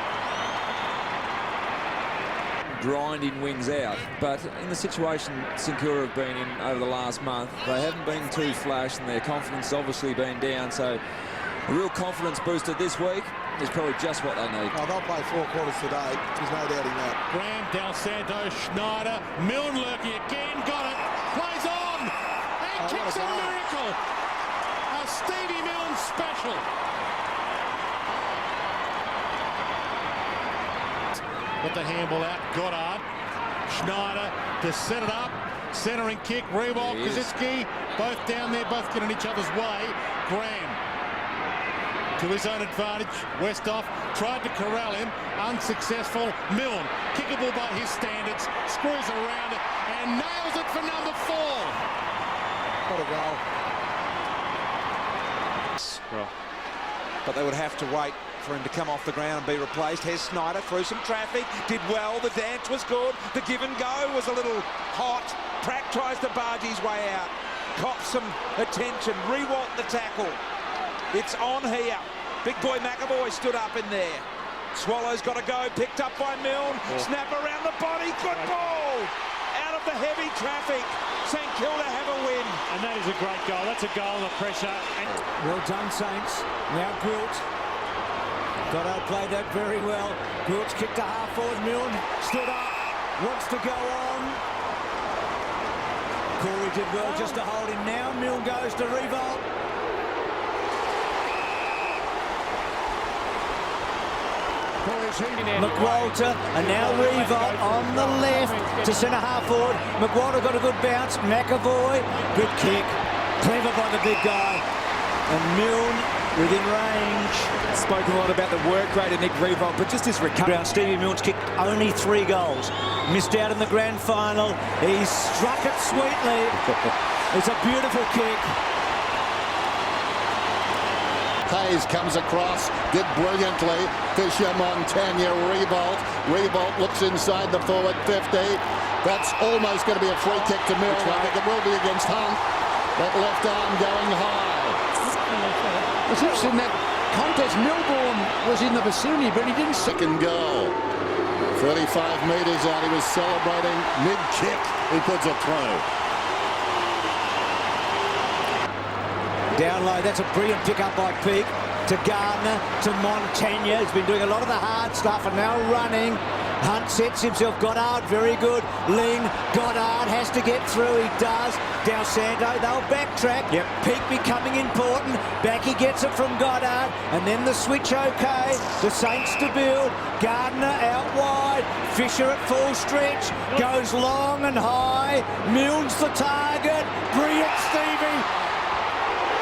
Grinding wings out, but in the situation St Kilda have been in over the last month, they haven't been too flash, and their confidence has obviously been down, so a real confidence booster this week is probably just what they need. Oh, they'll play 4 quarters today, there's no doubting that. Graham, Del Santo, Schneider, Milne lurking again, got it, plays on, and kicks a miracle. A Stevie Milne special. Got the handball out, Goddard, Schneider to set it up, centering kick, Rewalt, Kazitsky, both down there, both getting each other's way. Graham to his own advantage, Westhoff tried to corral him, unsuccessful. Milne, kickable by his standards, screws around it and nails it for number 4. What a goal. But they would have to wait for him to come off the ground and be replaced. Here's Schneider through some traffic, did well, the dance was good, the give and go was a little hot. Pratt tries to barge his way out, cops some attention, Rewalt the tackle. It's on here. Big boy McAvoy stood up in there. Swallows got to go, picked up by Milne, snap around the body, good ball! Out of the heavy traffic, St Kilda have a win. And that is a great goal, that's a goal of pressure. Well done, Saints. Now Gwilt. Goddard played that very well. Gwilt's kicked to half forward. Milne stood up, wants to go on. Corey did well just to hold him. Now Milne goes to Rewalt. McWalter, and now Rewalt on the left to centre half forward. McWalter got a good bounce. McAvoy, good kick. Clever by the big guy. And Milne within range. Spoken a lot about the work rate of Nick Rewalt, but just his recovery. Stevie Milne's kicked only 3 goals. Missed out in the grand final. He struck it sweetly. It's a beautiful kick. Hayes comes across, did brilliantly. Fisher, Montagna, Rewalt. Rewalt looks inside the forward 50. That's almost going to be a free kick to Milne. I think it will be against Hunt. That left arm going high. It's interesting that contest. Milbourne was in the vicinity, but he didn't. Second goal. 35 metres out. He was celebrating mid-kick. He puts it through. Down low, that's a brilliant pick-up by Peake. To Gardner, to Montagna. He's been doing a lot of the hard stuff and now running. Hunt sets himself. Goddard, very good. Ling, Goddard has to get through. He does. Del Santo, they'll backtrack. Yep. Peake becoming important. Back he gets it from Goddard. And then the switch okay. The Saints to build. Gardner out wide. Fisher at full stretch. Goes long and high. Milne's the target. Brilliant, Stevie.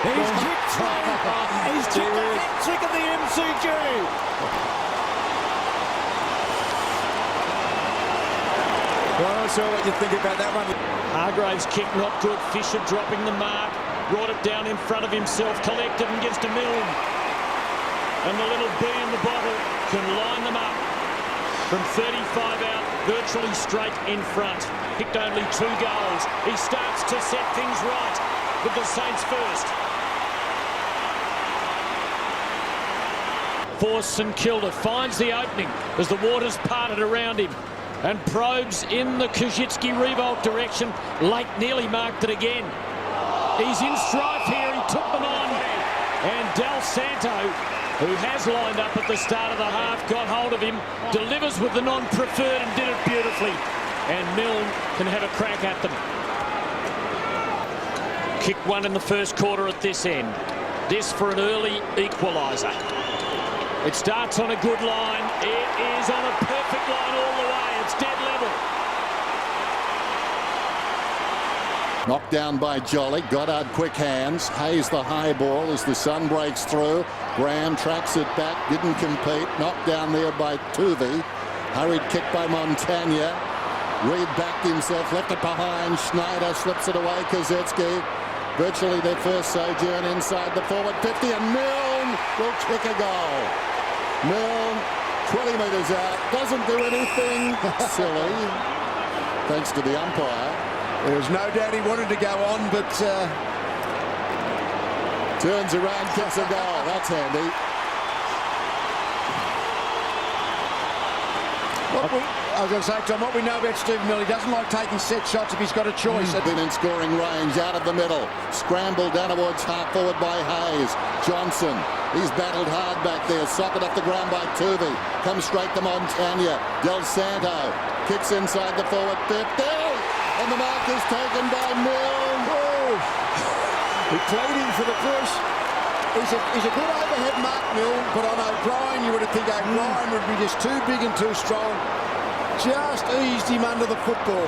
He's kicked through. He's took the hat-trick of the MCG. Well, I'm not sure what you think about that one. Hargraves' kick not good. Fisher dropping the mark. Brought it down in front of himself. Collected and gives to Milne. And the little bee in the bottle can line them up from 35 out. virtually straight in front. Kicked only 2 goals. He starts to set things right with the Saints first. For St Kilda, finds the opening as the waters parted around him and probes in the Koschitzki-Revolt direction. Lake nearly marked it again. He's in strife here, he took them on. And Del Santo, who has lined up at the start of the half, got hold of him, delivers with the non-preferred and did it beautifully. And Milne can have a crack at them. Kick one in the first quarter at this end. This for an early equaliser. It starts on a good line. It is on a perfect line all the way. It's dead level. Knocked down by Jolly. Goddard quick hands. Hayes the high ball as the sun breaks through. Graham tracks it back. Didn't compete. Knocked down there by Tuvey. Hurried kick by Montagna. Reed backed himself. Left it behind. Schneider slips it away. Koschitzki. Virtually their first sojourn inside the forward 50. And Milne will kick a goal. Milne, 20 metres out. Doesn't do anything silly. Thanks to the umpire. There was no doubt he wanted to go on, but turns around, kicks a goal. That's handy. I was going to say, Tom, what we know about Stephen Milne, he doesn't like taking set shots if he's got a choice. Been in scoring range, out of the middle. Scrambled down towards half forward by Hayes. Johnson, he's battled hard back there. Socket off the ground by Tuvey. Comes straight to Montagna. Del Santo kicks inside the forward 50. And the mark is taken by Milne. Oh. He played in for the push. He's a good overhead mark, Milne, but on O'Brien you would think O'Brien would be just too big and too strong. Just eased him under the football.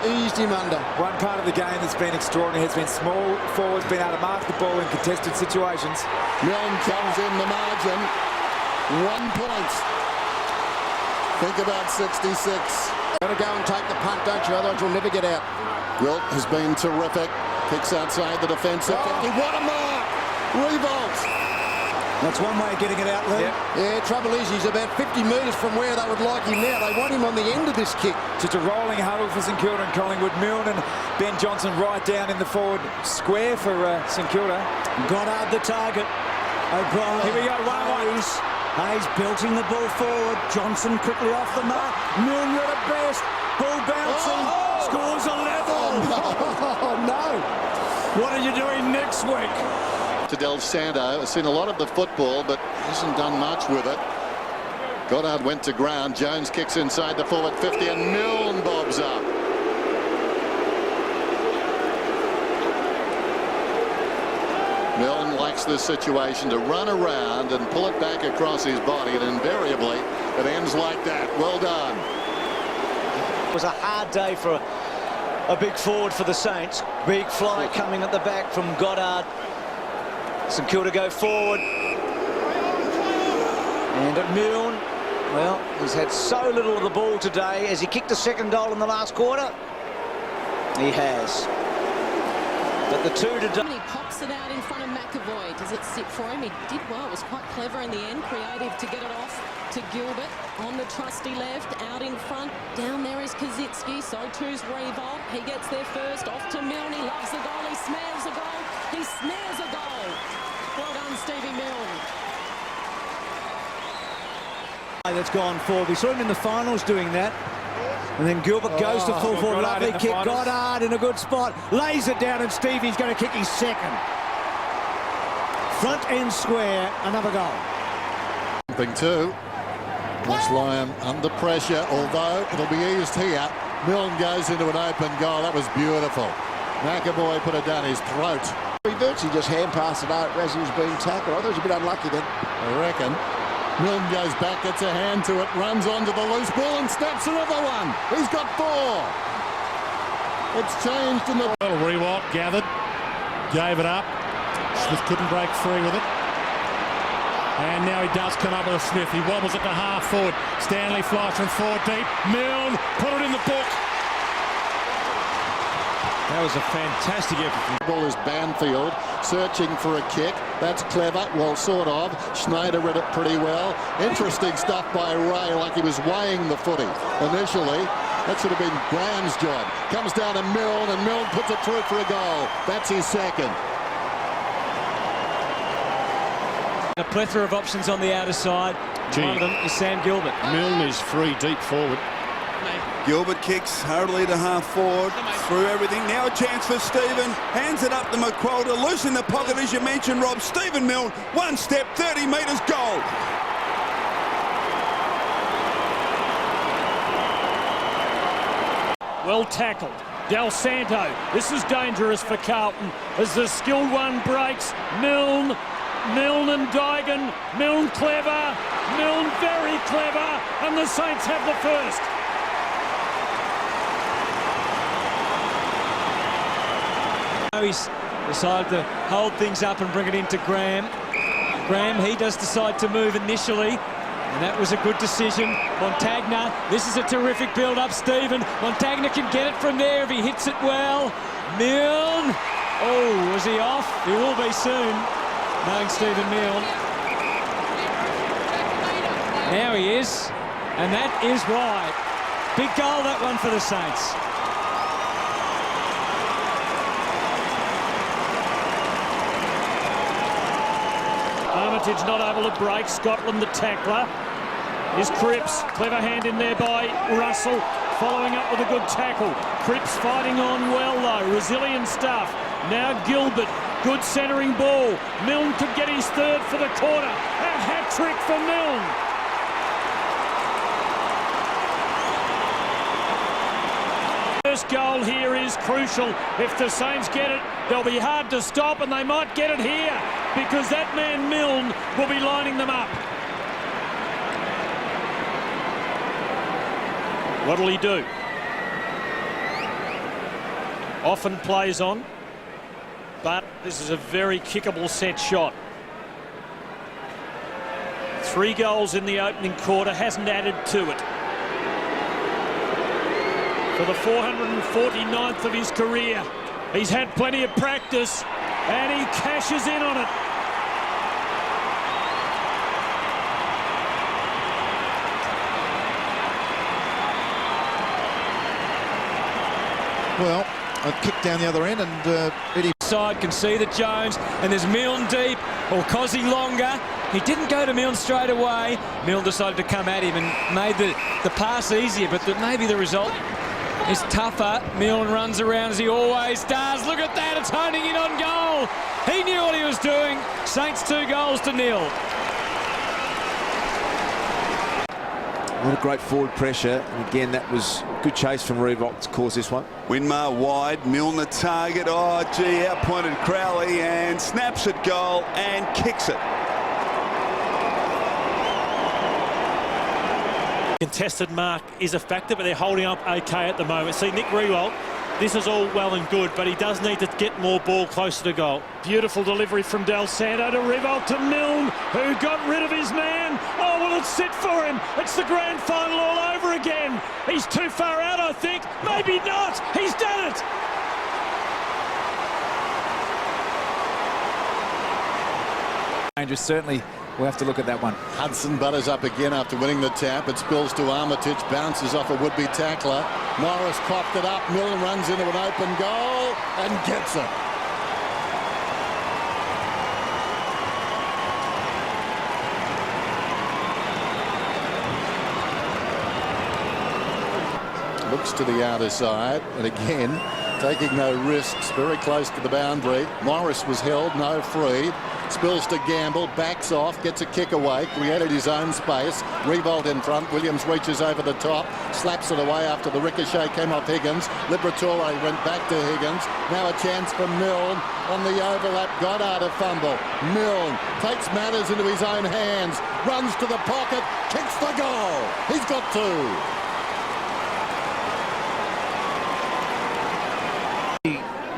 Eased him under. One part of the game that's been extraordinary has been small forwards being able to mark the ball in contested situations. Milne comes in the margin. 1 point. Think about 66. Got to go and take the punt, don't you? Otherwise you'll never get out. Wilt has been terrific. Kicks outside the defence at 50. What a mark! Revolt. That's one way of getting it out, Lee. Yep. Yeah, trouble is he's about 50 metres from where they would like him now. They want him on the end of this kick. Just a rolling huddle for St Kilda and Collingwood. Milne and Ben Johnson right down in the forward square for St Kilda. Goddard the target. O'Brien. Here we go, 1-1. Hayes belting the ball forward. Johnson quickly off the mark. Milne at best. Ball bouncing. Scores a level. Oh, no. What are you doing next week? To Del Santo, has seen a lot of the football, but hasn't done much with it. Goddard went to ground. Jones kicks inside the forward 50, and Milne bobs up. Milne likes this situation to run around and pull it back across his body, and invariably it ends like that. Well done. It was a hard day for a big forward for the Saints. Big fly coming at the back from Goddard. St Kilda go forward. And at Milne, well, he's had so little of the ball today. Has he kicked a second goal in the last quarter? He has. But the two today. He pops it out in front of McAvoy. Does it sit for him? He did well. It was quite clever in the end. Creative to get it off to Gilbert. On the trusty left. Out in front. Down there is Koschitzki. So too's Revolt. He gets there first. Off to Milne. He loves the goal. He snares a goal. He snares a goal. Well done, Stevie Milne. That's gone forward. We saw him in the finals doing that. And then Gilbert goes to full forward. Lovely kick. Goddard in a good spot. Lays it down, and Stevie's going to kick his second. Front end square. Another goal. Thing too. Watch Lyon under pressure, although it'll be eased here. Milne goes into an open goal. That was beautiful. McAvoy put it down his throat. He virtually just hand passed it out as he was being tackled. I thought he was a bit unlucky then. I reckon. Milne goes back, gets a hand to it, runs onto the loose ball and snaps another one. He's got 4. It's changed in the... Rewalt gathered, gave it up. Smith couldn't break free with it. And now he does come up with a sniff. He wobbles it to half forward. Stanley flies from 4 deep. Milne put it in the book. That was a fantastic effort. The ball is Banfield searching for a kick. That's clever. Well, sort of. Schneider read it pretty well. Interesting stuff by Ray, like he was weighing the footy initially. That should have been Graham's job. Comes down to Milne, and Milne puts it through for a goal. That's his second. A plethora of options on the outer side. One of them is Sam Gilbert. Milne is free deep forward. Gilbert kicks hurriedly to half forward, through everything. Now a chance for Stephen. Hands it up to McQuilter. Loose in the pocket, as you mentioned, Rob. Stephen Milne, one step, 30 metres, goal. Well tackled. Del Santo. This is dangerous for Carlton as the skilled one breaks. Milne and Dygan. Milne clever. Milne very clever. And the Saints have the first. He's decided to hold things up and bring it into Graham. Graham, he does decide to move initially, and that was a good decision. Montagna, this is a terrific build-up, Stephen. Montagna can get it from there if he hits it well. Milne, oh, was he off? He will be soon, knowing Stephen Milne. Now he is, and that is wide. Big goal, that one, for the Saints. Armitage not able to break. Scotland the tackler is Cripps. Clever hand in there by Russell, following up with a good tackle. Cripps fighting on well though, resilient stuff. Now Gilbert, good centering ball. Milne could get his third for the quarter. A hat-trick for Milne. First goal here is crucial. If the Saints get it, they'll be hard to stop, and they might get it here because that man Milne will be lining them up. What'll he do? Often plays on, but this is a very kickable set shot. 3 goals in the opening quarter, hasn't added to it. For the 449th of his career. He's had plenty of practice, and he cashes in on it. Well, a kick down the other end, and Eddie side can see that Jones, and there's Milne deep, or Cozzy longer. He didn't go to Milne straight away. Milne decided to come at him and made the pass easier, but maybe the result is tougher. Milne runs around as he always does. Look at that, it's honing in on goal. He knew what he was doing. Saints 2 goals to nil. What a great forward pressure, and again that was good chase from Revolt to cause this one. Winmar wide, Milne the target. Oh gee, outpointed Crowley and snaps at goal and kicks it. Contested mark is a factor, but they're holding up okay at the moment. See, Nick Riewoldt, this is all well and good, but he does need to get more ball closer to goal. Beautiful delivery from Del Santo to Riewoldt to Milne, who got rid of his man. Oh, will it sit for him? It's the grand final all over again. He's too far out, I think. Maybe not. He's done it. Dangerous, certainly. We'll have to look at that one. Hudson butters up again after winning the tap. It spills to Armitage, bounces off a would-be tackler. Morris coughed it up. Milne runs into an open goal and gets it. Looks to the outer side, and again, taking no risks, very close to the boundary. Morris was held, no free. Spills to Gamble, backs off, gets a kick away, created his own space. Revolt in front, Williams reaches over the top, slaps it away after the ricochet came off Higgins. Liberatore went back to Higgins. Now a chance for Milne on the overlap. Goddard a fumble. Milne takes matters into his own hands, runs to the pocket, kicks the goal. He's got 2.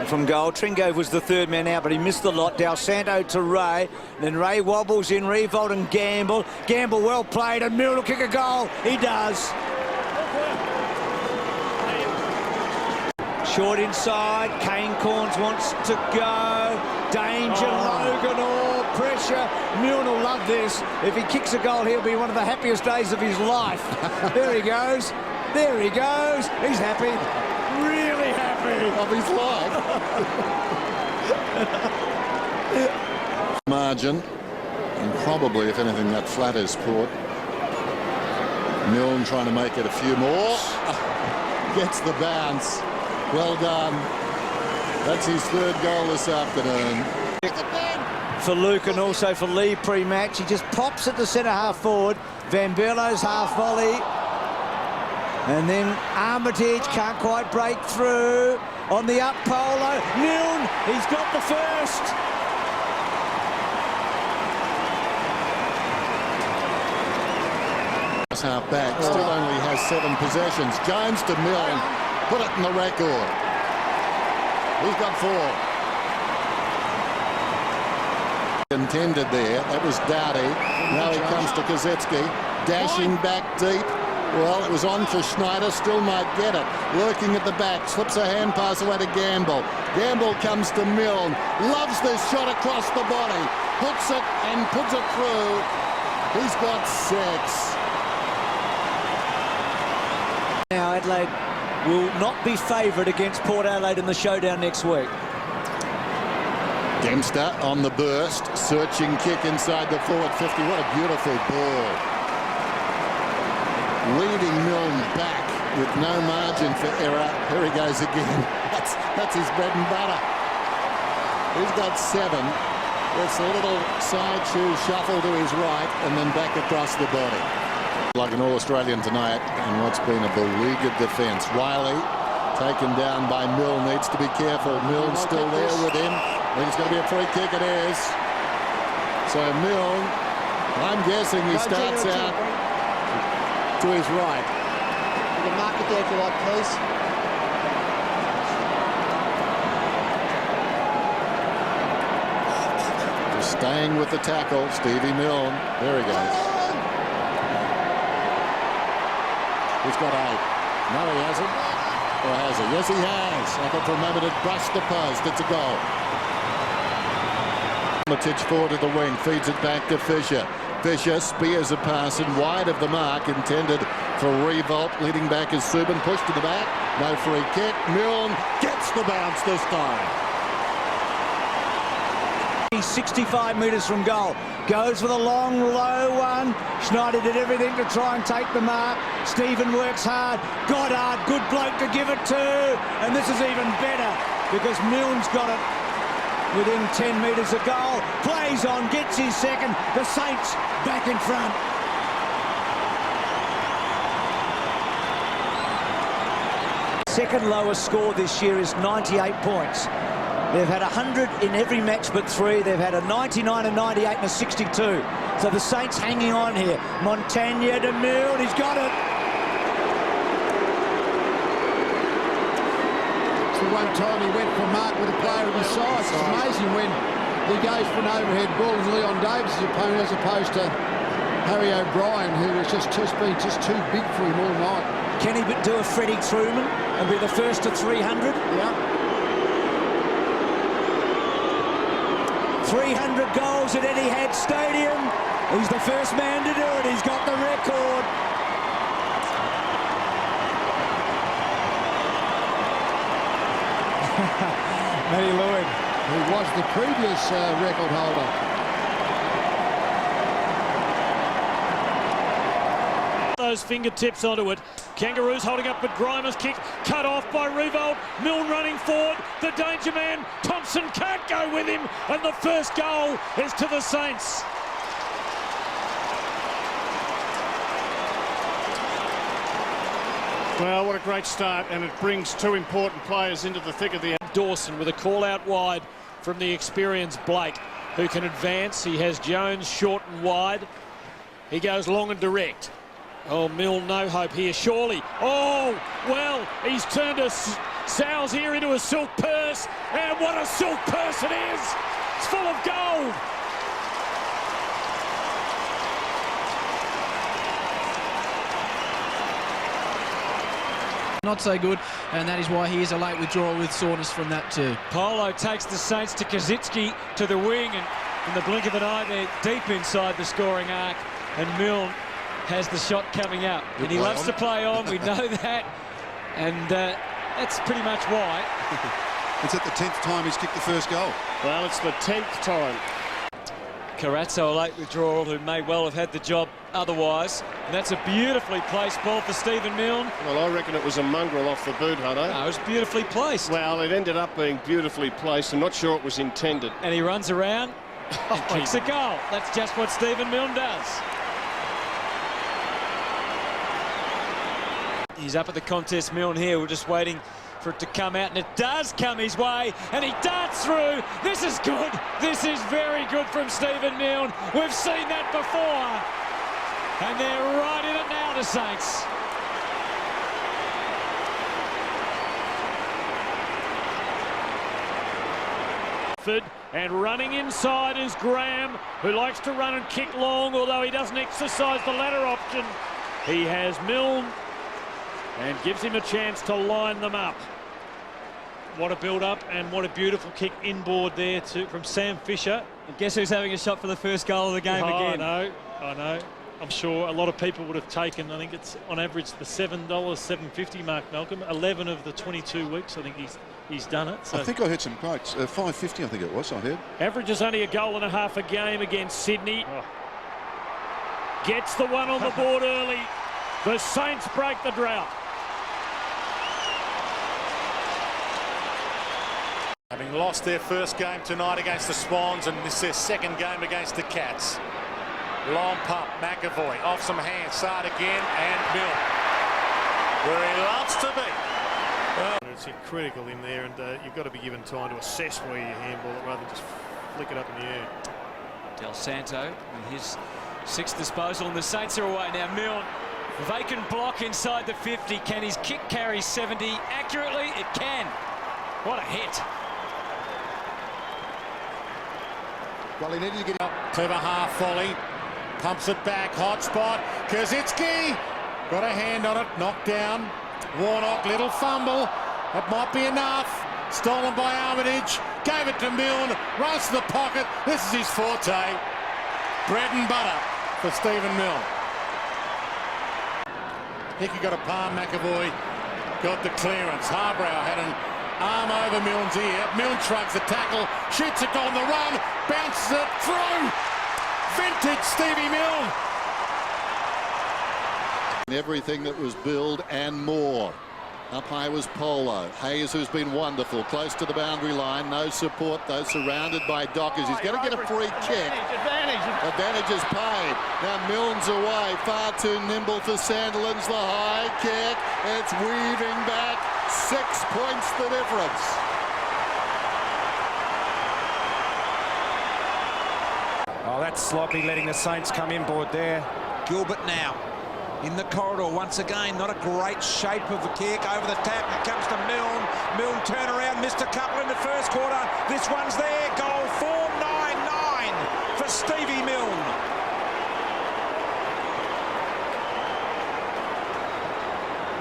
From goal. Tringo was the third man out, but he missed the lot. Del Santo to Ray. Then Ray wobbles in, Revolt and Gamble. Gamble well played, and Milne will kick a goal. He does. Short inside. Kane Corns wants to go. Danger. Logan Orr. Pressure. Milne will love this. If he kicks a goal, he'll be one of the happiest days of his life. There he goes. There he goes. He's happy. Really happy. Of his life. Margin. And probably, if anything, that flatters Port. Milne trying to make it a few more. Gets the bounce. Well done. That's his third goal this afternoon. For Luke and also for Lee pre-match. He just pops at the centre-half forward. Van Berlo's half volley. And then Armitage can't quite break through. On the up polo. Milne, he's got the first. Half back, still only has 7 possessions. Jones to Milne, put it in the record. He's got 4. Intended there, that was Dowdy. Now he comes to Kozetski, dashing back deep. Well, it was on for Schneider, still might get it. Working at the back, slips a hand pass away to Gamble. Gamble comes to Milne, loves this shot across the body, hooks it and puts it through. He's got 6. Now Adelaide will not be favoured against Port Adelaide in the showdown next week. Dempster on the burst, searching kick inside the forward 50. What a beautiful ball. Leading Milne back with no margin for error. Here he goes again. That's his bread and butter. He's got 7. It's a little side shoe shuffle to his right and then back across the body. Like an All-Australian tonight, and what's been a beleaguered defence. Wiley, taken down by Milne, needs to be careful. Milne's still there with him. I think it's going to be a free kick, it is. So Milne, I'm guessing he starts out to his right. You can mark it there if you like, please. Just staying with the tackle, Stevie Milne. There he goes. He's got 8. No, he hasn't. Or has he? Yes, he has. I thought for a moment it brushed the post. It's a goal. Armitage forward to the wing. Feeds it back to Fisher. Fisher spears a pass in wide of the mark. Intended for Revolt. Leading back is Subin. Pushed to the back. No free kick. Milne gets the bounce this time. He's 65 metres from goal. Goes for the long, low one. Schneider did everything to try and take the mark. Stephen works hard. Goddard, good bloke to give it to. And this is even better because Milne's got it within 10 metres of goal. Plays on, gets his second. The Saints back in front. Second lowest score this year is 98 points. They've had 100 in every match but 3. They've had a 99, a 98 and a 62. So the Saints hanging on here. Montagna to Milne, he's got it. It's the one time he went for mark with a player of his size. It's amazing when he goes for an overhead ball as Leon Davis' opponent as opposed to Harry O'Brien, who has just been too big for him all night. Can he do a Freddie Truman and be the first to 300? Yeah. 300 goals at Etihad Stadium. He's the first man to do it. He's got the record. Matty Lloyd, who was the previous record holder. Those fingertips onto it. Kangaroos holding up, but Grimer's kick cut off by Revolt. Milne running forward. The danger man, Thompson, can't go with him. And the first goal is to the Saints. Well, what a great start, and it brings 2 important players into the thick of the... Dawson with a call out wide from the experienced Blake, who can advance. He has Jones short and wide. He goes long and direct. Oh, Milne, no hope here, surely. Oh, well, he's turned a Sal's here into a silk purse, and what a silk purse it is! It's full of gold! not so good, and that is why he is a late withdrawal with soreness from that too. Polo takes the Saints to Kazitsky to the wing, and in the blink of an eye they're deep inside the scoring arc, and Milne has the shot coming up. And he loves to play on, we know that, and that's pretty much why. It's at the 10th time he's kicked the first goal. Well, it's the 10th time. Carazzo, a late withdrawal, who may well have had the job otherwise. And that's a beautifully placed ball for Stephen Milne. Well, I reckon it was a mongrel off the boot, Hutto. No, it was beautifully placed. Well, it ended up being beautifully placed. I'm not sure it was intended. And he runs around and kicks a goal. That's just what Stephen Milne does. He's up at the contest, Milne here. We're just waiting for it to come out, and it does come his way, and he darts through. This is good. This is very good from Stephen Milne. We've seen that before, and they're right in it now, the Saints. And running inside is Graham, who likes to run and kick long, although he doesn't exercise the latter option. He has Milne and gives him a chance to line them up. What a build-up, and what a beautiful kick inboard there from Sam Fisher. And guess who's having a shot for the first goal of the game again? I know. I'm sure a lot of people would have taken, I think it's on average the $7.50 mark, Malcolm. 11 of the 22 weeks, I think he's done it. So I think I heard some quotes. 5.50, I think it was, I heard. Averages only a goal and a half a game against Sydney. Gets the one on the board early. The Saints break the drought. Having lost their first game tonight against the Swans, and this is their second game against the Cats. Long pump, McAvoy off some hands, start again, and Milne, where he loves to be. It's critical in there, and you've got to be given time to assess where you handball it rather than just flick it up in the air. Del Santo with his sixth disposal, and the Saints are away now. Milne, vacant block inside the 50. Can his kick carry 70 accurately? It can. What a hit. Well, he needed to get up. Clever half volley. Pumps it back. Hot spot. Kazitsky got a hand on it. Knocked down. Warnock, little fumble. That might be enough. Stolen by Armitage. Gave it to Milne. Runs to the pocket. This is his forte. Bread and butter for Stephen Milne. Hickey got a palm. McAvoy got the clearance. Harbrow had an arm over Milne's ear. Milne shrugs the tackle, shoots it on the run, bounces it through. Vintage Stevie Milne. Everything that was billed and more. Up high was Polo. Hayes, who's been wonderful, close to the boundary line. No support, though, surrounded by Dockers. He's going to get a free kick. Advantage is paid. Now Milne's away. Far too nimble for Sandilands. The high kick. It's weaving back. 6 points the difference. Oh, that's sloppy, letting the Saints come inboard there. Gilbert now in the corridor once again. Not a great shape of the kick. Over the tap, it comes to Milne. Milne turn around, missed a couple in the first quarter. This one's there. Goal 499 for Stevie Milne.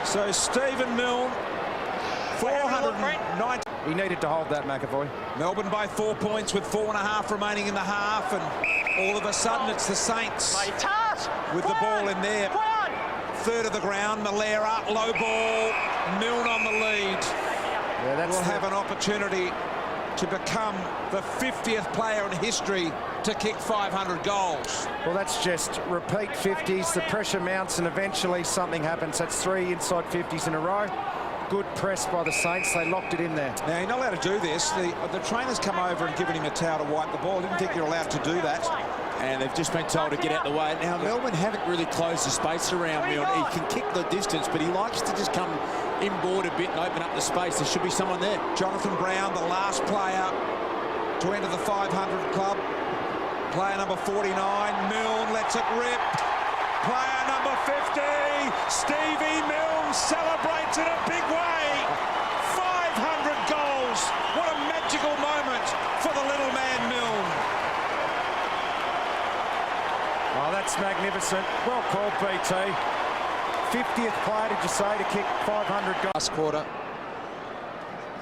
So Stephen Milne, 490. He needed to hold that, McAvoy. Melbourne by 4 points with 4.5 remaining in the half, and all of a sudden it's the Saints with the ball in there. Third of the ground, Malera, low ball, Milne on the lead. Yeah, will have an opportunity to become the 50th player in history to kick 500 goals. Well, that's just repeat 50s. The pressure mounts and eventually something happens. That's 3 inside 50s in a row. Good press by the Saints. They locked it in there. Now, you're not allowed to do this. The trainer's come over and given him a towel to wipe the ball. I didn't think you're allowed to do that. And they've just been told to get out the way. Now, Melbourne haven't really closed the space around Milne. He can kick the distance, but he likes to just come inboard a bit and open up the space. There should be someone there. Jonathan Brown, the last player to enter the 500 club. Player number 49, Milne lets it rip. Player number 50, Stevie Milne celebrates in a big way. 500 goals. What a magical moment for the little man Milne. Oh, that's magnificent. Well called, BT. 50th player, did you say, to kick 500 goals? Last quarter.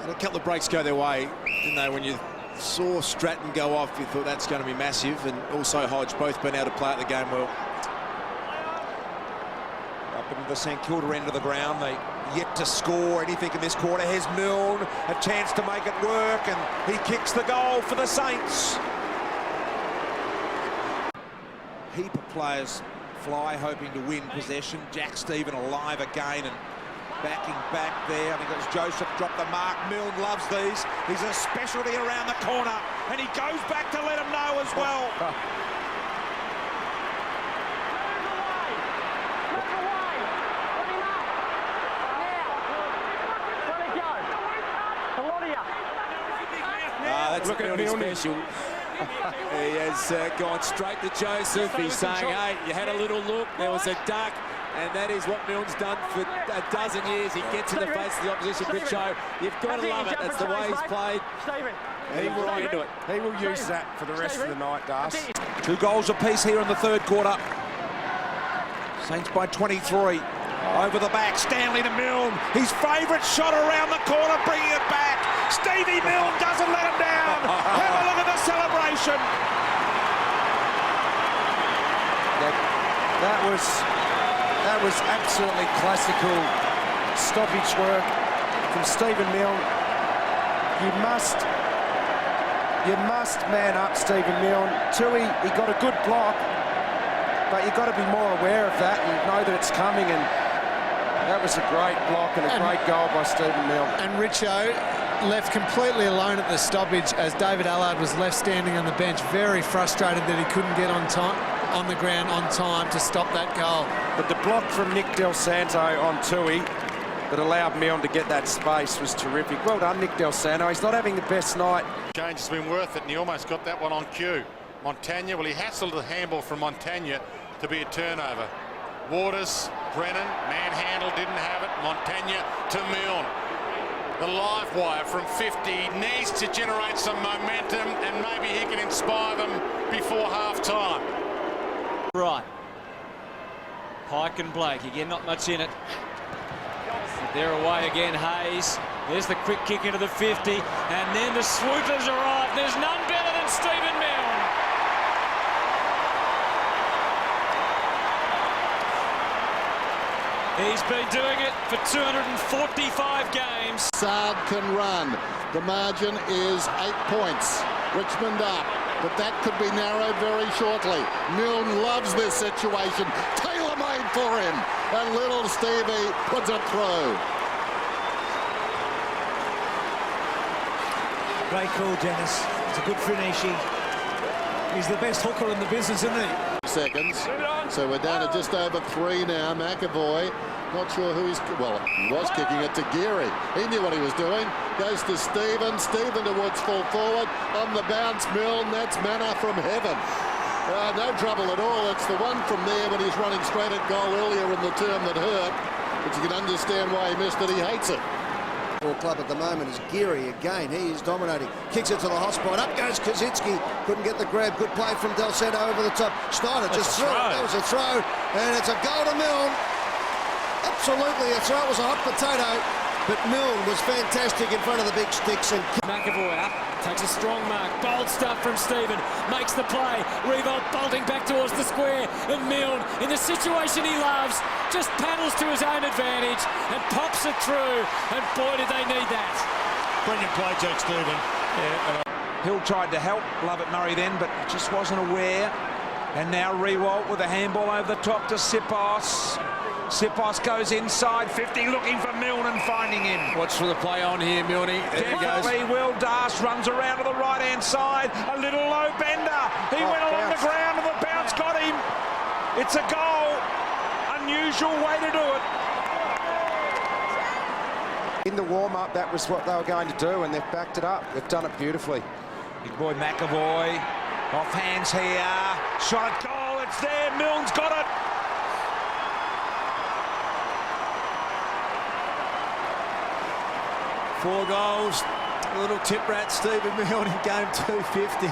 And a couple of breaks go their way, didn't they? When you saw Stratton go off, you thought that's going to be massive, and also Hodge both been able to play out the game well. Up into the St Kilda end of the ground, they yet to score anything in this quarter. Here's Milne, a chance to make it work, and he kicks the goal for the Saints. Heap of players fly, hoping to win possession. Jack Stephen alive again and backing back there. I think it was Joseph dropped the mark. Milne loves these. He's a specialty around the corner, and he goes back to let him know as well. That's Look at really Milne. special. He has gone straight to Joseph. He's saying, hey, you had a little look, there was a duck, and that is what Milne's done for a dozen years. He gets in the face of the opposition big show. You've got to love it. That's the way he's played. He will into it. He will use that for the rest of the night, Das. 2 goals apiece here in the third quarter. Saints by 23. Over the back, Stanley to Milne. His favourite shot around the corner, bringing it back. Stevie Milne doesn't let him down. Have a look at the celebration. That was absolutely classical stoppage work from Stephen Milne. You must man up, Stephen Milne. Tui, he got a good block, but you've got to be more aware of that and know that it's coming. And that was a great block and a great goal by Stephen Milne. And Richo left completely alone at the stoppage as David Allard was left standing on the bench, very frustrated that he couldn't get on the ground on time to stop that goal. But the block from Nick Del Santo on Tui that allowed Milne to get that space was terrific. Well done, Nick Del Santo. He's not having the best night. Change has been worth it, and he almost got that one on cue. Montagna, well, he hassled the handball from Montagna to be a turnover. Waters, Brennan, manhandle, didn't have it. Montagna to Milne. The live wire from 50 needs to generate some momentum, and maybe he can inspire them before half-time. Right. Pike and Blake, again, not much in it. They're away again, Hayes. There's the quick kick into the 50, and then the swoopers arrive. There's none better than Stephen Milne. He's been doing it for 245 games. Saad can run. The margin is 8 points. Richmond up, but that could be narrowed very shortly. Milne loves this situation. Tailor-made for him. And little Stevie puts it through. Great call, Dennis. It's a good finish. He's the best hooker in the business, isn't he? Seconds. So we're down to just over 3 now. McAvoy, not sure who he's... Well, he was kicking it to Geary. He knew what he was doing. Goes to Stephen. Stephen towards full forward. On the bounce, Milne. That's manna from heaven. No trouble at all. It's the one from there when he's running straight at goal earlier in the term that hurt. But you can understand why he missed it. He hates it. Club at the moment is Geary again. He is dominating. Kicks it to the hot spot. Up goes Kaczynski. Couldn't get the grab. Good play from Del Santo over the top. Schneider just threw it. That was a throw. And it's a goal to Milne. Absolutely a throw. It was a hot potato. But Milne was fantastic in front of the big sticks. And McAvoy up, takes a strong mark. Bold stuff from Stephen. Makes the play. Revolt bolting back towards the square. And Milne, in the situation he loves, just paddles to his own advantage and pops it through. And boy, did they need that. Brilliant play, Jack Stephen. Hill tried to help Lovett Murray then, but just wasn't aware. And now Rewalt with a handball over the top to Sipos. Sipos goes inside 50, looking for Milne and finding him. Watch for the play on here, Milne. There he goes. Will Das runs around to the right-hand side. A little low bender. He went along the ground and the bounce got him. It's a goal. Unusual way to do it. in the warm-up, that was what they were going to do, and they've backed it up. They've done it beautifully. Big boy McAvoy. Off hands here. Shot at goal. It's there. Milne's got it. Four goals. A little tip rat, Stephen Milne in game 250.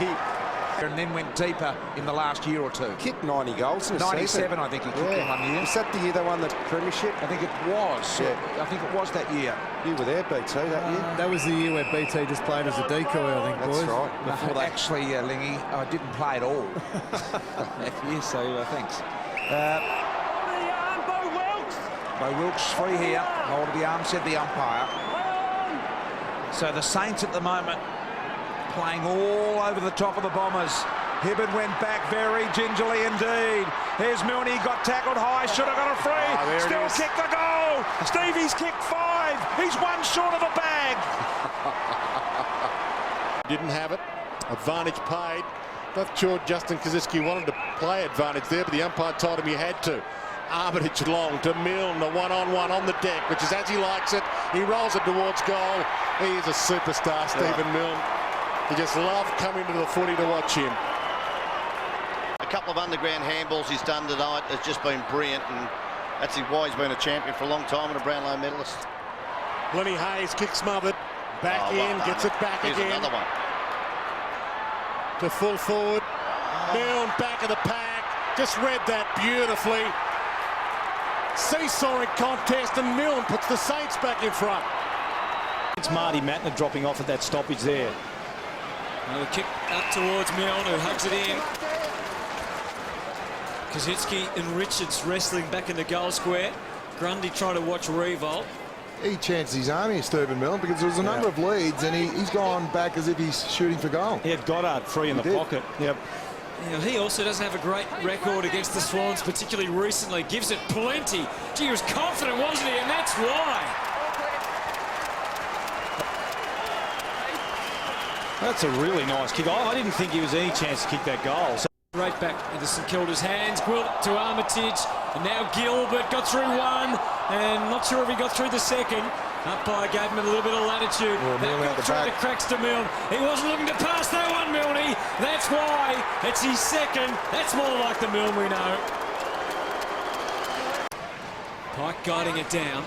And then went deeper in the last year or two. Kicked 90 goals in a 97, season. I think he kicked in 1 year. Was that the year they won the premiership? I think it was. Yeah. I think it was that year. You were there, BT, that year? That was the year where BT just played as a decoy, I think, That's boys. right. Before that. Actually, Lingy, I didn't play at all. Yes, so thanks. Bo Wilkes free here. Hold of the arm, said the umpire. So the Saints at the moment playing all over the top of the Bombers. Hibberd went back very gingerly indeed. Here's Milne, got tackled high, should have got a free. Still kicked the goal. Stevie's kicked 5. He's 1 short of a bag. Didn't have it. Advantage paid. Not sure Justin Kosicki wanted to play advantage there, but the umpire told him he had to. Armitage long to Milne, the one-on-one on the deck, which is as he likes it. He rolls it towards goal. He is a superstar, Stephen Milne. You just love coming to the footy to watch him. A couple of underground handballs he's done tonight has just been brilliant, and that's why he's been a champion for a long time and a Brownlow medalist. Lenny Hayes kick smothered, back in, gets it back Here's again. another one. To full forward. Milne back of the pack, just read that beautifully. Seesawing contest, and Milne puts the Saints back in front. It's Marty Mattner dropping off at that stoppage there. Another kick up towards Milne, who hugs it in. Kosicki and Richards wrestling back in the goal square. Grundy trying to watch Revolt. He chanced his arm here, Stephen Milne, because there was a number of leads, and he's gone back as if he's shooting for goal. He had Goddard free in the pocket. Yep. Yeah, he also doesn't have a great record against the Swans, particularly recently. Gives it plenty. Gee, he was confident, wasn't he? And that's why. That's a really nice kick. I didn't think he was any chance to kick that goal. So right back into St Kilda's hands. Gwilt to Armitage. And now Gilbert got through 1. And not sure if he got through the second. Umpire gave him a little bit of latitude. That got through the cracks to Milne. He wasn't looking to pass that one, Milne. That's why. It's his second. That's more like the Milne we know. Pike guiding it down.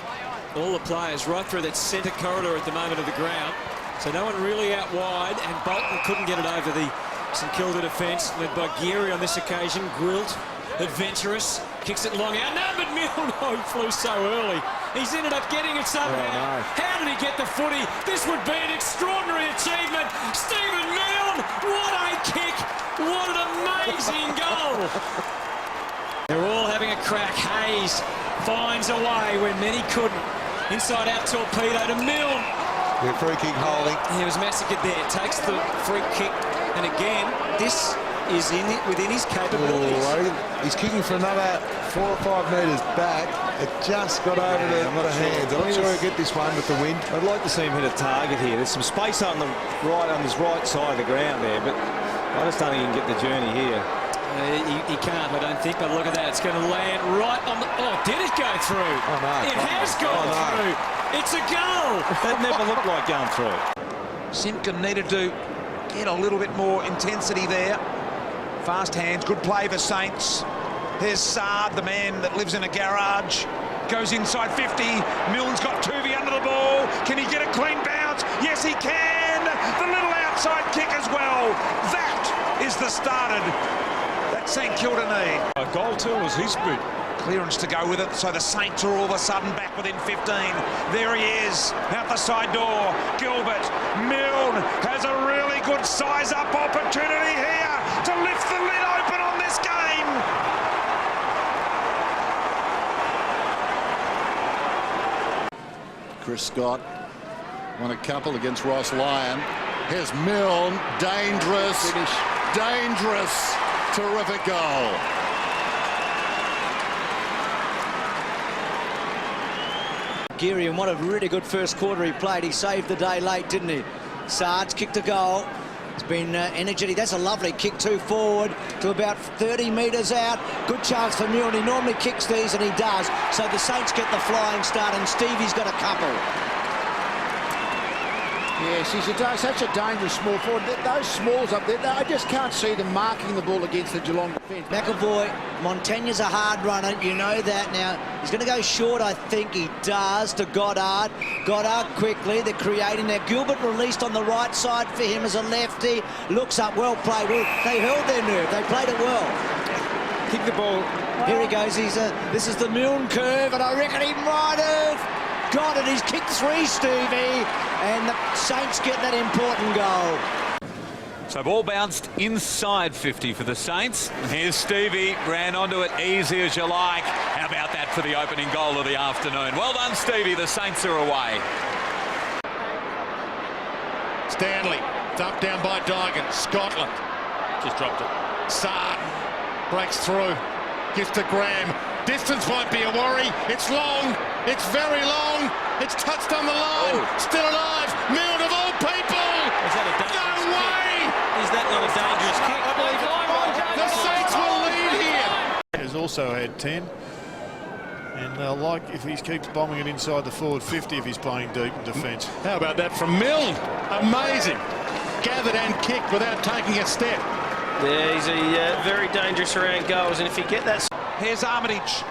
All the players right through that centre corridor at the moment of the ground. So no one really out wide, and Bolton couldn't get it over the St Kilda defence, led by Geary on this occasion. Gwilt, adventurous, kicks it long out. No, but Milne, he flew so early. He's ended up getting it somehow. How did he get the footy? This would be an extraordinary achievement. Stephen Milne, what a kick. What an amazing goal. They're all having a crack. Hayes finds a way when many couldn't. Inside out torpedo to Milne. Yeah, free kick holding. He was massacred there. Takes the free kick. And again, this is within his capabilities. He's kicking for another 4 or 5 metres back. It just got over the hands. I'm not sure he'll get this one with the wind. I'd like to see him hit a target here. There's some space on his right side of the ground there, but I just don't think he can get the journey here. He can't, I don't think, but look at that. It's going to land right on the... Oh, did it go through? Oh, no. It has gone through. It's a goal. That never looked like going through. Simpkin needed to get a little bit more intensity there. Fast hands, good play for Saints. Here's Saad, the man that lives in a garage. Goes inside 50. Milne's got Tuvey under the ball. Can he get a clean bounce? Yes, he can. The little outside kick as well. That is the started that St Kilda need. A goal too was his boot. Clearance to go with it, so the Saints are all of a sudden back within 15. There he is, out the side door. Gilbert, Milne has a really good size-up opportunity here to lift the lid open on this game. Chris Scott won a couple against Ross Lyon. Here's Milne, dangerous, dangerous, terrific goal. Geary, and what a really good first quarter he played. He saved the day late, didn't he? Sarge kicked a goal. It's been energetic. That's a lovely kick too, forward to about 30 metres out. Good chance for Milne. He normally kicks these, and he does. So the Saints get the flying start, and Stevie's got a couple. Yes, he's such a dangerous small forward. Those smalls up there, I just can't see them marking the ball against the Geelong defence. McAvoy, Montaigne's a hard runner, you know that now. He's going to go short, I think he does, to Goddard. Goddard quickly, they're creating there. Gilbert released on the right side for him as a lefty. Looks up, well played. Well, they held their nerve, they played it well. Kick the ball. Here he goes, this is the Milne curve, and I reckon he might have got it. He's kicked 3, Stevie, and the Saints get that important goal. So ball bounced inside 50 for the Saints. Here's Stevie, ran onto it easy as you like. How about that for the opening goal of the afternoon? Well done, Stevie. The Saints are away. Stanley, dumped down by Dygan. Scotland just dropped it. Sard breaks through, gives to Graham. Distance won't be a worry. It's long. It's very long. It's touched on the line. Still alive. Milne of all people. Is that a dangerous no way. Is that not a dangerous kick? The Saints will lead here. Has also had 10. And they'll like if he keeps bombing it inside the forward 50 if he's playing deep in defence. How about that from Milne? Amazing. Gathered and kicked without taking a step. Yeah, he's a very dangerous around goals, and if you get that... Here's Armitage.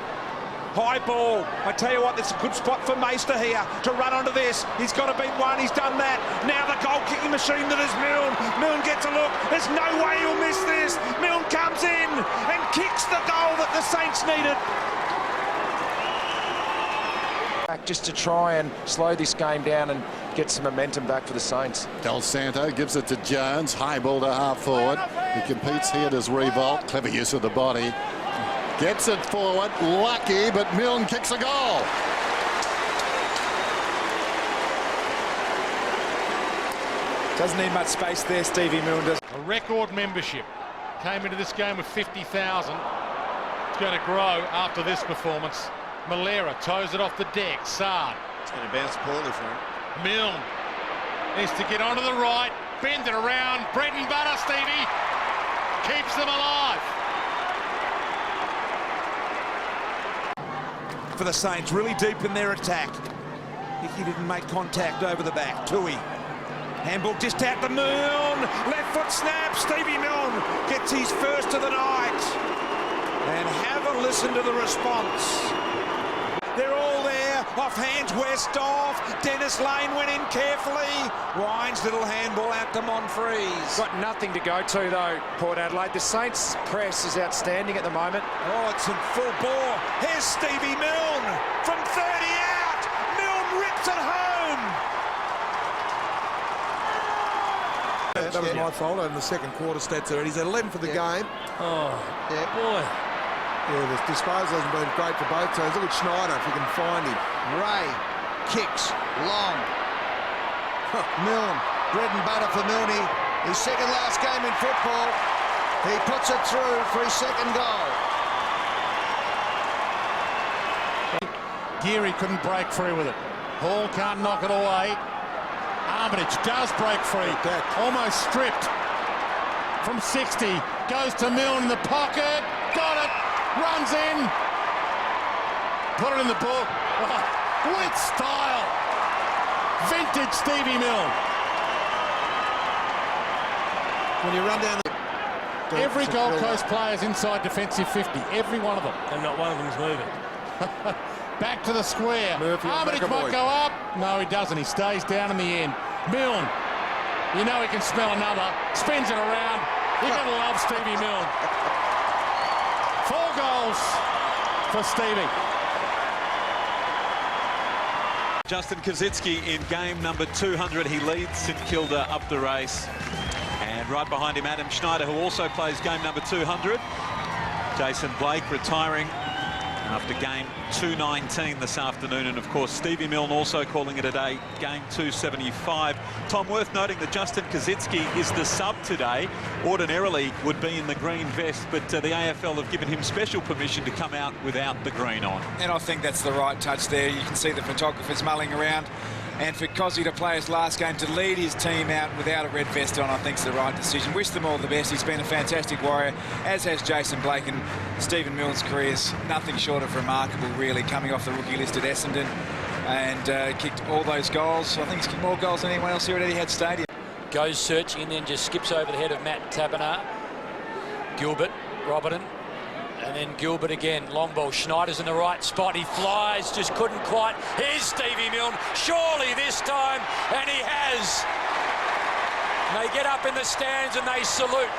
High ball. I tell you what, it's a good spot for Meister here to run onto this. He's got to beat one. He's done that. Now the goal-kicking machine that is Milne. Milne gets a look. There's no way he'll miss this. Milne comes in and kicks the goal that the Saints needed. Just to try and slow this game down and get some momentum back for the Saints. Del Santo gives it to Jones. High ball to half forward. He competes here as revolt. Clever use of the body. Gets it forward. Lucky, but Milne kicks a goal. Doesn't need much space there, Stevie Milne does. A record membership. Came into this game with 50,000. It's going to grow after this performance. Malera toes it off the deck. Sard. It's going to bounce poorly for him. Milne needs to get onto the right, bend it around. Bread and butter, Stevie. Keeps them alive. For the Saints, really deep in their attack. Hickey didn't make contact over the back. Tui. Handball just out to Milne. Left foot snap. Stevie Milne gets his first of the night. And have a listen to the response. They're all there. Off hands, West off. Dennis Lane went in carefully. Ryan's little handball out to Monfries. Got nothing to go to though, Port Adelaide. The Saints press is outstanding at the moment. Oh, it's in full bore. Here's Stevie Milne from 30 out. Milne rips it home. That was my fault in the second quarter stats already. He's at 11 for the game. Oh, yeah, boy. Yeah, the disposal hasn't been great for both teams. Look at Schneider if you can find him. Ray kicks long. Milne, bread and butter for Milne. His second last game in football. He puts it through for his second goal. Geary couldn't break free with it. Hall can't knock it away. Armitage does break free. Almost stripped from 60. Goes to Milne in the pocket. Got it. Runs in. Put it in the book. Oh, with style. Vintage Stevie Milne. When you run down the... Every Gold Coast player's inside defensive 50. Every one of them. And not one of them's moving. Back to the square. Murphy Armitage might go up. No, he doesn't. He stays down in the end. Milne. You know he can smell another. Spins it around. You're going to love Stevie Milne. 4 goals for Stevie. Justin Kosicki in game number 200. He leads St Kilda up the race. And right behind him, Adam Schneider, who also plays game number 200. Jason Blake retiring after game 219 this afternoon. And of course, Stevie Milne also calling it a day, game 275. Tom, worth noting that Justin Kosicki is the sub today. Ordinarily would be in the green vest, but the AFL have given him special permission to come out without the green on. And I think that's the right touch there. You can see the photographers mulling around. And for Cosy to play his last game, to lead his team out without a red vest on, I think is the right decision. Wish them all the best. He's been a fantastic warrior, as has Jason Blake. And Stephen Milne's career is nothing short of remarkable, really, coming off the rookie list at Essendon. and kicked all those goals. I think he's kicked more goals than anyone else here at Etihad Stadium. Goes searching and then just skips over the head of Matt Taberner. Gilbert, Roberton, and then Gilbert again. Long ball. Schneider's in the right spot. He flies, just couldn't quite. Here's Stevie Milne, surely this time, and he has. And they get up in the stands and they salute.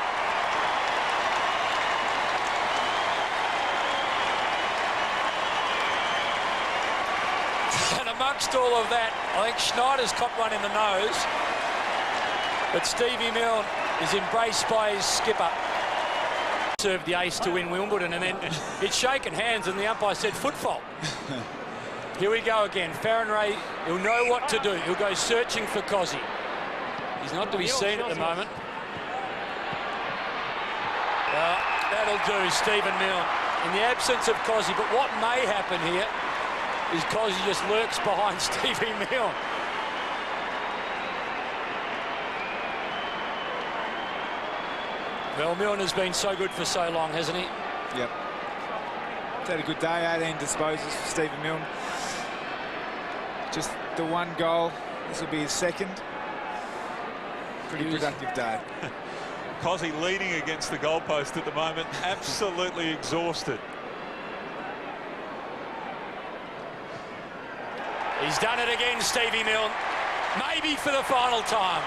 And amongst all of that, I think Schneider's copped one in the nose. But Stevie Milne is embraced by his skipper. Served the ace to win Wimbledon, and then it's shaken hands and the umpire said foot fault. Here we go again. Farron Ray, he'll know what to do. He'll go searching for Cozzy. He's not to be seen at the moment. Well, that'll do, Stephen Milne. In the absence of Cozzy, but what may happen here is Cozzy just lurks behind Stevie Milne. Well, Milne has been so good for so long, hasn't he? Yep. He's had a good day, 18 disposals for Stephen Milne. Just the one goal. This will be his second. Pretty productive day. Cozzy leading against the goalpost at the moment, absolutely exhausted. He's done it again, Stevie Milne. Maybe for the final time.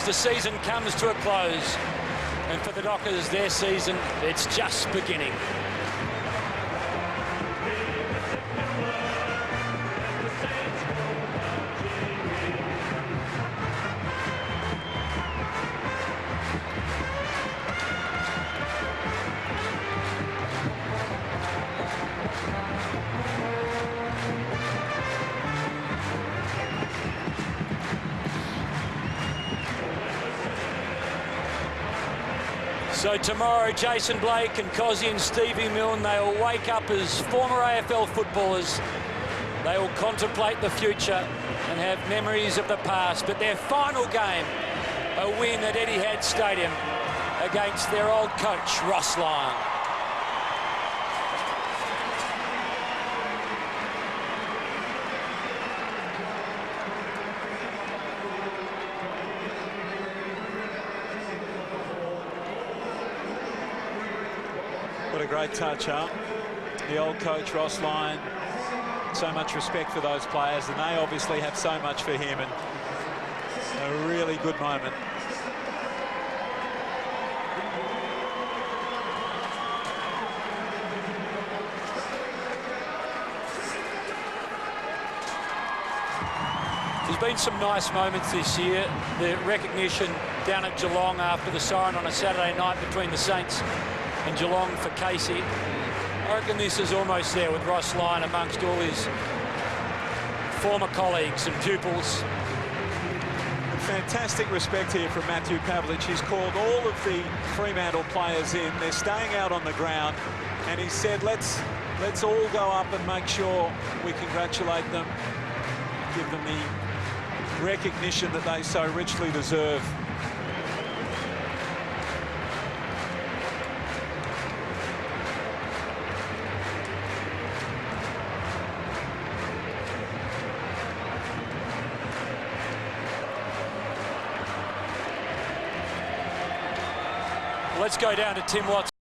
The season comes to a close, and for the Dockers, their season, it's just beginning. So tomorrow, Jason Blake and Cozzy and Stevie Milne, they will wake up as former AFL footballers. They will contemplate the future and have memories of the past. But their final game, a win at Etihad Stadium against their old coach, Ross Lyon. What a great touch-up. The old coach, Ross Lyon, so much respect for those players, and they obviously have so much for him, and a really good moment. There's been some nice moments this year. The recognition down at Geelong after the siren on a Saturday night between the Saints and Geelong for Casey. I reckon this is almost there with Ross Lyon amongst all his former colleagues and pupils. Fantastic respect here from Matthew Pavlich. He's called all of the Fremantle players in. They're staying out on the ground, and he said, let's all go up and make sure we congratulate them, give them the recognition that they so richly deserve. Let's go down to Tim Watts.